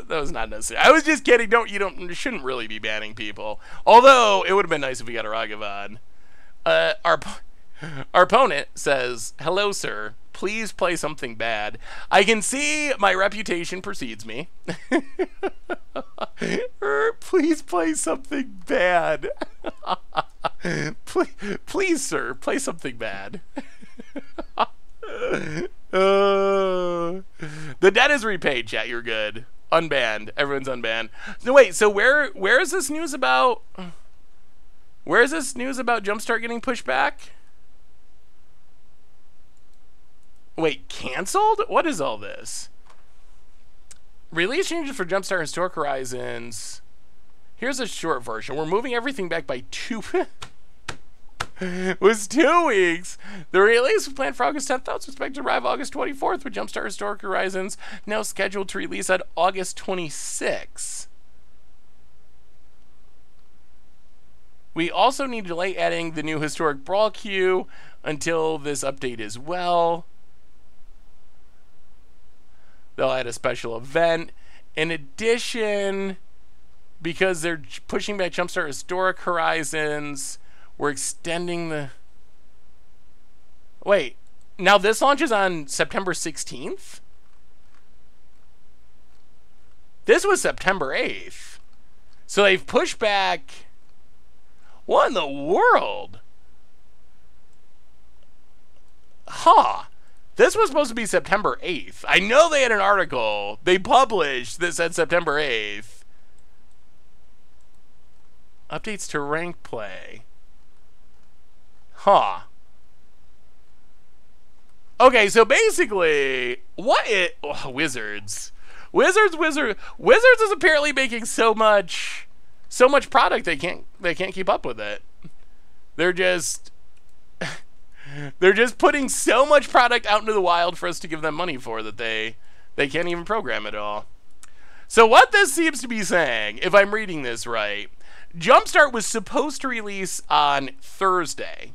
was not necessary. I was just kidding. You shouldn't really be banning people. Although it would have been nice if we got a Ragavan. Our opponent says, "Hello, sir. Please play something bad. I can see my reputation precedes me. Please play something bad. Please, sir, play something bad." The debt is repaid, chat. You're good. Unbanned. Everyone's unbanned. No, wait. So where is this news about? Where is this news about Jumpstart getting pushed back? Wait, canceled? What is all this? Release changes for Jumpstart Historic Horizons. Here's a short version. We're moving everything back by 2... was 2 weeks. The release was planned for August 10th. It's expected to arrive August 24th, with Jumpstart Historic Horizons now scheduled to release on August 26th. We also need to delay adding the new Historic Brawl queue until this update as well. They'll add a special event. In addition, because they're pushing back Jumpstart Historic Horizons, we're extending the... Wait, now this launches on September 16th? This was September 8th. So they've pushed back... What in the world? Huh. This was supposed to be September 8th. I know they had an article they published that said September 8th. Updates to rank play. Huh. Okay, so basically, Wizards. Wizards is apparently making so much product they can't keep up with it. They're just putting so much product out into the wild for us to give them money for that they can't even program it all. So what this seems to be saying, if I'm reading this right, Jumpstart was supposed to release on Thursday,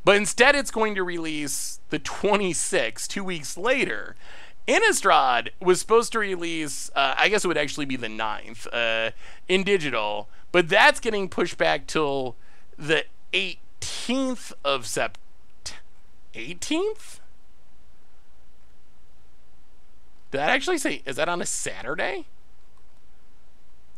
but instead it's going to release the 26th, 2 weeks later. Innistrad was supposed to release, I guess it would actually be the 9th, in digital, but that's getting pushed back till the 18th of September. 18th? Did that actually say, is that on a Saturday?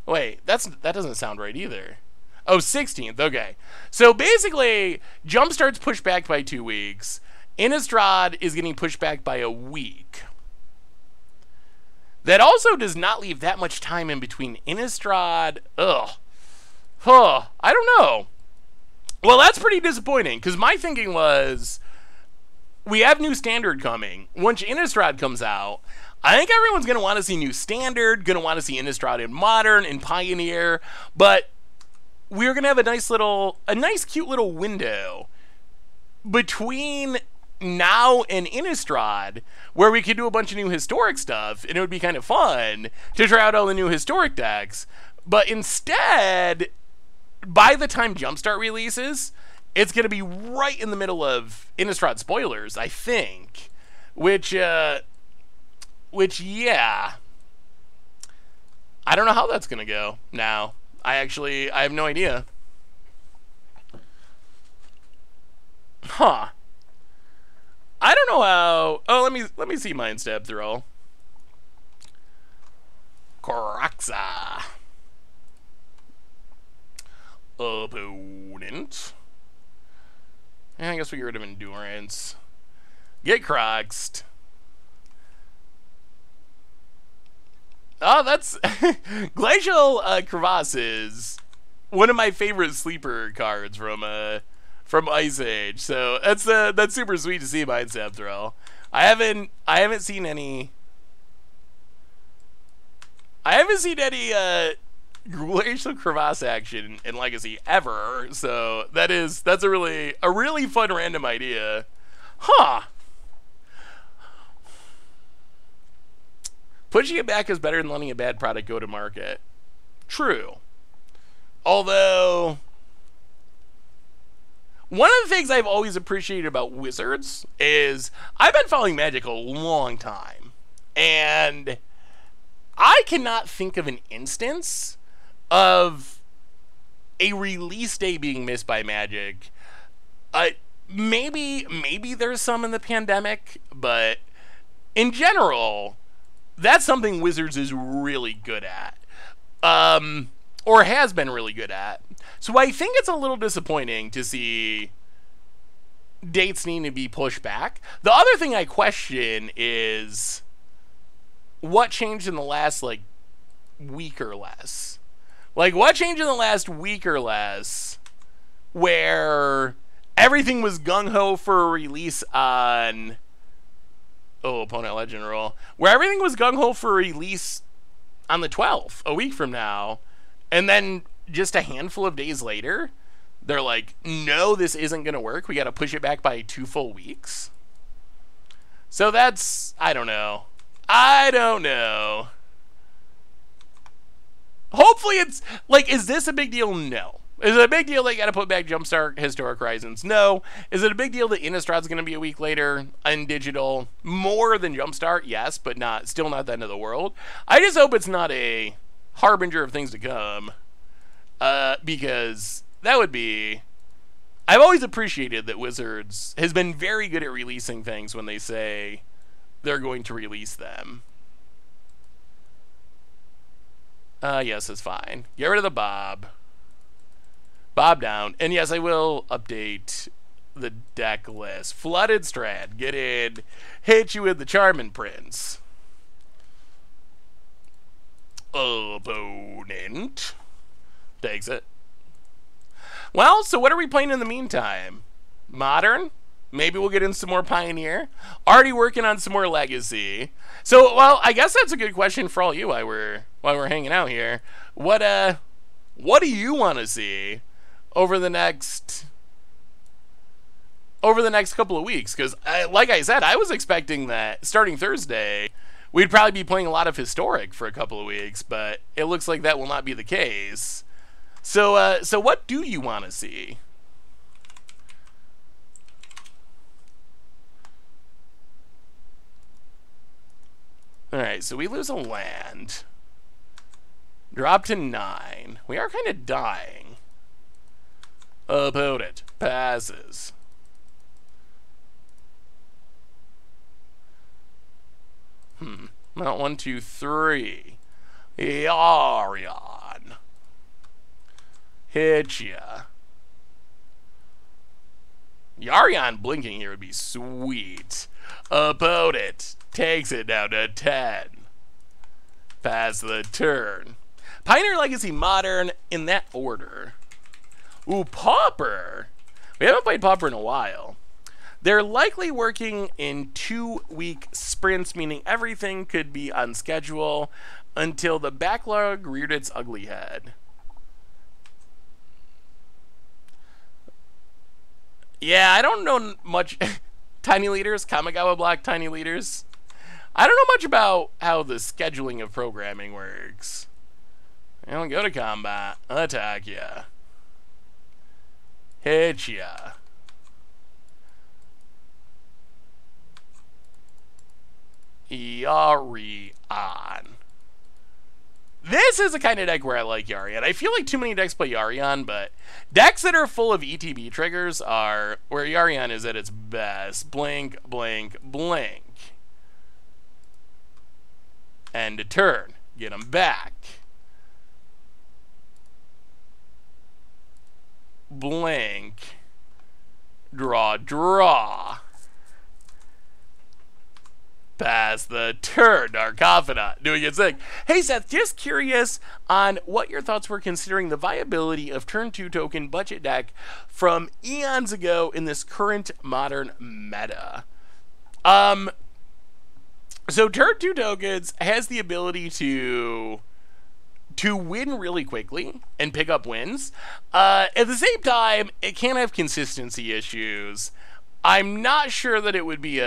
Wait, that doesn't sound right either. Oh, 16th, okay. So basically, Jumpstart's pushed back by 2 weeks. Innistrad is getting pushed back by a week. That also does not leave that much time in between Innistrad. Ugh. Huh. I don't know. Well, that's pretty disappointing, because my thinking was, we have new Standard coming. Once Innistrad comes out, I think everyone's going to want to see new Standard, going to want to see Innistrad in Modern, in Pioneer, but we're going to have a nice cute little window between now and Innistrad where we could do a bunch of new Historic stuff, and it would be kind of fun to try out all the new Historic decks. But instead, by the time Jumpstart releases, it's going to be right in the middle of Innistrad spoilers, I think. Which, yeah. I don't know how that's going to go now. I have no idea. Huh. I don't know how... Oh, let me see Mind Stab Throw. Coraxa. Opponent. I guess we get rid of Endurance. Get Croxed. Oh, that's... Glacial Crevasse is one of my favorite sleeper cards from Ice Age. So that's super sweet to see Mind Stab Throw. I haven't seen any Glacial Crevasse action in Legacy ever. So that's a really fun random idea. Huh. Pushing it back is better than letting a bad product go to market. True. Although, one of the things I've always appreciated about Wizards is I've been following Magic a long time, and I cannot think of an instance of a release day being missed by Magic. Maybe there's some in the pandemic, but in general, that's something Wizards is really good at, or has been really good at. So I think it's a little disappointing to see dates need to be pushed back. The other thing I question is what changed in the last, week or less? What changed in the last week or less where everything was gung-ho for a release on Oh, opponent legend rule. Where everything was gung-ho for release on the 12th, a week from now. And then just a handful of days later, they're like, no, this isn't going to work. We got to push it back by 2 full weeks. So that's, I don't know. Hopefully it's, like, is this a big deal? No. Is it a big deal they got to put back Jumpstart Historic Horizons? No. Is it a big deal that Innistrad's going to be a week later in digital? More than Jumpstart, yes, but still not the end of the world. I just hope it's not a harbinger of things to come. Because that would be... I've always appreciated that Wizards has been very good at releasing things when they say they're going to release them. Yes, it's fine. Get rid of the Bob. Bob down. And yes, I will update the deck list. Flooded Strand. Get in. Hit you with the Charming Prince. Opponent. Takes it. Well, so what are we playing in the meantime? Modern? Maybe we'll get in some more Pioneer. Already working on some more Legacy. So, well, I guess that's a good question for all you while we're hanging out here. What do you want to see over the next couple of weeks? Because, like I said, I was expecting that starting Thursday, we'd probably be playing a lot of Historic for a couple of weeks, but it looks like that will not be the case. So, so what do you want to see? Alright, so we lose a land. Drop to 9. We are kind of dying. Opponent passes. Mount 1, 2, 3. Yarion. Hit ya. Yarion blinking here would be sweet. Opponent takes it down to 10. Pass the turn. Pioneer, Legacy, Modern, in that order. Ooh, Pauper. We haven't played Pauper in a while. They're likely working in 2-week sprints, meaning everything could be on schedule until the backlog reared its ugly head. Yeah, I don't know much. Tiny Leaders, Kamigawa Black Tiny Leaders. I don't know much about how the scheduling of programming works. I don't go to combat. Attack ya. Hit ya. Yarion. This is the kind of deck where I like Yarion. I feel like too many decks play Yarion, but decks that are full of ETB triggers are where Yarion is at its best. Blink, blink, blink. End of turn. Get them back. Blink. Draw, draw. Pass the turn. Dark Confidant doing its thing. Hey Seth, just curious on what your thoughts were considering the viability of turn 2 token budget deck from eons ago in this current modern meta. So turn 2 tokens has the ability to win really quickly and pick up wins. At the same time, it can have consistency issues. I'm not sure that it would be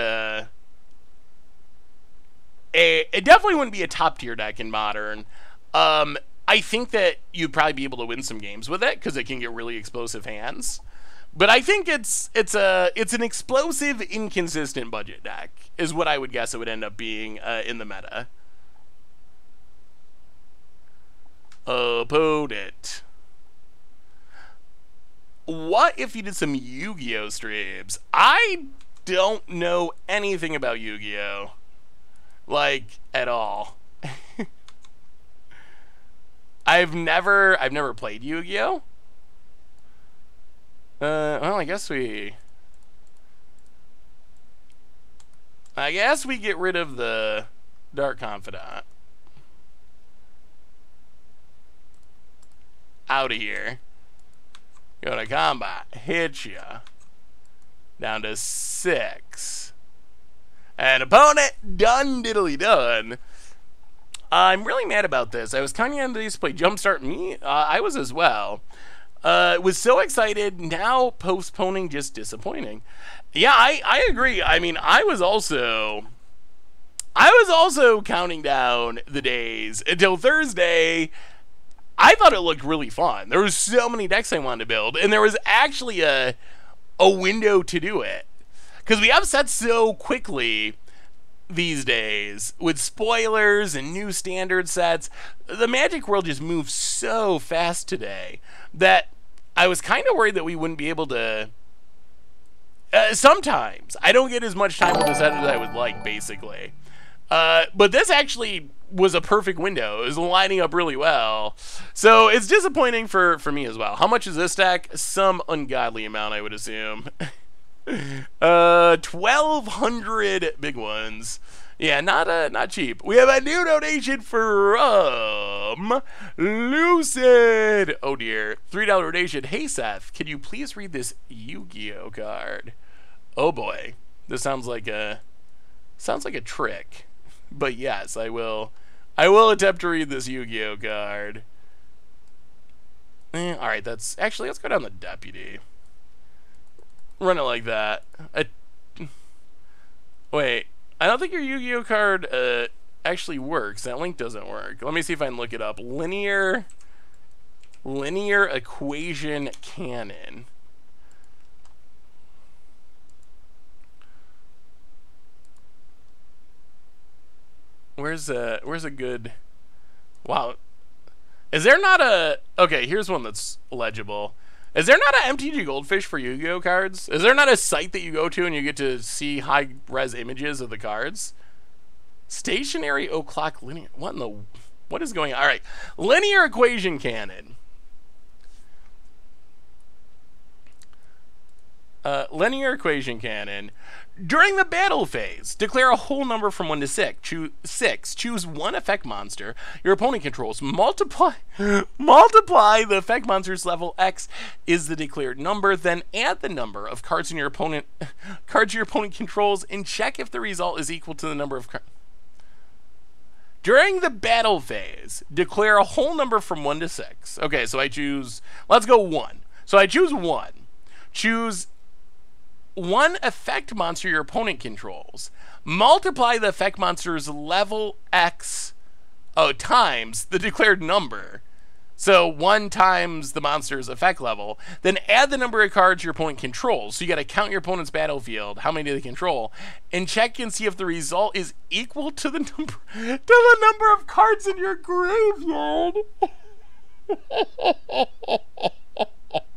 it definitely wouldn't be a top tier deck in Modern. I think that you'd probably be able to win some games with it because it can get really explosive hands. But I think it's an explosive, inconsistent budget deck is what I would guess it would end up being in the meta. Opponent. What if you did some Yu-Gi-Oh streams? I don't know anything about Yu-Gi-Oh. Like, at all. I've never played Yu-Gi-Oh. Well, I guess we get rid of the Dark Confidant. Out of here. Go to combat. Hit ya. Down to 6. And opponent, done diddly done. I'm really mad about this. I was counting on these to play Jumpstart me. I was as well. Was so excited, now postponing, just disappointing. Yeah, I agree. I mean, I was also counting down the days until Thursday. I thought it looked really fun. There was so many decks I wanted to build, and there was actually a window to do it. Because we have sets so quickly these days with spoilers and new standard sets. The Magic world just moves so fast today that I was kind of worried that we wouldn't be able to. Sometimes I don't get as much time with the set as I would like, basically. But this actually was a perfect window. It was lining up really well. So it's disappointing for me as well. How much is this deck? Some ungodly amount, I would assume. 1,200 big ones. Yeah, not cheap. We have a new donation from Lucid. Oh dear, $3 donation. Hey Seth, can you please read this Yu-Gi-Oh card? Oh boy, this sounds like a trick. But yes, I will attempt to read this Yu-Gi-Oh card. All right, let's go down the deputy. Run it like that. Wait, I don't think your Yu-Gi-Oh card actually works. That link doesn't work. Let me see if I can look it up. Linear equation cannon. Where's a good? Wow, is there not a? Okay, here's one that's legible. Is there not an MTG Goldfish for Yu-Gi-Oh cards? Is there not a site that you go to and you get to see high-res images of the cards? Stationary o'clock linear. What is going on? All right, linear equation cannon. Linear equation cannon. During the battle phase, declare a whole number from 1 to 6. Choose one effect monster your opponent controls. Multiply the effect monster's level. X is the declared number. Then add the number of cards your opponent controls and check if the result is equal to the number of cards. During the battle phase, declare a whole number from 1 to 6. Okay, so I choose. Let's go 1. So I choose 1. Choose one effect monster your opponent controls. Multiply the effect monster's level X times the declared number. So 1 times the monster's effect level. Then add the number of cards your opponent controls. So you got to count your opponent's battlefield. How many do they control? And check and see if the result is equal to the number of cards in your graveyard.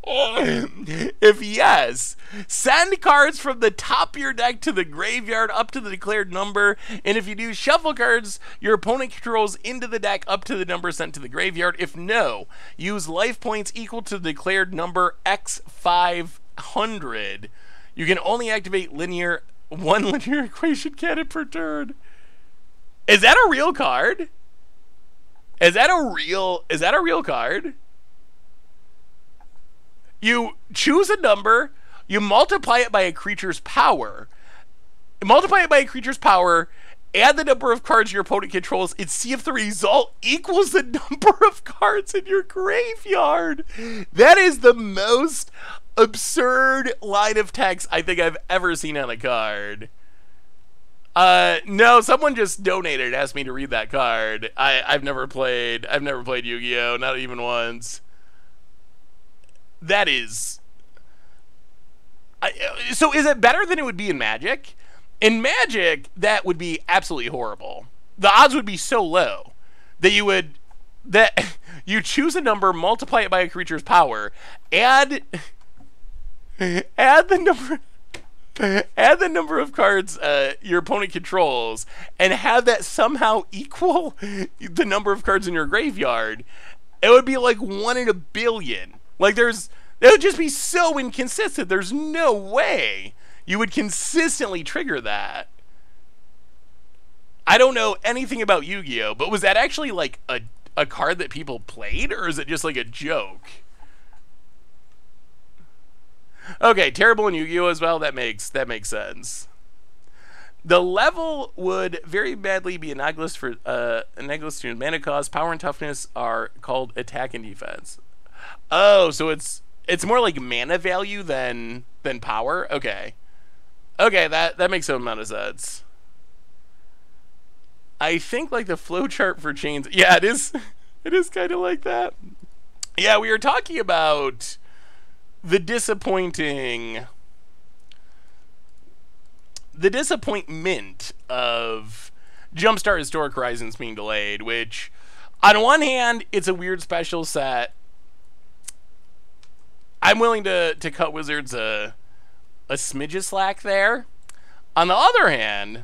If yes, send cards from the top of your deck to the graveyard up to the declared number. And if you do, shuffle cards your opponent controls into the deck up to the number sent to the graveyard. If no, use life points equal to the declared number X500. You can only activate one linear equation cannon per turn. Is that a real card? Is that a real card? You choose a number, you multiply it by a creature's power. Add the number of cards your opponent controls, and see if the result equals the number of cards in your graveyard. That is the most absurd line of text I think I've ever seen on a card. No, someone just donated, asked me to read that card. I've never played Yu-Gi-Oh, not even once. That is... so is it better than it would be in Magic? In Magic, that would be absolutely horrible. The odds would be so low that you choose a number, multiply it by a creature's power, add the number of cards your opponent controls, and have that somehow equal the number of cards in your graveyard. It would be like 1 in a billion. Like that would just be so inconsistent. There's no way you would consistently trigger that. I don't know anything about Yu-Gi-Oh, but was that actually like a card that people played, or is it just like a joke? Okay, terrible in Yu-Gi-Oh as well. That makes sense. The level would very badly be analogous for analogous to mana cost. Power and toughness are called attack and defense. Oh, so it's more like mana value than power. Okay, okay, that makes some amount of sense. I think like the flowchart for chains. Yeah, it is. It is kind of like that. Yeah, we were talking about the disappointment of Jumpstart Historic Horizons being delayed, which on one hand, it's a weird special set. I'm willing to cut Wizards a smidge of slack there. On the other hand,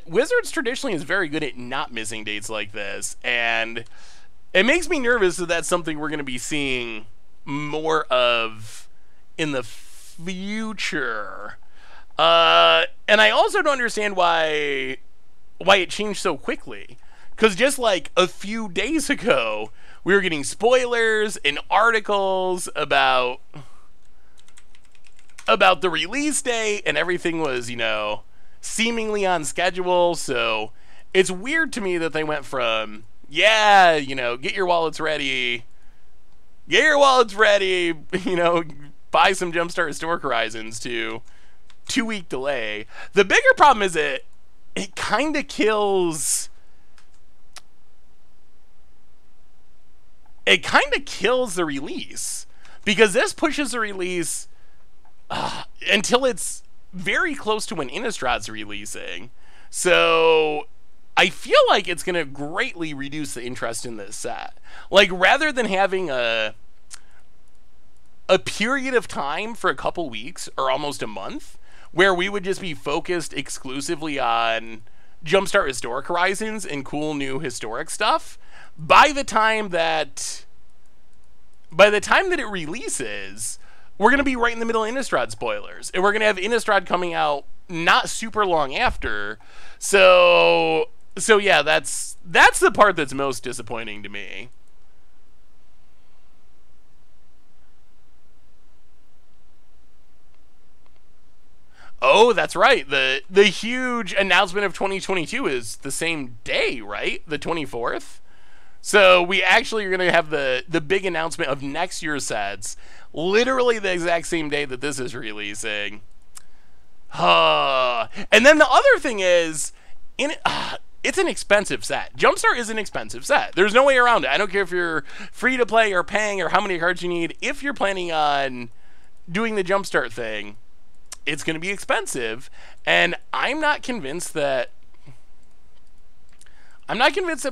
Wizards traditionally is very good at not missing dates like this, and it makes me nervous that that's something we're going to be seeing more of in the future. And I also don't understand why it changed so quickly. Because just like a few days ago, we were getting spoilers and articles about the release date, and everything was, you know, seemingly on schedule. So it's weird to me that they went from, yeah, you know, get your wallets ready, you know, buy some Jumpstart Historic Horizons, to 2-week delay. The bigger problem is it kind of kills the release, because this pushes the release until it's very close to when Innistrad's releasing. So I feel like it's going to greatly reduce the interest in this set. Like, rather than having a period of time for a couple weeks or almost a month where we would just be focused exclusively on Jumpstart Historic Horizons and cool new historic stuff, by the time that it releases, we're going to be right in the middle of Innistrad spoilers, and we're going to have Innistrad coming out not super long after. So yeah, that's the part that's most disappointing to me. Oh, that's right. The huge announcement of 2022 is the same day, right? The 24th. So we actually are going to have the big announcement of next year's sets literally the exact same day that this is releasing. And then the other thing is, it's an expensive set. Jumpstart is an expensive set. There's no way around it. I don't care if you're free to play or paying or how many cards you need. If you're planning on doing the Jumpstart thing, it's going to be expensive, and I'm not convinced that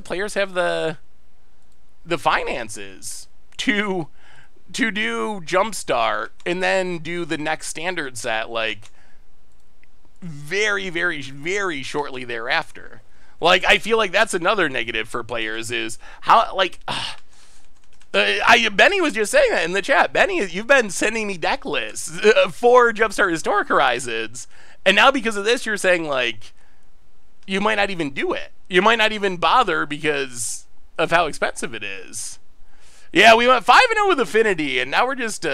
players have the finances to do Jumpstart and then do the next standard set like very, very, very shortly thereafter. Like, I feel like that's another negative for players, is how, like, Benny was just saying that in the chat. Benny, you've been sending me deck lists for Jumpstart Historic Horizons, and now because of this, you're saying, like, you might not even do it. You might not even bother because of how expensive it is. Yeah, we went 5-0 with Affinity, and now we're just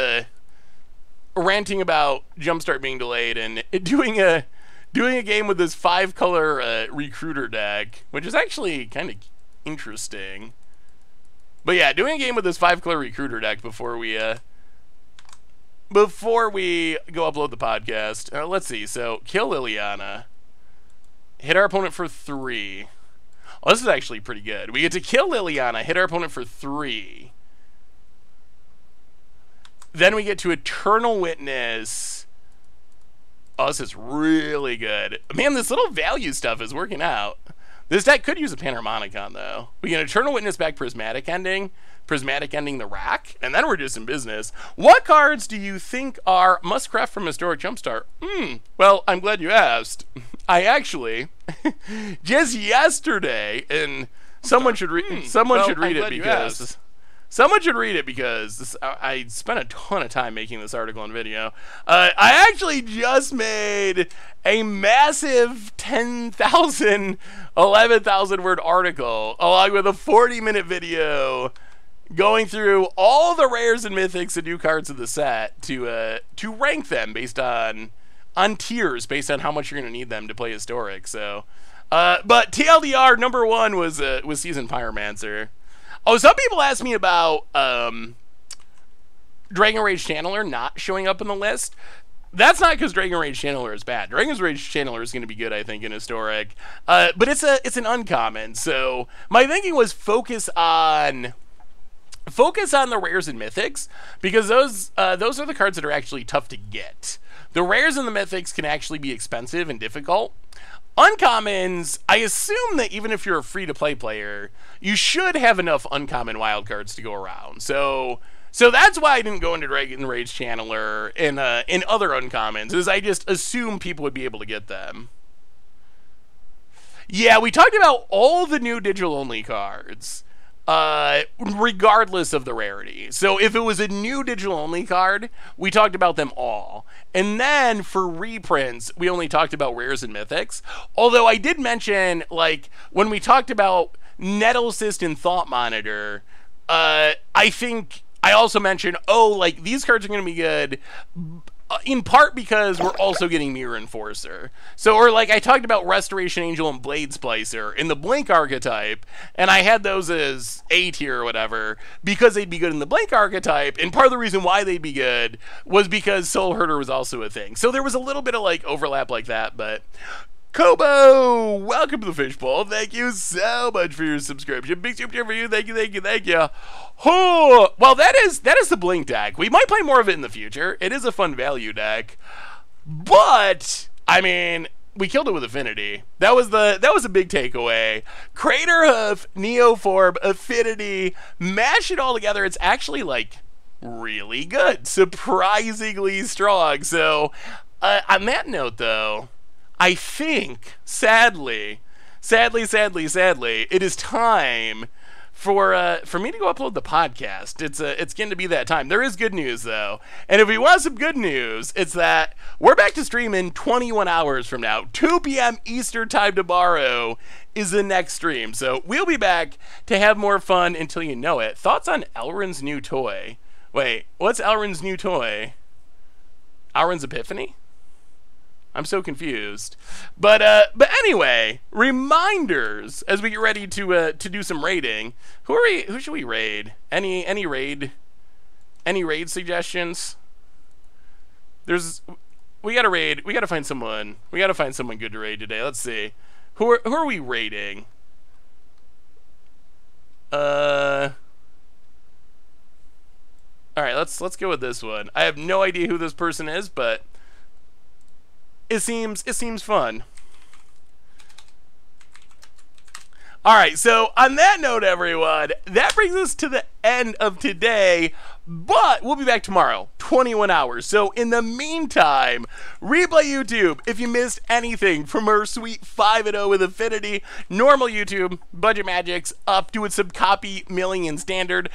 ranting about Jumpstart being delayed and doing a game with this 5-color recruiter deck, which is actually kind of interesting. But yeah, doing a game with this 5-color recruiter deck before we go upload the podcast. Let's see. So kill Liliana, hit our opponent for 3. Oh, this is actually pretty good. We get to kill Liliana, hit our opponent for 3. Then we get to Eternal Witness. Oh, this is really good. Man, this little value stuff is working out. This deck could use a Panharmonicon, though. We get Eternal Witness back Prismatic Ending the rack, and then we're just in business. What cards do you think are must-craft from Historic Jumpstart? Well, I'm glad you asked. I actually, just yesterday, and someone should read it because... Someone should read it because I spent a ton of time making this article and video. I actually just made a massive 10,000, 11,000 word article along with a 40-minute video going through all the rares and mythics and new cards of the set to rank them based on on tiers based on how much you're going to need them to play Historic. So, but TLDR number 1 was Seasoned Pyromancer. Oh, some people asked me about Dragon Rage Channeler not showing up in the list. That's not because Dragon Rage Channeler is bad. Dragon Rage Channeler is going to be good, I think, in Historic. But it's an uncommon. So my thinking was focus on the rares and mythics, because those are the cards that are actually tough to get. The rares and the mythics can actually be expensive and difficult. Uncommons, I assume that even if you're a free-to-play player, you should have enough uncommon wildcards to go around. So that's why I didn't go into Dragon Rage Channeler in other uncommons, is I just assumed people would be able to get them. Yeah, we talked about all the new digital-only cards, regardless of the rarity. So if it was a new digital-only card, we talked about them all. And then for reprints, we only talked about rares and mythics. Although I did mention, like, when we talked about Nettle Assist and Thought Monitor, I think I also mentioned, like, these cards are going to be good, in part because we're also getting Mirror Enforcer. So, or like I talked about Restoration Angel and Blade Splicer in the Blink archetype, and I had those as A tier or whatever, because they'd be good in the Blink archetype, and part of the reason why they'd be good was because Soul Herder was also a thing. So there was a little bit of, like, overlap like that, but... Kobo, welcome to the Fishbowl. Thank you so much for your subscription. Big super tier for you. Thank you. Oh, well, that is the Blink deck. We might play more of it in the future. It is a fun value deck, but I mean, we killed it with Affinity. That was a big takeaway. Craterhoof, Neoform, Affinity, mash it all together. It's actually, like, really good, surprisingly strong. So, on that note, though, I think, sadly, it is time for me to go upload the podcast. It's going to be that time. There is good news, though, and if we want some good news, it's that we're back to stream in 21 hours from now. 2 p.m. Eastern time tomorrow is the next stream, so we'll be back to have more fun until you know it. Thoughts on Elrond's new toy? Wait, what's Elrond's new toy? Elrond's Epiphany? I'm so confused. But anyway, reminders as we get ready to do some raiding. Who should we raid? Any raid suggestions? We gotta raid. We gotta find someone. We gotta find someone good to raid today. Let's see. Who are we raiding? All right, let's go with this one. I have no idea who this person is, but it seems fun. All right, so on that note, everyone, that brings us to the end of today, but we'll be back tomorrow, 21 hours. So in the meantime, replay YouTube if you missed anything from our sweet 5-0 with Affinity, normal YouTube, Budget Magics, up doing some copy milling and standard,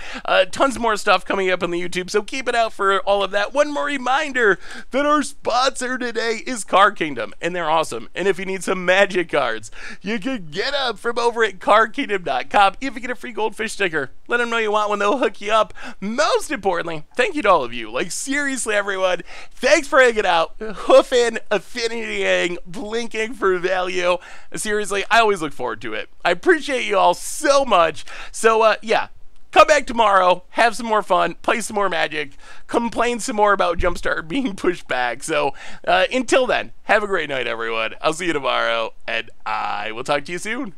tons more stuff coming up on the YouTube, so keep it out for all of that. One more reminder that our sponsor today is Card Kingdom, and they're awesome. And if you need some Magic cards, you can get them from over at cardkingdom.com. If you get a free goldfish sticker, let them know you want one, they'll hook you up. Most importantly, thank you to all of you. Like, seriously, everyone, thanks for hanging out, hoofing, affinitying, blinking for value. Seriously, I always look forward to it. I appreciate you all so much. So, yeah, come back tomorrow, have some more fun, play some more Magic, complain some more about Jumpstart being pushed back. So, until then, have a great night, everyone. I'll see you tomorrow, and I will talk to you soon.